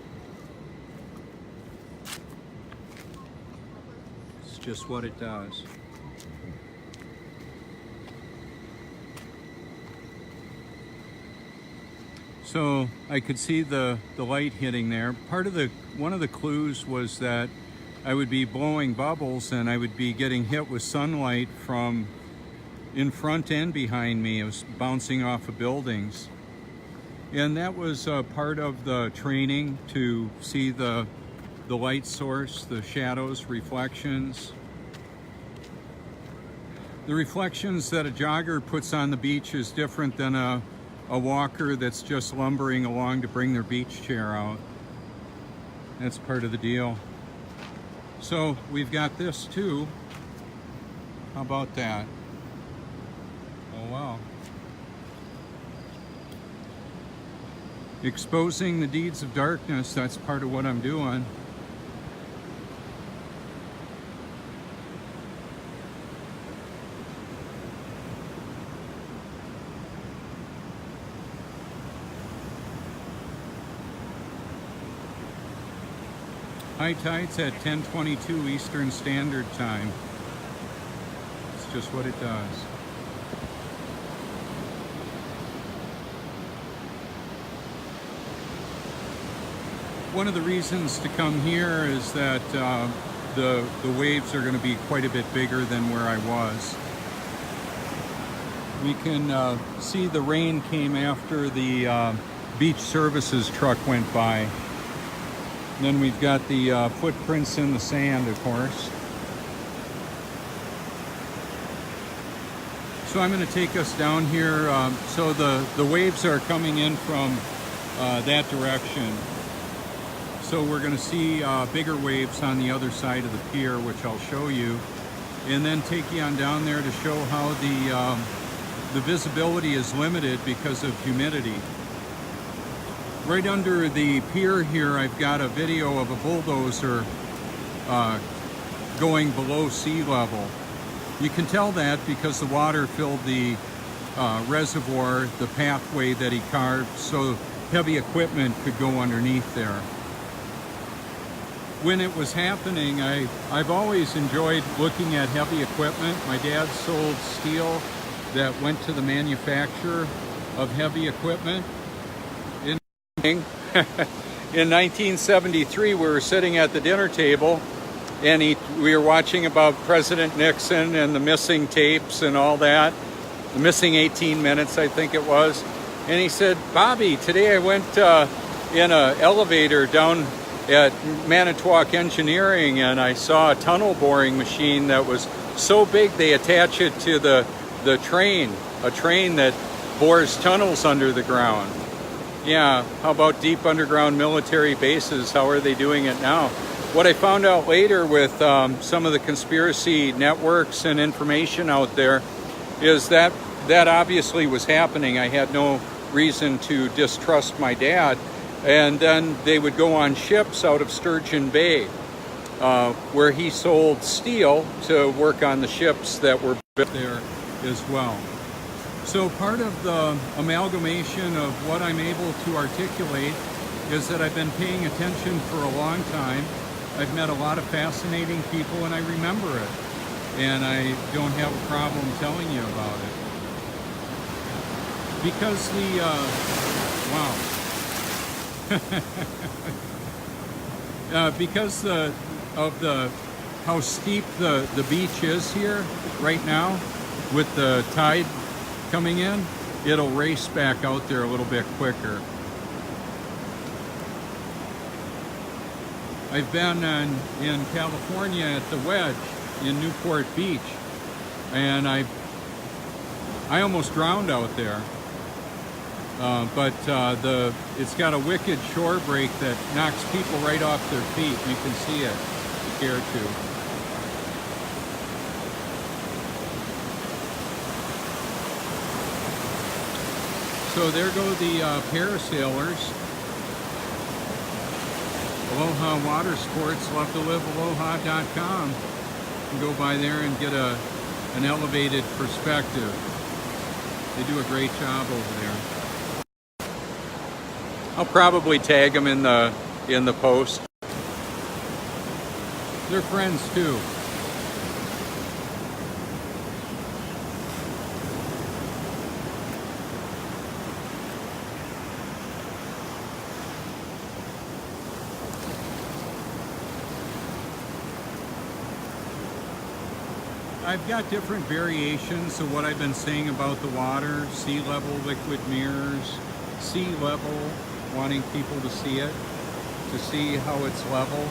It's just what it does. So I could see the light hitting there. One of the clues was that I would be blowing bubbles and I would be getting hit with sunlight from in front and behind me. It was bouncing off of buildings. And that was part of the training to see the light source, the shadows, reflections. The reflections that a jogger puts on the beach is different than a walker that's just lumbering along to bring their beach chair out. That's part of the deal. So we've got this too. How about that? Oh wow. Exposing the deeds of darkness, that's part of what I'm doing. High tide's at 10:22 Eastern Standard Time. It's just what it does. One of the reasons to come here is that the waves are going to be quite a bit bigger than where I was. We can see the rain came after the beach services truck went by. And then we've got the footprints in the sand, of course. So I'm going to take us down here. So the waves are coming in from that direction. So we're going to see bigger waves on the other side of the pier, which I'll show you, and then take you on down there to show how the visibility is limited because of humidity. Right under the pier here, I've got a video of a bulldozer going below sea level. You can tell that because the water filled the reservoir, the pathway that he carved, so heavy equipment could go underneath there. When it was happening, I've always enjoyed looking at heavy equipment. My dad sold steel that went to the manufacturer of heavy equipment. In 1973, we were sitting at the dinner table, and we were watching about President Nixon and the missing tapes and all that, the missing 18 minutes, I think it was. And he said, "Bobby, today I went in an elevator down at Manitowoc Engineering, and I saw a tunnel boring machine that was so big they attach it to the train, a train that bores tunnels under the ground." Yeah, how about deep underground military bases? How are they doing it now? What I found out later with some of the conspiracy networks and information out there is that obviously was happening. I had no reason to distrust my dad. And then they would go on ships out of Sturgeon Bay, where he sold steel to work on the ships that were built there as well. So part of the amalgamation of what I'm able to articulate is that I've been paying attention for a long time. I've met a lot of fascinating people, and I remember it. And I don't have a problem telling you about it. Because wow. Because of how steep the beach is here right now, with the tide coming in, it'll race back out there a little bit quicker. I've been in California at the Wedge in Newport Beach, and I almost drowned out there. But it's got a wicked shore break that knocks people right off their feet. You can see it if you care to. So there go the parasailers. Aloha Water Sports, lovetolivealoha.com. You can go by there and get an elevated perspective. They do a great job over there. I'll probably tag them in the post. They're friends too. I've got different variations of what I've been saying about the water: sea level, liquid mirrors, sea level, wanting people to see it, to see how it's level.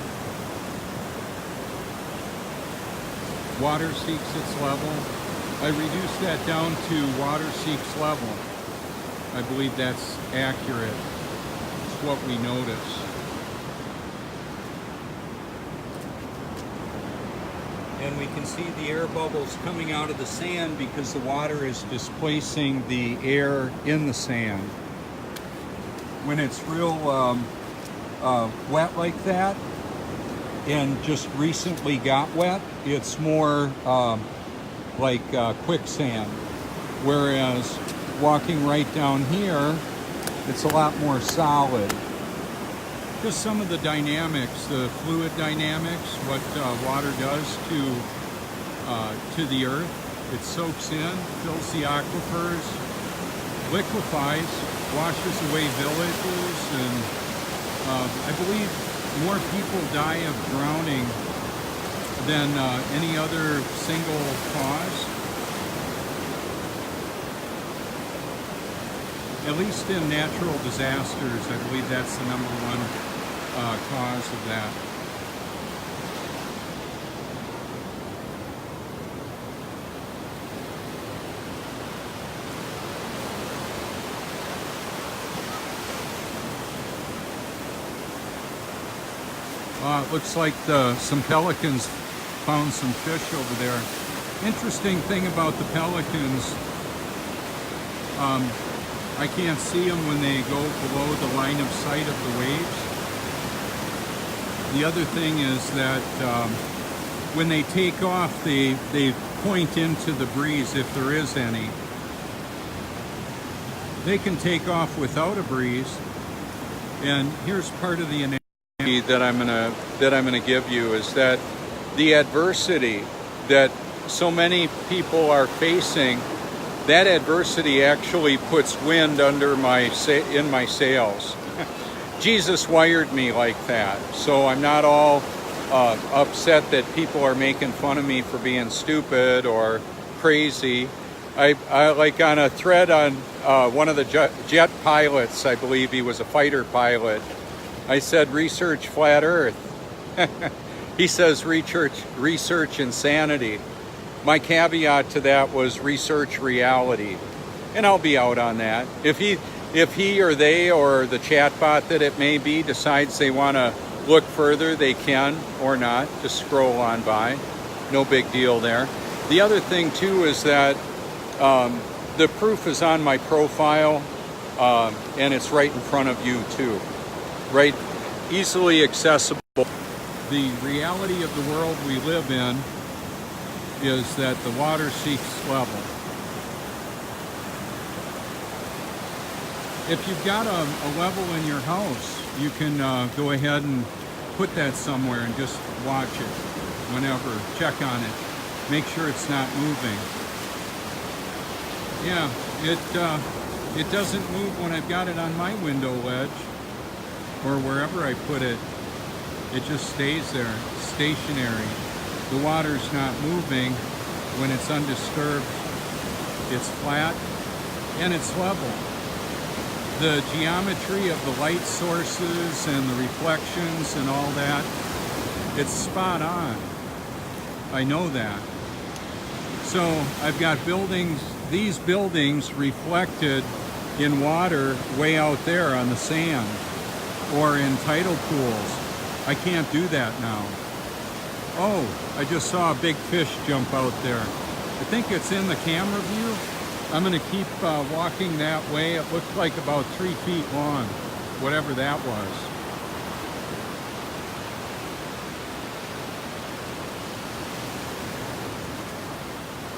Water seeks its level. I reduced that down to water seeks level. I believe that's accurate. It's what we notice. And we can see the air bubbles coming out of the sand because the water is displacing the air in the sand. When it's real wet like that, and just recently got wet, it's more like quicksand. Whereas walking right down here, it's a lot more solid. just some of the dynamics, the fluid dynamics, what water does to the earth. It soaks in, fills the aquifers, liquefies, washes away villages, and I believe more people die of drowning than any other single cause. At least in natural disasters, I believe that's the number one cause of that. It looks like some pelicans found some fish over there. Interesting thing about the pelicans, I can't see them when they go below the line of sight of the waves. The other thing is that when they take off, they point into the breeze if there is any. They can take off without a breeze. And here's part of the analogy that I'm gonna give you, is that the adversity that so many people are facing, that adversity actually puts wind under in my sails. Jesus wired me like that, so I'm not all upset that people are making fun of me for being stupid or crazy. I like on a thread on one of the jet pilots, I believe he was a fighter pilot, I said research flat earth. He says research insanity. My caveat to that was research reality, and I'll be out on that. If he or they or the chatbot that it may be decides they want to look further, they can, or not. Just scroll on by. No big deal there. The other thing too is that the proof is on my profile, and it's right in front of you too. Right, easily accessible. The reality of the world we live in is that the water seeks level. If you've got a level in your house, you can go ahead and put that somewhere and just watch it whenever, check on it, make sure it's not moving. Yeah, it doesn't move when I've got it on my window ledge or wherever I put it. It just stays there, stationary. The water's not moving when it's undisturbed. It's flat and it's level. The geometry of the light sources and the reflections and all that, it's spot on. I know that. So I've got buildings, these buildings reflected in water way out there on the sand or in tidal pools. I can't do that now. Oh, I just saw a big fish jump out there. I think it's in the camera view. I'm going to keep walking that way. It looked like about 3 feet long, whatever that was.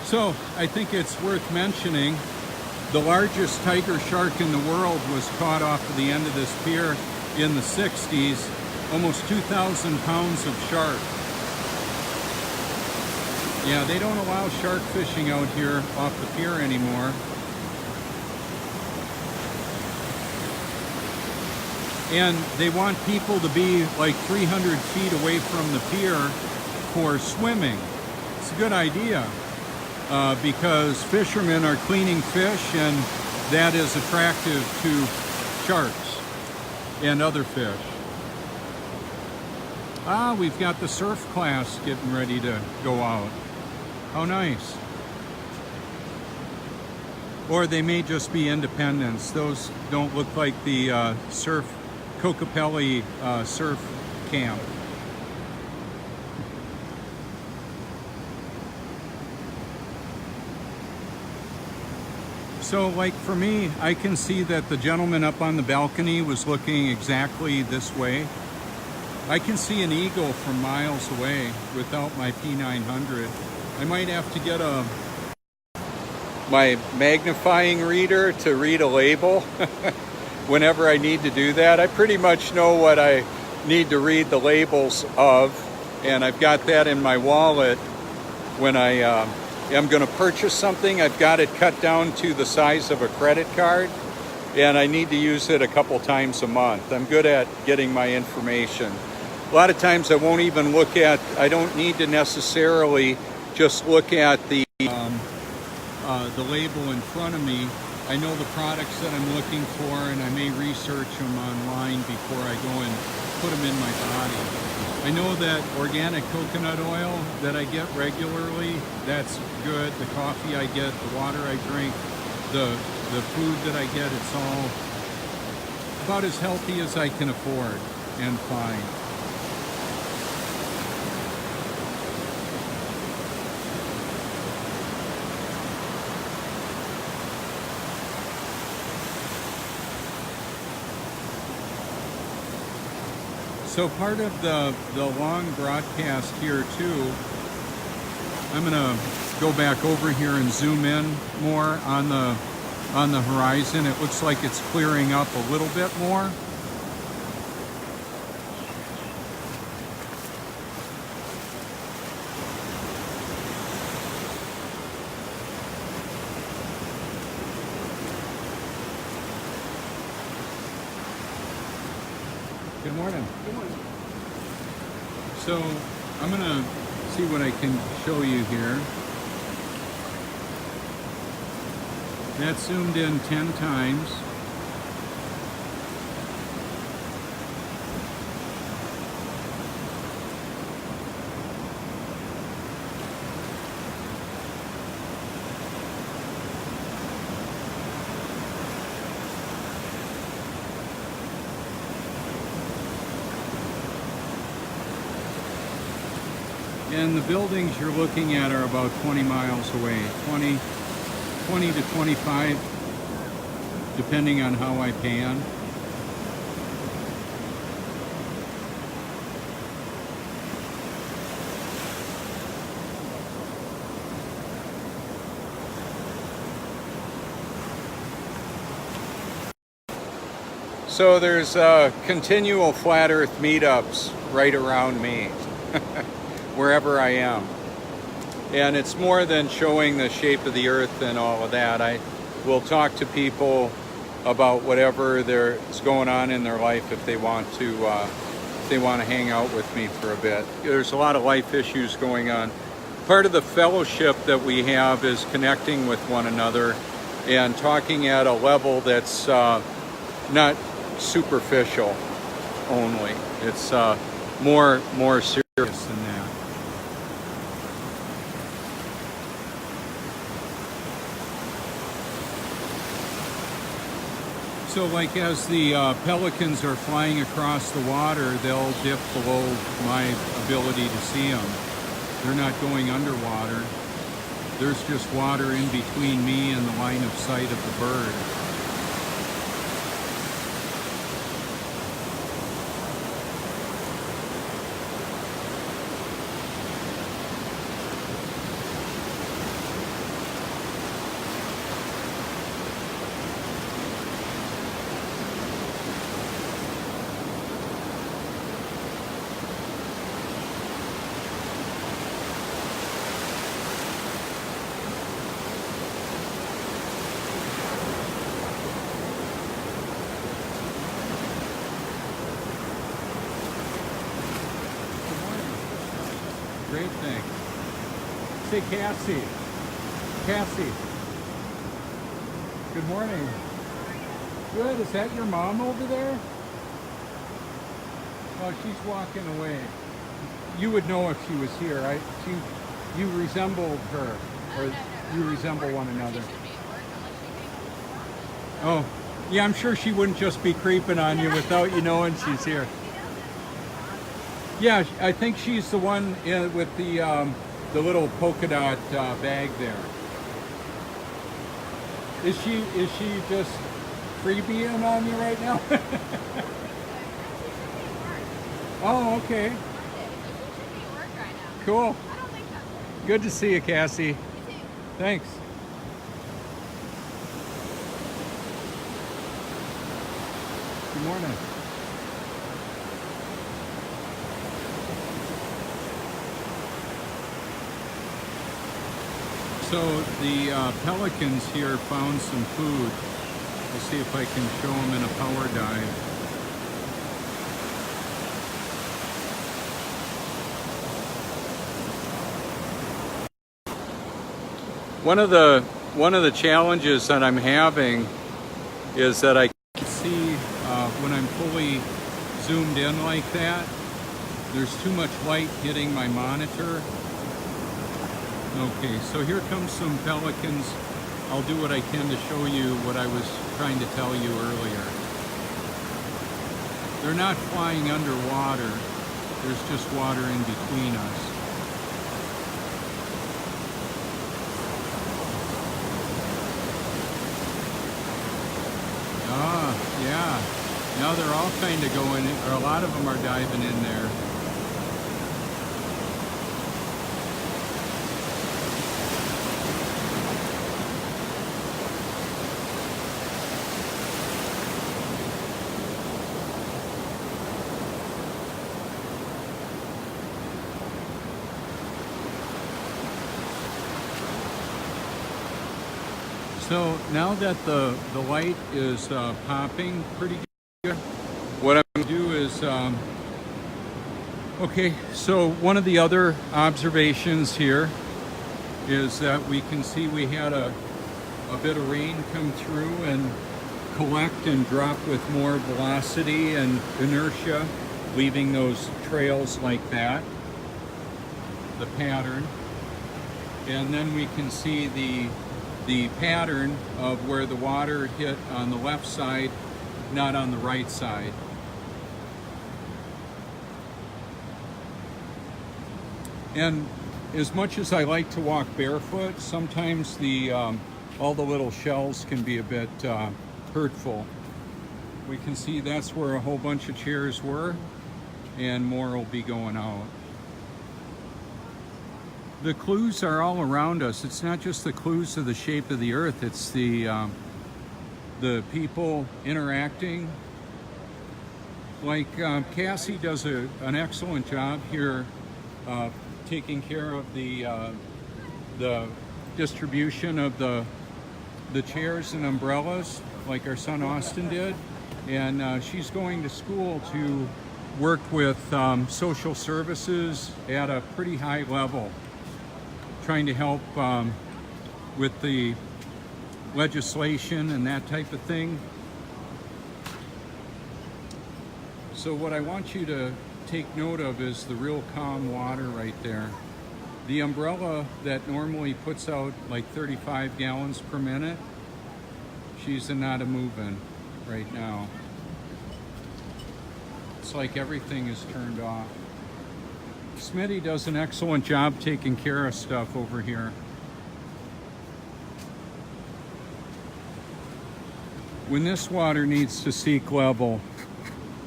So I think it's worth mentioning, the largest tiger shark in the world was caught off of the end of this pier in the 60s. Almost 2,000 pounds of shark. Yeah, they don't allow shark fishing out here off the pier anymore. And they want people to be like 300 feet away from the pier for swimming. It's a good idea because fishermen are cleaning fish, and that is attractive to sharks and other fish. Ah, we've got the surf class getting ready to go out. How nice. Or they may just be independents. Those don't look like the Kokopelli surf camp. So like for me, I can see that the gentleman up on the balcony was looking exactly this way. I can see an eagle from miles away without my P900. I might have to get my magnifying reader to read a label. whenever I need to do that. I pretty much know what I need to read the labels of, and I've got that in my wallet. When I am going to purchase something, I've got it cut down to the size of a credit card, and I need to use it a couple times a month. I'm good at getting my information. A lot of times I won't even look at, I don't need to necessarily just look at the label in front of me. I know the products that I'm looking for, and I may research them online before I go and put them in my body. I know that organic coconut oil that I get regularly, that's good. The coffee I get, the water I drink, the food that I get, it's all about as healthy as I can afford and find. So part of the long broadcast here too, I'm gonna go back over here and zoom in more on the horizon. It looks like it's clearing up a little bit more. Good morning. Good morning. So I'm gonna see what I can show you here. That's zoomed in 10 times. And the buildings you're looking at are about 20 miles away, 20 to 25, depending on how I pan. So there's continual flat earth meetups right around me. Wherever I am. And it's more than showing the shape of the earth and all of that. I will talk to people about whatever is going on in their life if they want to hang out with me for a bit. There's a lot of life issues going on. Part of the fellowship that we have is connecting with one another and talking at a level that's not superficial only. It's more serious than that. So like as the pelicans are flying across the water, they'll dip below my ability to see them. They're not going underwater. There's just water in between me and the line of sight of the bird. Great thing. Say Cassie. Cassie. Good morning. Good. Is that your mom over there? Oh, she's walking away. You would know if she was here. You resembled her, or you resemble one another. Oh, yeah. I'm sure she wouldn't just be creeping on you without you knowing she's here. Yeah, I think she's the one with the little polka dot bag there. Is she just freebieing on you right now? Oh, okay. Cool. Good to see you, Cassie. Thanks. Good morning. So the pelicans here found some food. We'll see if I can show them in a power dive. One of the challenges that I'm having is that I can see when I'm fully zoomed in like that, there's too much light hitting my monitor. Okay, so here comes some pelicans. I'll do what I can to show you what I was trying to tell you earlier. They're not flying underwater. There's just water in between us. Ah, yeah. Now they're all kind of going, or a lot of them are diving in there. So now that the light is popping pretty good, what I'm going to do is, okay, so one of the other observations here is that we can see we had a bit of rain come through and collect and drop with more velocity and inertia, leaving those trails like that, the pattern. And then we can see the pattern of where the water hit on the left side, not on the right side. And as much as I like to walk barefoot, sometimes all the little shells can be a bit hurtful. We can see that's where a whole bunch of chairs were, and more will be going out. The clues are all around us. It's not just the clues of the shape of the earth, it's the people interacting. Like Cassie does an excellent job here taking care of the distribution of the chairs and umbrellas, like our son Austin did. And she's going to school to work with social services at a pretty high level, trying to help with the legislation and that type of thing. So what I want you to take note of is the real calm water right there. The umbrella that normally puts out like 35 gallons per minute, she's not a moving right now. It's like everything is turned off. Smitty does an excellent job taking care of stuff over here. When this water needs to seek level,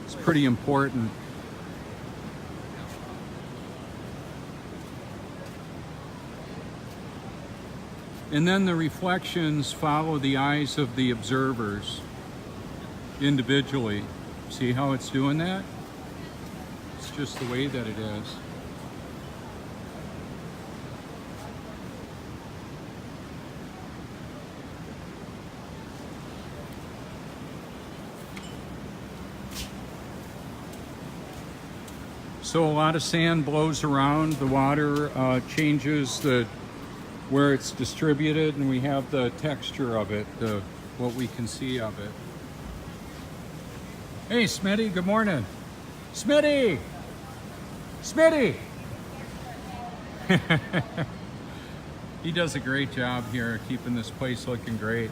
it's pretty important. And then the reflections follow the eyes of the observers individually. See how it's doing that? It's just the way that it is. So a lot of sand blows around, the water changes where it's distributed, and we have the texture of it, what we can see of it. Hey Smitty, good morning. Smitty! Smitty! He does a great job here keeping this place looking great.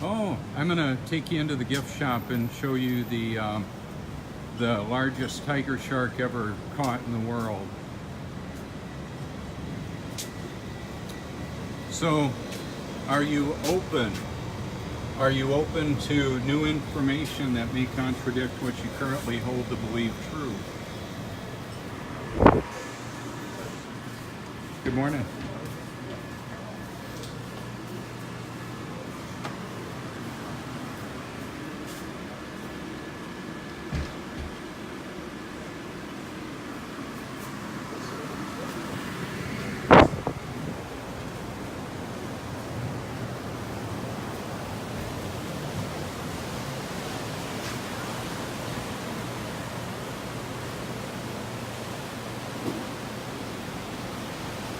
Oh, I'm gonna take you into the gift shop and show you the largest tiger shark ever caught in the world. So, are you open? Are you open to new information that may contradict what you currently hold to believe true? Good morning.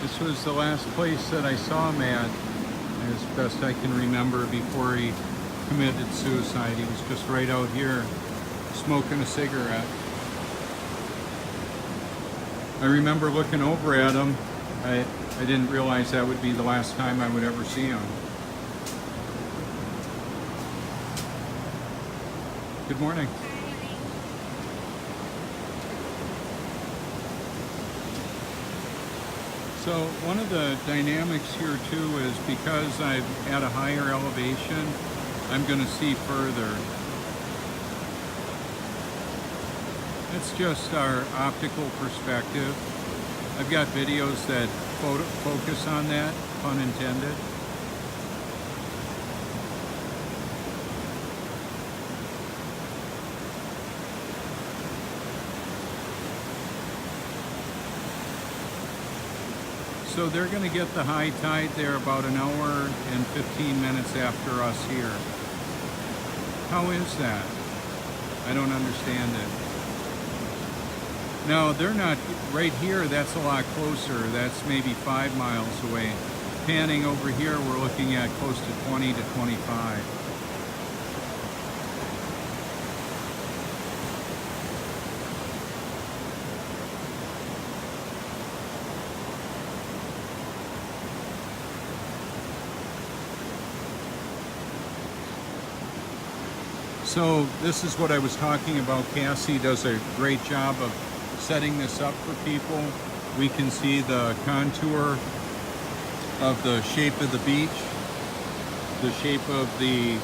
This was the last place that I saw Matt, as best I can remember, before he committed suicide. He was just right out here smoking a cigarette. I remember looking over at him. I didn't realize that would be the last time I would ever see him. Good morning. So one of the dynamics here too is because I'm at a higher elevation, I'm going to see further. It's just our optical perspective. I've got videos that focus on that, pun intended. So they're going to get the high tide there about an hour and 15 minutes after us here. How is that? I don't understand it. No, they're not right here. That's a lot closer. That's maybe 5 miles away. Panning over here, we're looking at close to 20 to 25. So this is what I was talking about. Cassie does a great job of setting this up for people. We can see the contour of the shape of the beach, the shape of the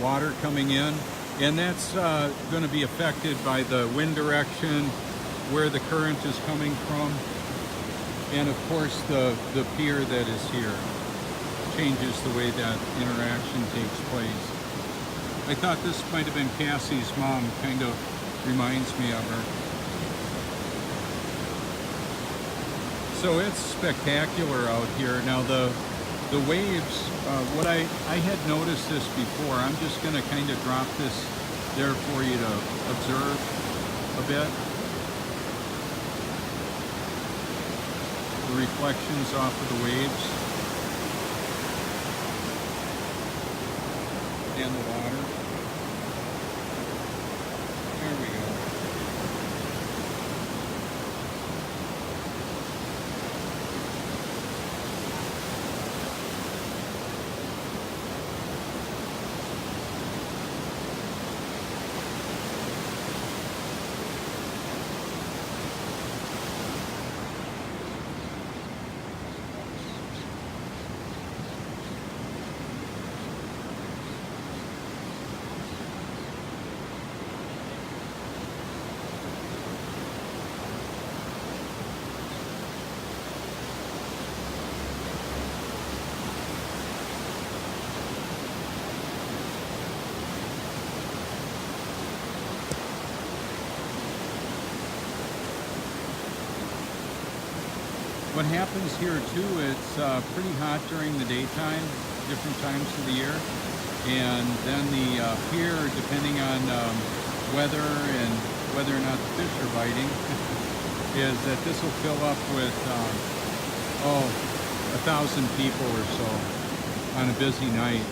water coming in, and that's going to be affected by the wind direction, where the current is coming from, and of course the pier that is here changes the way that interaction takes place. I thought this might have been Cassie's mom, kind of reminds me of her. So it's spectacular out here. Now the waves, what I had noticed this before. I'm just going to kind of drop this there for you to observe a bit. The reflections off of the waves and the water. There we go. What happens here too, it's pretty hot during the daytime, different times of the year. And then the pier, depending on weather and whether or not the fish are biting, is that this will fill up with, 1,000 people or so on a busy night.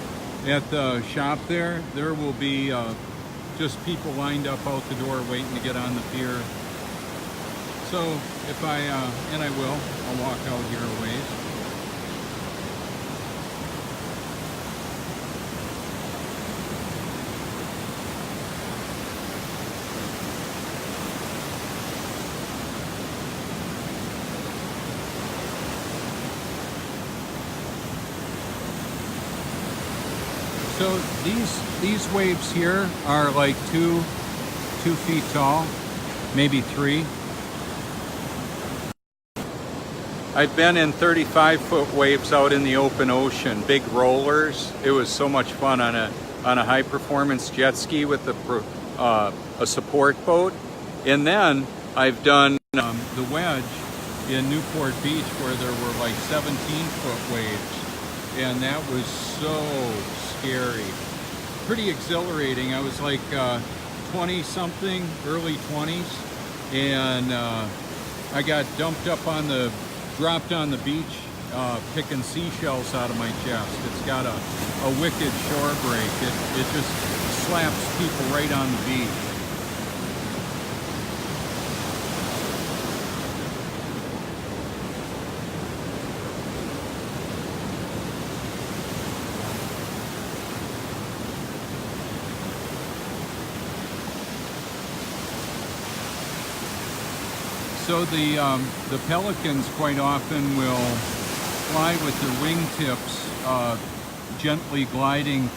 At the shop there will be just people lined up out the door waiting to get on the pier. So if and I will, I'll walk out here a ways. So these waves here are like two feet tall, maybe 3. I've been in 35-foot waves out in the open ocean, big rollers. It was so much fun on a high-performance jet ski with a support boat. And then I've done the wedge in Newport Beach where there were like 17-foot waves. And that was so scary. Pretty exhilarating. I was like 20-something, early 20s. And I got dumped up on the dropped on the beach picking seashells out of my chest. It's got a wicked shore break. It just slaps people right on the beach. So the pelicans quite often will fly with their wingtips gently gliding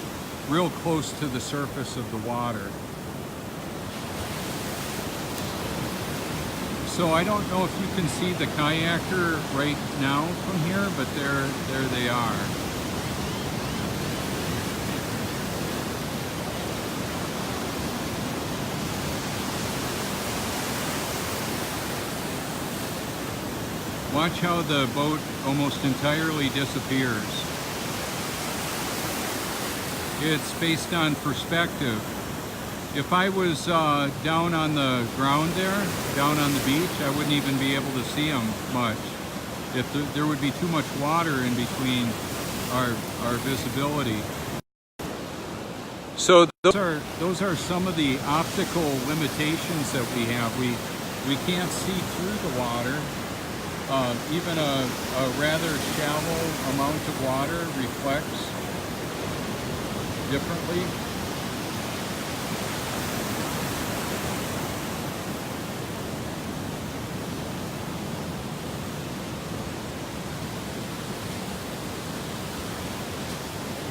real close to the surface of the water. So I don't know if you can see the kayaker right now from here, but there they are. Watch how the boat almost entirely disappears. It's based on perspective. If I was down on the ground there, down on the beach, I wouldn't even be able to see them much. There would be too much water in between our visibility. So those are some of the optical limitations that we have. We can't see through the water. Even a rather shallow amount of water reflects differently.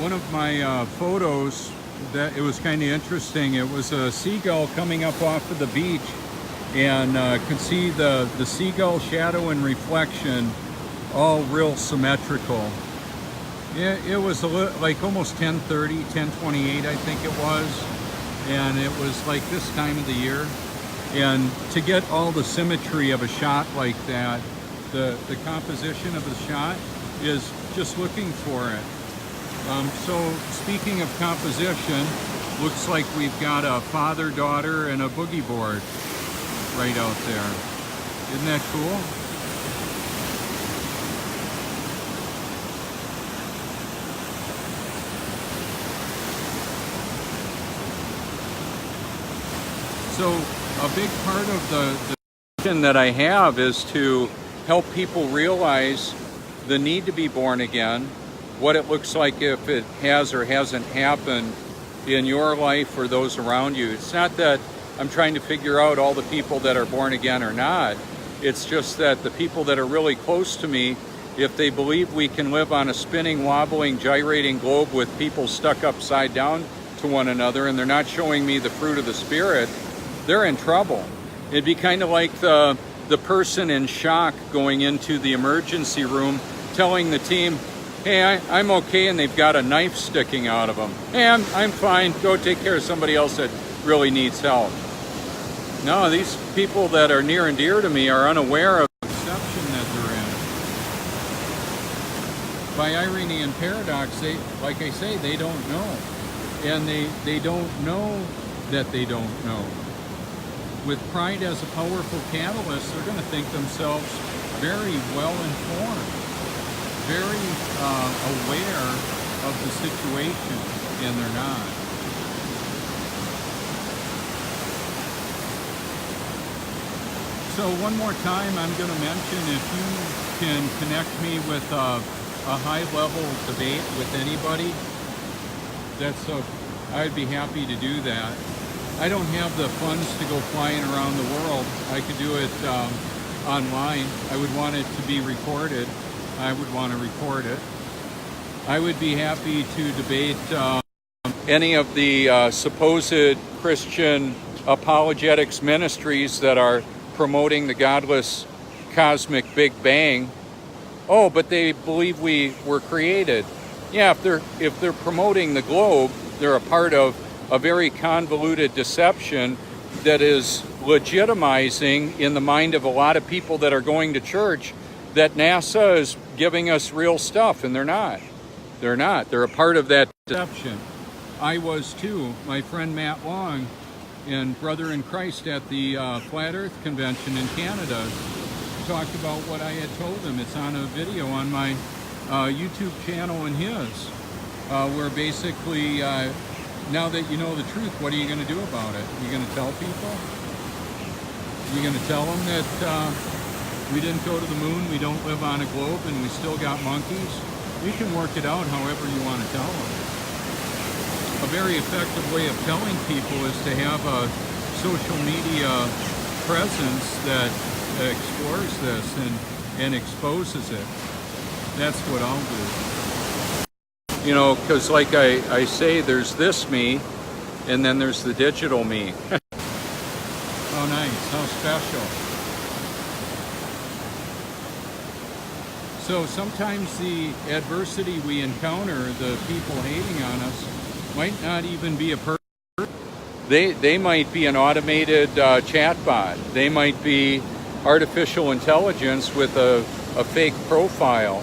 One of my photos, that it was kind of interesting. It was a seagull coming up off of the beach, and could see the seagull shadow and reflection all real symmetrical. It was like almost 10:30, 10:28 I think it was, and it was like this time of the year. And to get all the symmetry of a shot like that, the composition of the shot is just looking for it. So speaking of composition, looks like we've got a father, daughter, and a boogie board right out there. Isn't that cool? So a big part of the mission that I have is to help people realize the need to be born again, what it looks like if it has or hasn't happened in your life or those around you. It's not that I'm trying to figure out all the people that are born again or not. It's just that the people that are really close to me, if they believe we can live on a spinning, wobbling, gyrating globe with people stuck upside down to one another, and they're not showing me the fruit of the Spirit, they're in trouble. It'd be kind of like the person in shock going into the emergency room telling the team, hey, I'm okay, and they've got a knife sticking out of them. Hey, I'm fine, go take care of somebody else that really needs help. No, these people that are near and dear to me are unaware of the deception that they're in. By Irenaean paradox, like I say, they don't know. And they don't know that they don't know. With pride as a powerful catalyst, they're going to think themselves very well informed, very aware of the situation, and they're not. So one more time, I'm going to mention, if you can connect me with a high-level debate with anybody, I'd be happy to do that. I don't have the funds to go flying around the world. I could do it online. I would want it to be recorded. I would want to record it. I would be happy to debate any of the supposed Christian apologetics ministries that are promoting the godless cosmic Big Bang. Oh, but they believe we were created. Yeah, if they're promoting the globe, they're a part of a very convoluted deception that is legitimizing in the mind of a lot of people that are going to church that NASA is giving us real stuff, and they're not. They're not. They're a part of that deception. I was too. My friend Matt Long and brother in Christ at the Flat Earth Convention in Canada talked about what I had told him. It's on a video on my YouTube channel and his, where basically, now that you know the truth, what are you going to do about it? You're going to tell people? You're going to tell them that we didn't go to the moon, we don't live on a globe, and we still got monkeys? You can work it out however you want to tell them. A very effective way of telling people is to have a social media presence that explores this and exposes it. That's what I'll do. You know, because like I say, there's this me, and then there's the digital me. Oh, nice. How special. So sometimes the adversity we encounter, the people hating on us, might not even be a person. They might be an automated chatbot. They might be artificial intelligence with a fake profile.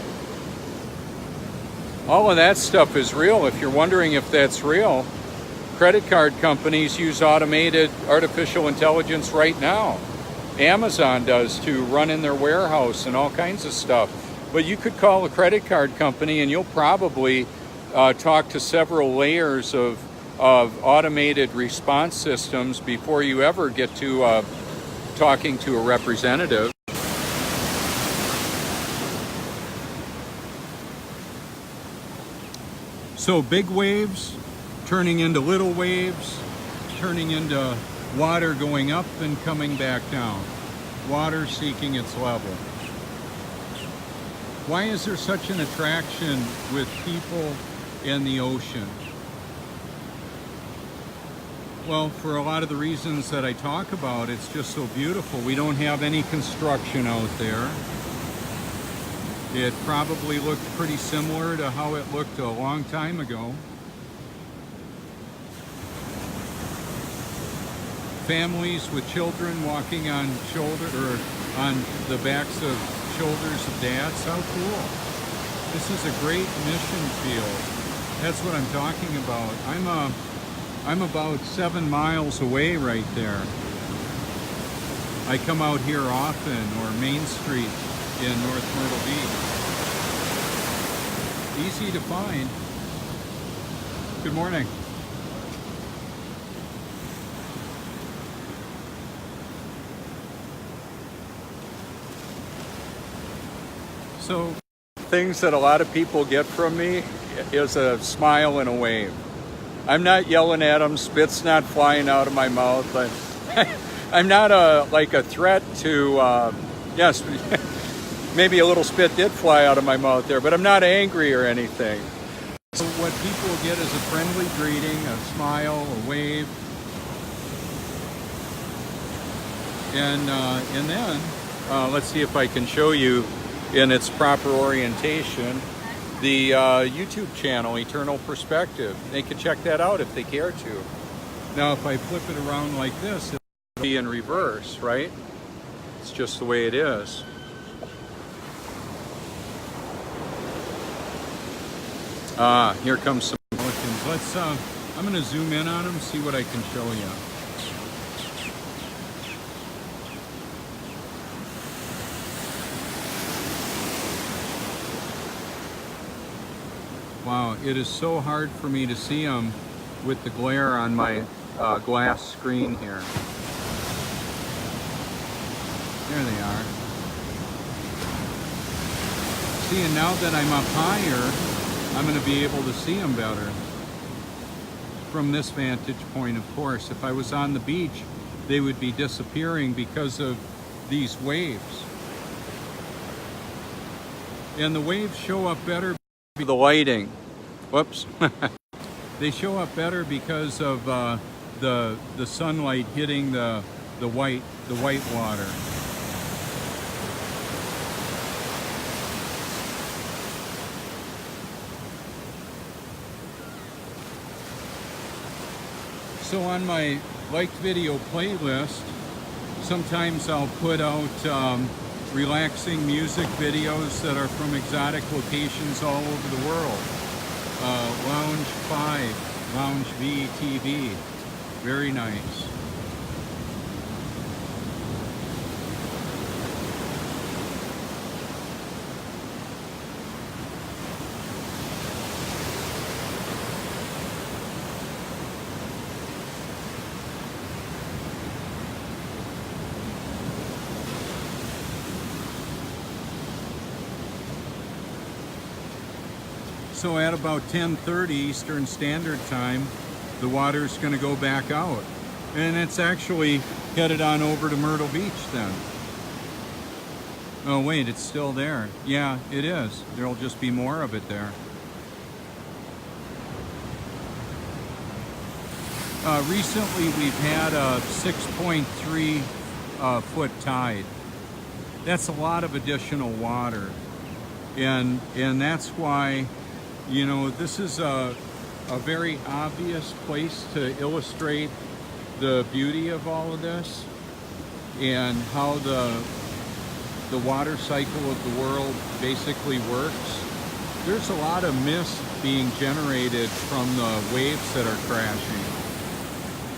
All of that stuff is real. If you're wondering if that's real, credit card companies use automated artificial intelligence right now. Amazon does to run in their warehouse and all kinds of stuff. But you could call a credit card company and you'll probably talk to several layers of automated response systems before you ever get to talking to a representative. So big waves turning into little waves, turning into water going up and coming back down. Water seeking its level. Why is there such an attraction with people and the ocean? Well, for a lot of the reasons that I talk about, it's just so beautiful. We don't have any construction out there. It probably looked pretty similar to how it looked a long time ago. Families with children walking on the backs of shoulders of dads. How cool. This is a great mission field. That's what I'm talking about. I'm about 7 miles away right there. I come out here often, or Main Street in North Myrtle Beach. Easy to find. Good morning. So, things that a lot of people get from me is a smile and a wave. I'm not yelling at them, spit's not flying out of my mouth. I'm not like a threat to, yes, maybe a little spit did fly out of my mouth there, but I'm not angry or anything. So what people get is a friendly greeting, a smile, a wave. And then, let's see if I can show you in its proper orientation, the YouTube channel, Eternal Perspective. They can check that out if they care to. Now, if I flip it around like this, it'll be in reverse, right? It's just the way it is. Here comes some pelicans. Let's, I'm gonna zoom in on them, see what I can show you. Wow, it is so hard for me to see them with the glare on my glass screen here. There they are. See, and now that I'm up higher, I'm going to be able to see them better. From this vantage point, of course. If I was on the beach, they would be disappearing because of these waves. And the waves show up better. The lighting, whoops. They show up better because of the sunlight hitting the white water. So on my liked video playlist, sometimes I'll put out relaxing music videos that are from exotic locations all over the world. Lounge 5, Lounge V TV, very nice. So at about 10:30 Eastern Standard Time, the water's going to go back out. And it's actually headed on over to Myrtle Beach then. Oh wait, it's still there. Yeah, it is. There'll just be more of it there. Recently we've had a 6.3 foot tide. That's a lot of additional water. And that's why, you know, this is a very obvious place to illustrate the beauty of all of this and how the water cycle of the world basically works. There's a lot of mist being generated from the waves that are crashing.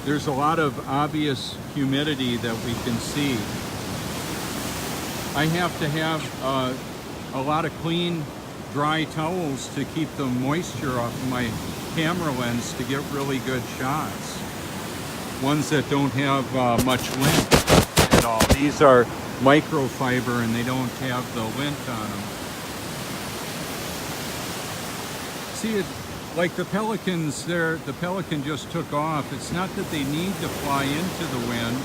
There's a lot of obvious humidity that we can see. I have to have a lot of clean, dry towels to keep the moisture off of my camera lens to get really good shots. Ones that don't have much lint at all. These are microfiber and they don't have the lint on them. See, like the pelicans there, the pelican just took off. It's not that they need to fly into the wind.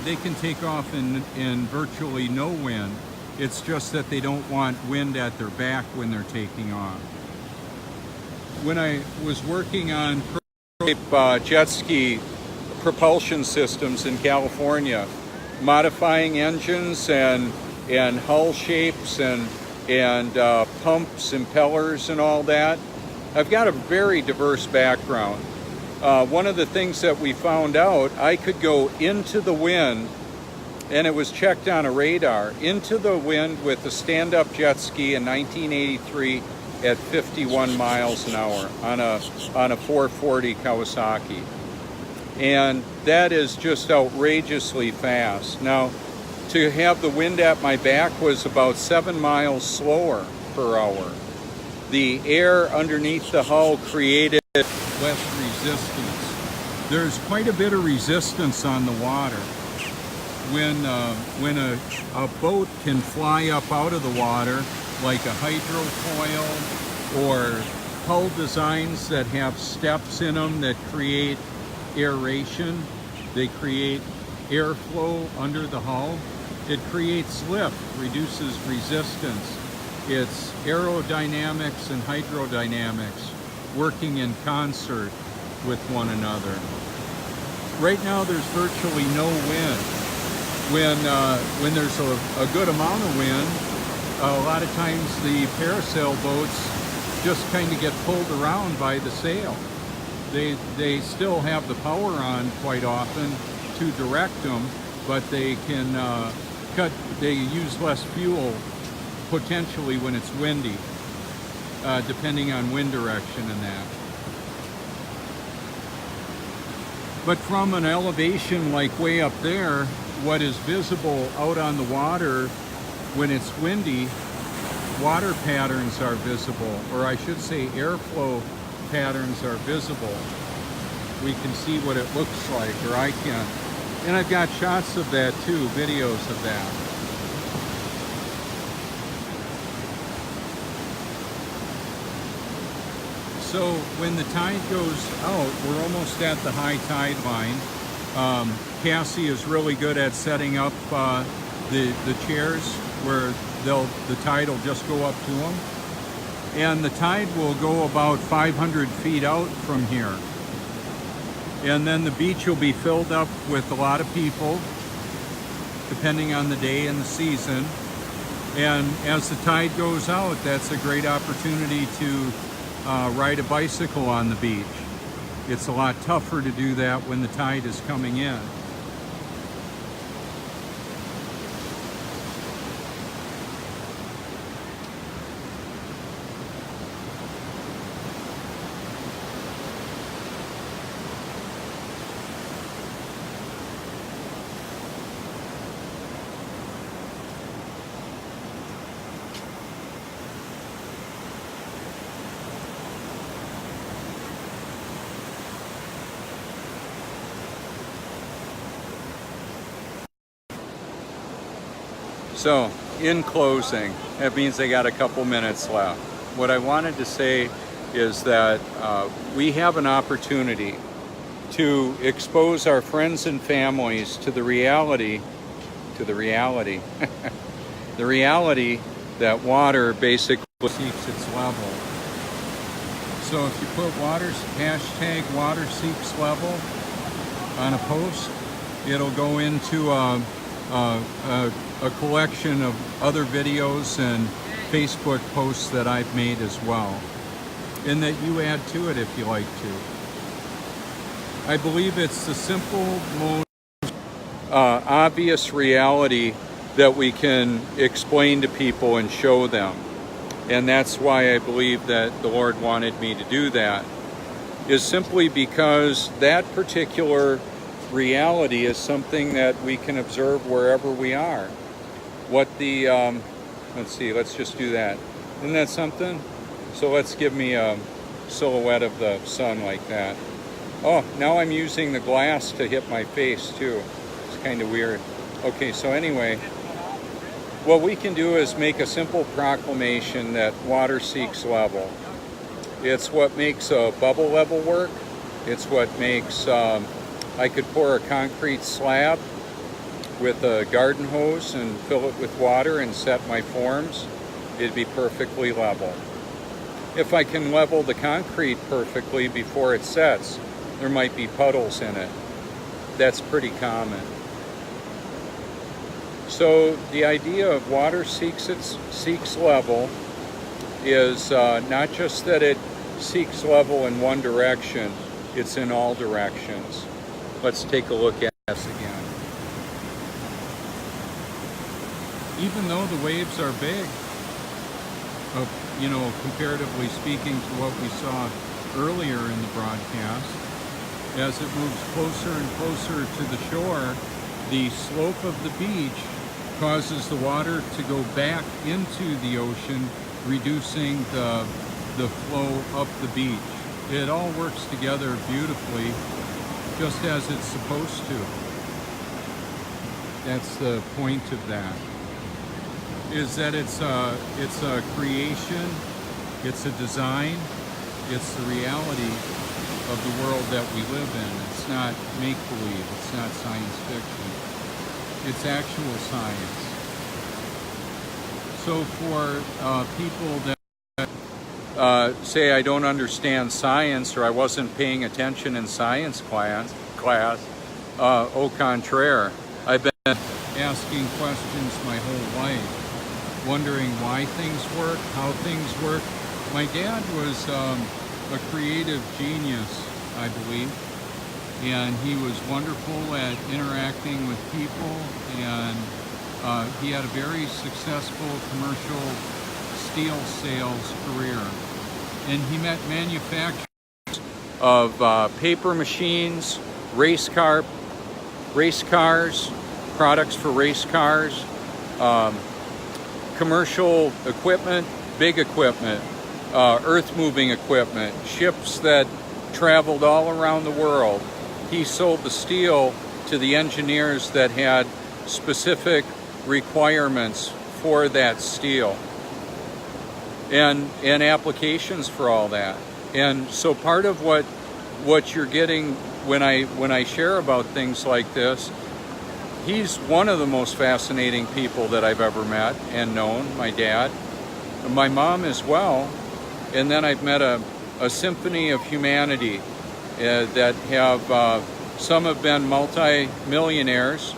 They can take off in virtually no wind. It's just that they don't want wind at their back when they're taking off. When I was working on jet ski propulsion systems in California, modifying engines and hull shapes and pumps, impellers and all that, I've got a very diverse background. One of the things that we found out, I could go into the wind, and it was checked on a radar, into the wind with a stand-up jet ski in 1983 at 51 miles an hour on a 440 Kawasaki. And that is just outrageously fast. Now, to have the wind at my back was about 7 miles slower per hour. The air underneath the hull created less resistance. There's quite a bit of resistance on the water. When a boat can fly up out of the water, like a hydrofoil or hull designs that have steps in them that create aeration, they create airflow under the hull. It creates lift, reduces resistance. It's aerodynamics and hydrodynamics working in concert with one another. Right now there's virtually no wind. When there's a good amount of wind, a lot of times the parasail boats just kind of get pulled around by the sail. They still have the power on quite often to direct them, but they can they use less fuel potentially when it's windy, depending on wind direction and that. But from an elevation like way up there, what is visible out on the water when it's windy, water patterns are visible, or I should say airflow patterns are visible. We can see what it looks like, or I can. And I've got shots of that too, videos of that. So when the tide goes out, we're almost at the high tide line. Cassie is really good at setting up the chairs where the tide will just go up to them. And the tide will go about 500 feet out from here. And then the beach will be filled up with a lot of people, depending on the day and the season. And as the tide goes out, that's a great opportunity to ride a bicycle on the beach. It's a lot tougher to do that when the tide is coming in. So, in closing, that means they got a couple minutes left. what I wanted to say is that we have an opportunity to expose our friends and families to the reality, the reality that water basically seeks its level. So if you put hashtag water seeks level on a post, it'll go into a collection of other videos and Facebook posts that I've made as well, and that you add to it if you like to. I believe it's the simple, most obvious reality that we can explain to people and show them. And that's why I believe that the Lord wanted me to do that, is simply because that particular reality is something that we can observe wherever we are. What the, let's see, let's just do that. Isn't that something? So let's give me a silhouette of the sun like that. Oh, now I'm using the glass to hit my face too. It's kind of weird. Okay, so anyway, what we can do is make a simple proclamation that water seeks level. It's what makes a bubble level work. It's what makes, I could pour a concrete slab with a garden hose and fill it with water and set my forms. It'd be perfectly level. If I can level the concrete perfectly before it sets, there might be puddles in it. That's pretty common. So the idea of water seeks level is not just that it seeks level in one direction, it's in all directions. Let's take a look at this again. Even though the waves are big, comparatively speaking to what we saw earlier in the broadcast, as it moves closer and closer to the shore, the slope of the beach causes the water to go back into the ocean, reducing the flow up the beach. It all works together beautifully, just as it's supposed to. That's the point of that, is that it's a creation, it's a design, it's the reality of the world that we live in. It's not make-believe, it's not science fiction. It's actual science. So for people that say I don't understand science, or I wasn't paying attention in science class, au contraire, I've been asking questions my whole life, wondering why things work, how things work. My dad was a creative genius, I believe, and he was wonderful at interacting with people, and he had a very successful commercial steel sales career. And he met manufacturers of paper machines, race cars, products for race cars, commercial equipment, big equipment, earth-moving equipment, ships that traveled all around the world. He sold the steel to the engineers that had specific requirements for that steel and applications for all that. And so part of what you're getting when I share about things like this, he's one of the most fascinating people that I've ever met and known, my dad, my mom as well. And then I've met a symphony of humanity that have, some have been multi-millionaires,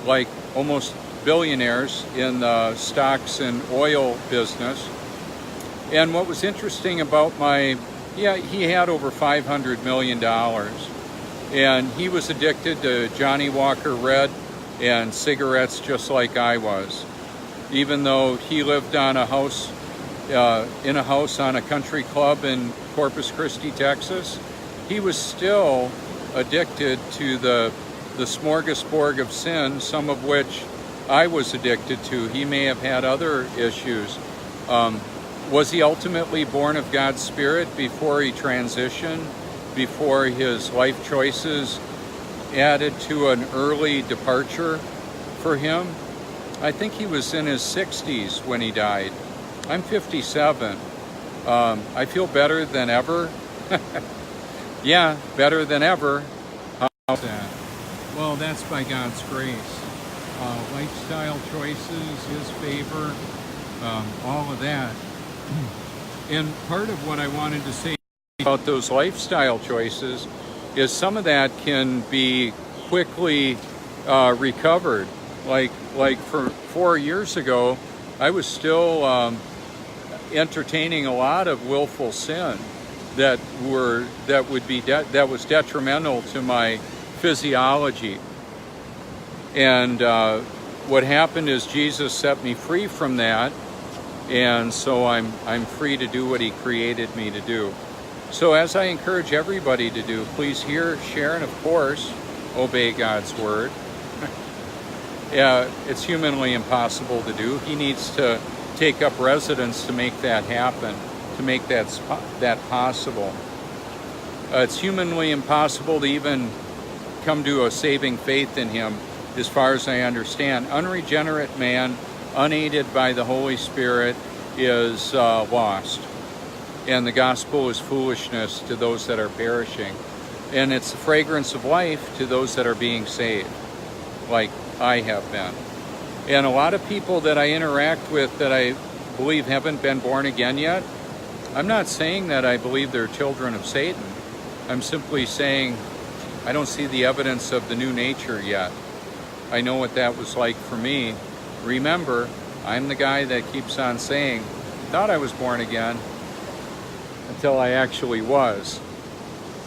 like almost billionaires in the stocks and oil business. And what was interesting about he had over $500 million. And he was addicted to Johnny Walker Red and cigarettes just like I was. Even though he lived on a house, in a house on a country club in Corpus Christi, Texas, he was still addicted to the smorgasbord of sin, some of which I was addicted to. He may have had other issues. Was he ultimately born of God's Spirit before he transitioned, before his life choices added to an early departure for him? I think he was in his 60s when he died. I'm 57. I feel better than ever. Yeah, better than ever. How's that? Well, that's by God's grace. Lifestyle choices, His favor, all of that. And part of what I wanted to say about those lifestyle choices is some of that can be quickly recovered. Like for 4 years ago, I was still entertaining a lot of willful sin that was detrimental to my physiology. And what happened is Jesus set me free from that, and so I'm free to do what He created me to do. So as I encourage everybody to do, please hear, share, and of course, obey God's word. It's humanly impossible to do. He needs to take up residence to make that happen, to make that possible. It's humanly impossible to even come to a saving faith in Him, as far as I understand. Unregenerate man, unaided by the Holy Spirit, is lost. And the gospel is foolishness to those that are perishing. And it's the fragrance of life to those that are being saved, like I have been. And a lot of people that I interact with that I believe haven't been born again yet, I'm not saying that I believe they're children of Satan. I'm simply saying I don't see the evidence of the new nature yet. I know what that was like for me. Remember, I'm the guy that keeps on saying, thought I was born again, until I actually was.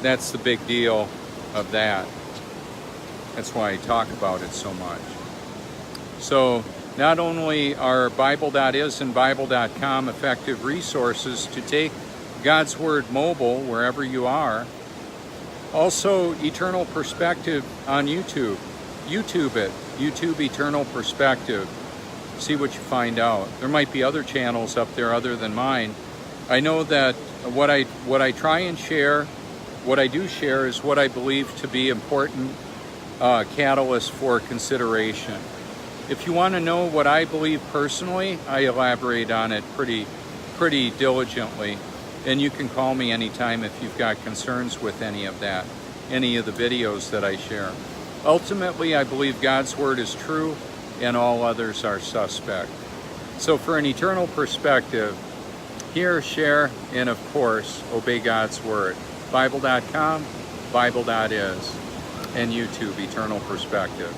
That's the big deal of that. That's why I talk about it so much. So not only are Bible.is and Bible.com effective resources to take God's Word mobile wherever you are, also Eternal Perspective on YouTube. YouTube it. YouTube Eternal Perspective. See what you find out. There might be other channels up there other than mine. I know that what I try and share, what I do share, is what I believe to be important catalyst for consideration. If you want to know what I believe personally, I elaborate on it pretty diligently. And you can call me anytime if you've got concerns with any of that, any of the videos that I share. Ultimately, I believe God's Word is true and all others are suspect. So for an eternal perspective, hear, share, and of course, obey God's Word. Bible.com, Bible.is, and YouTube, Eternal Perspective.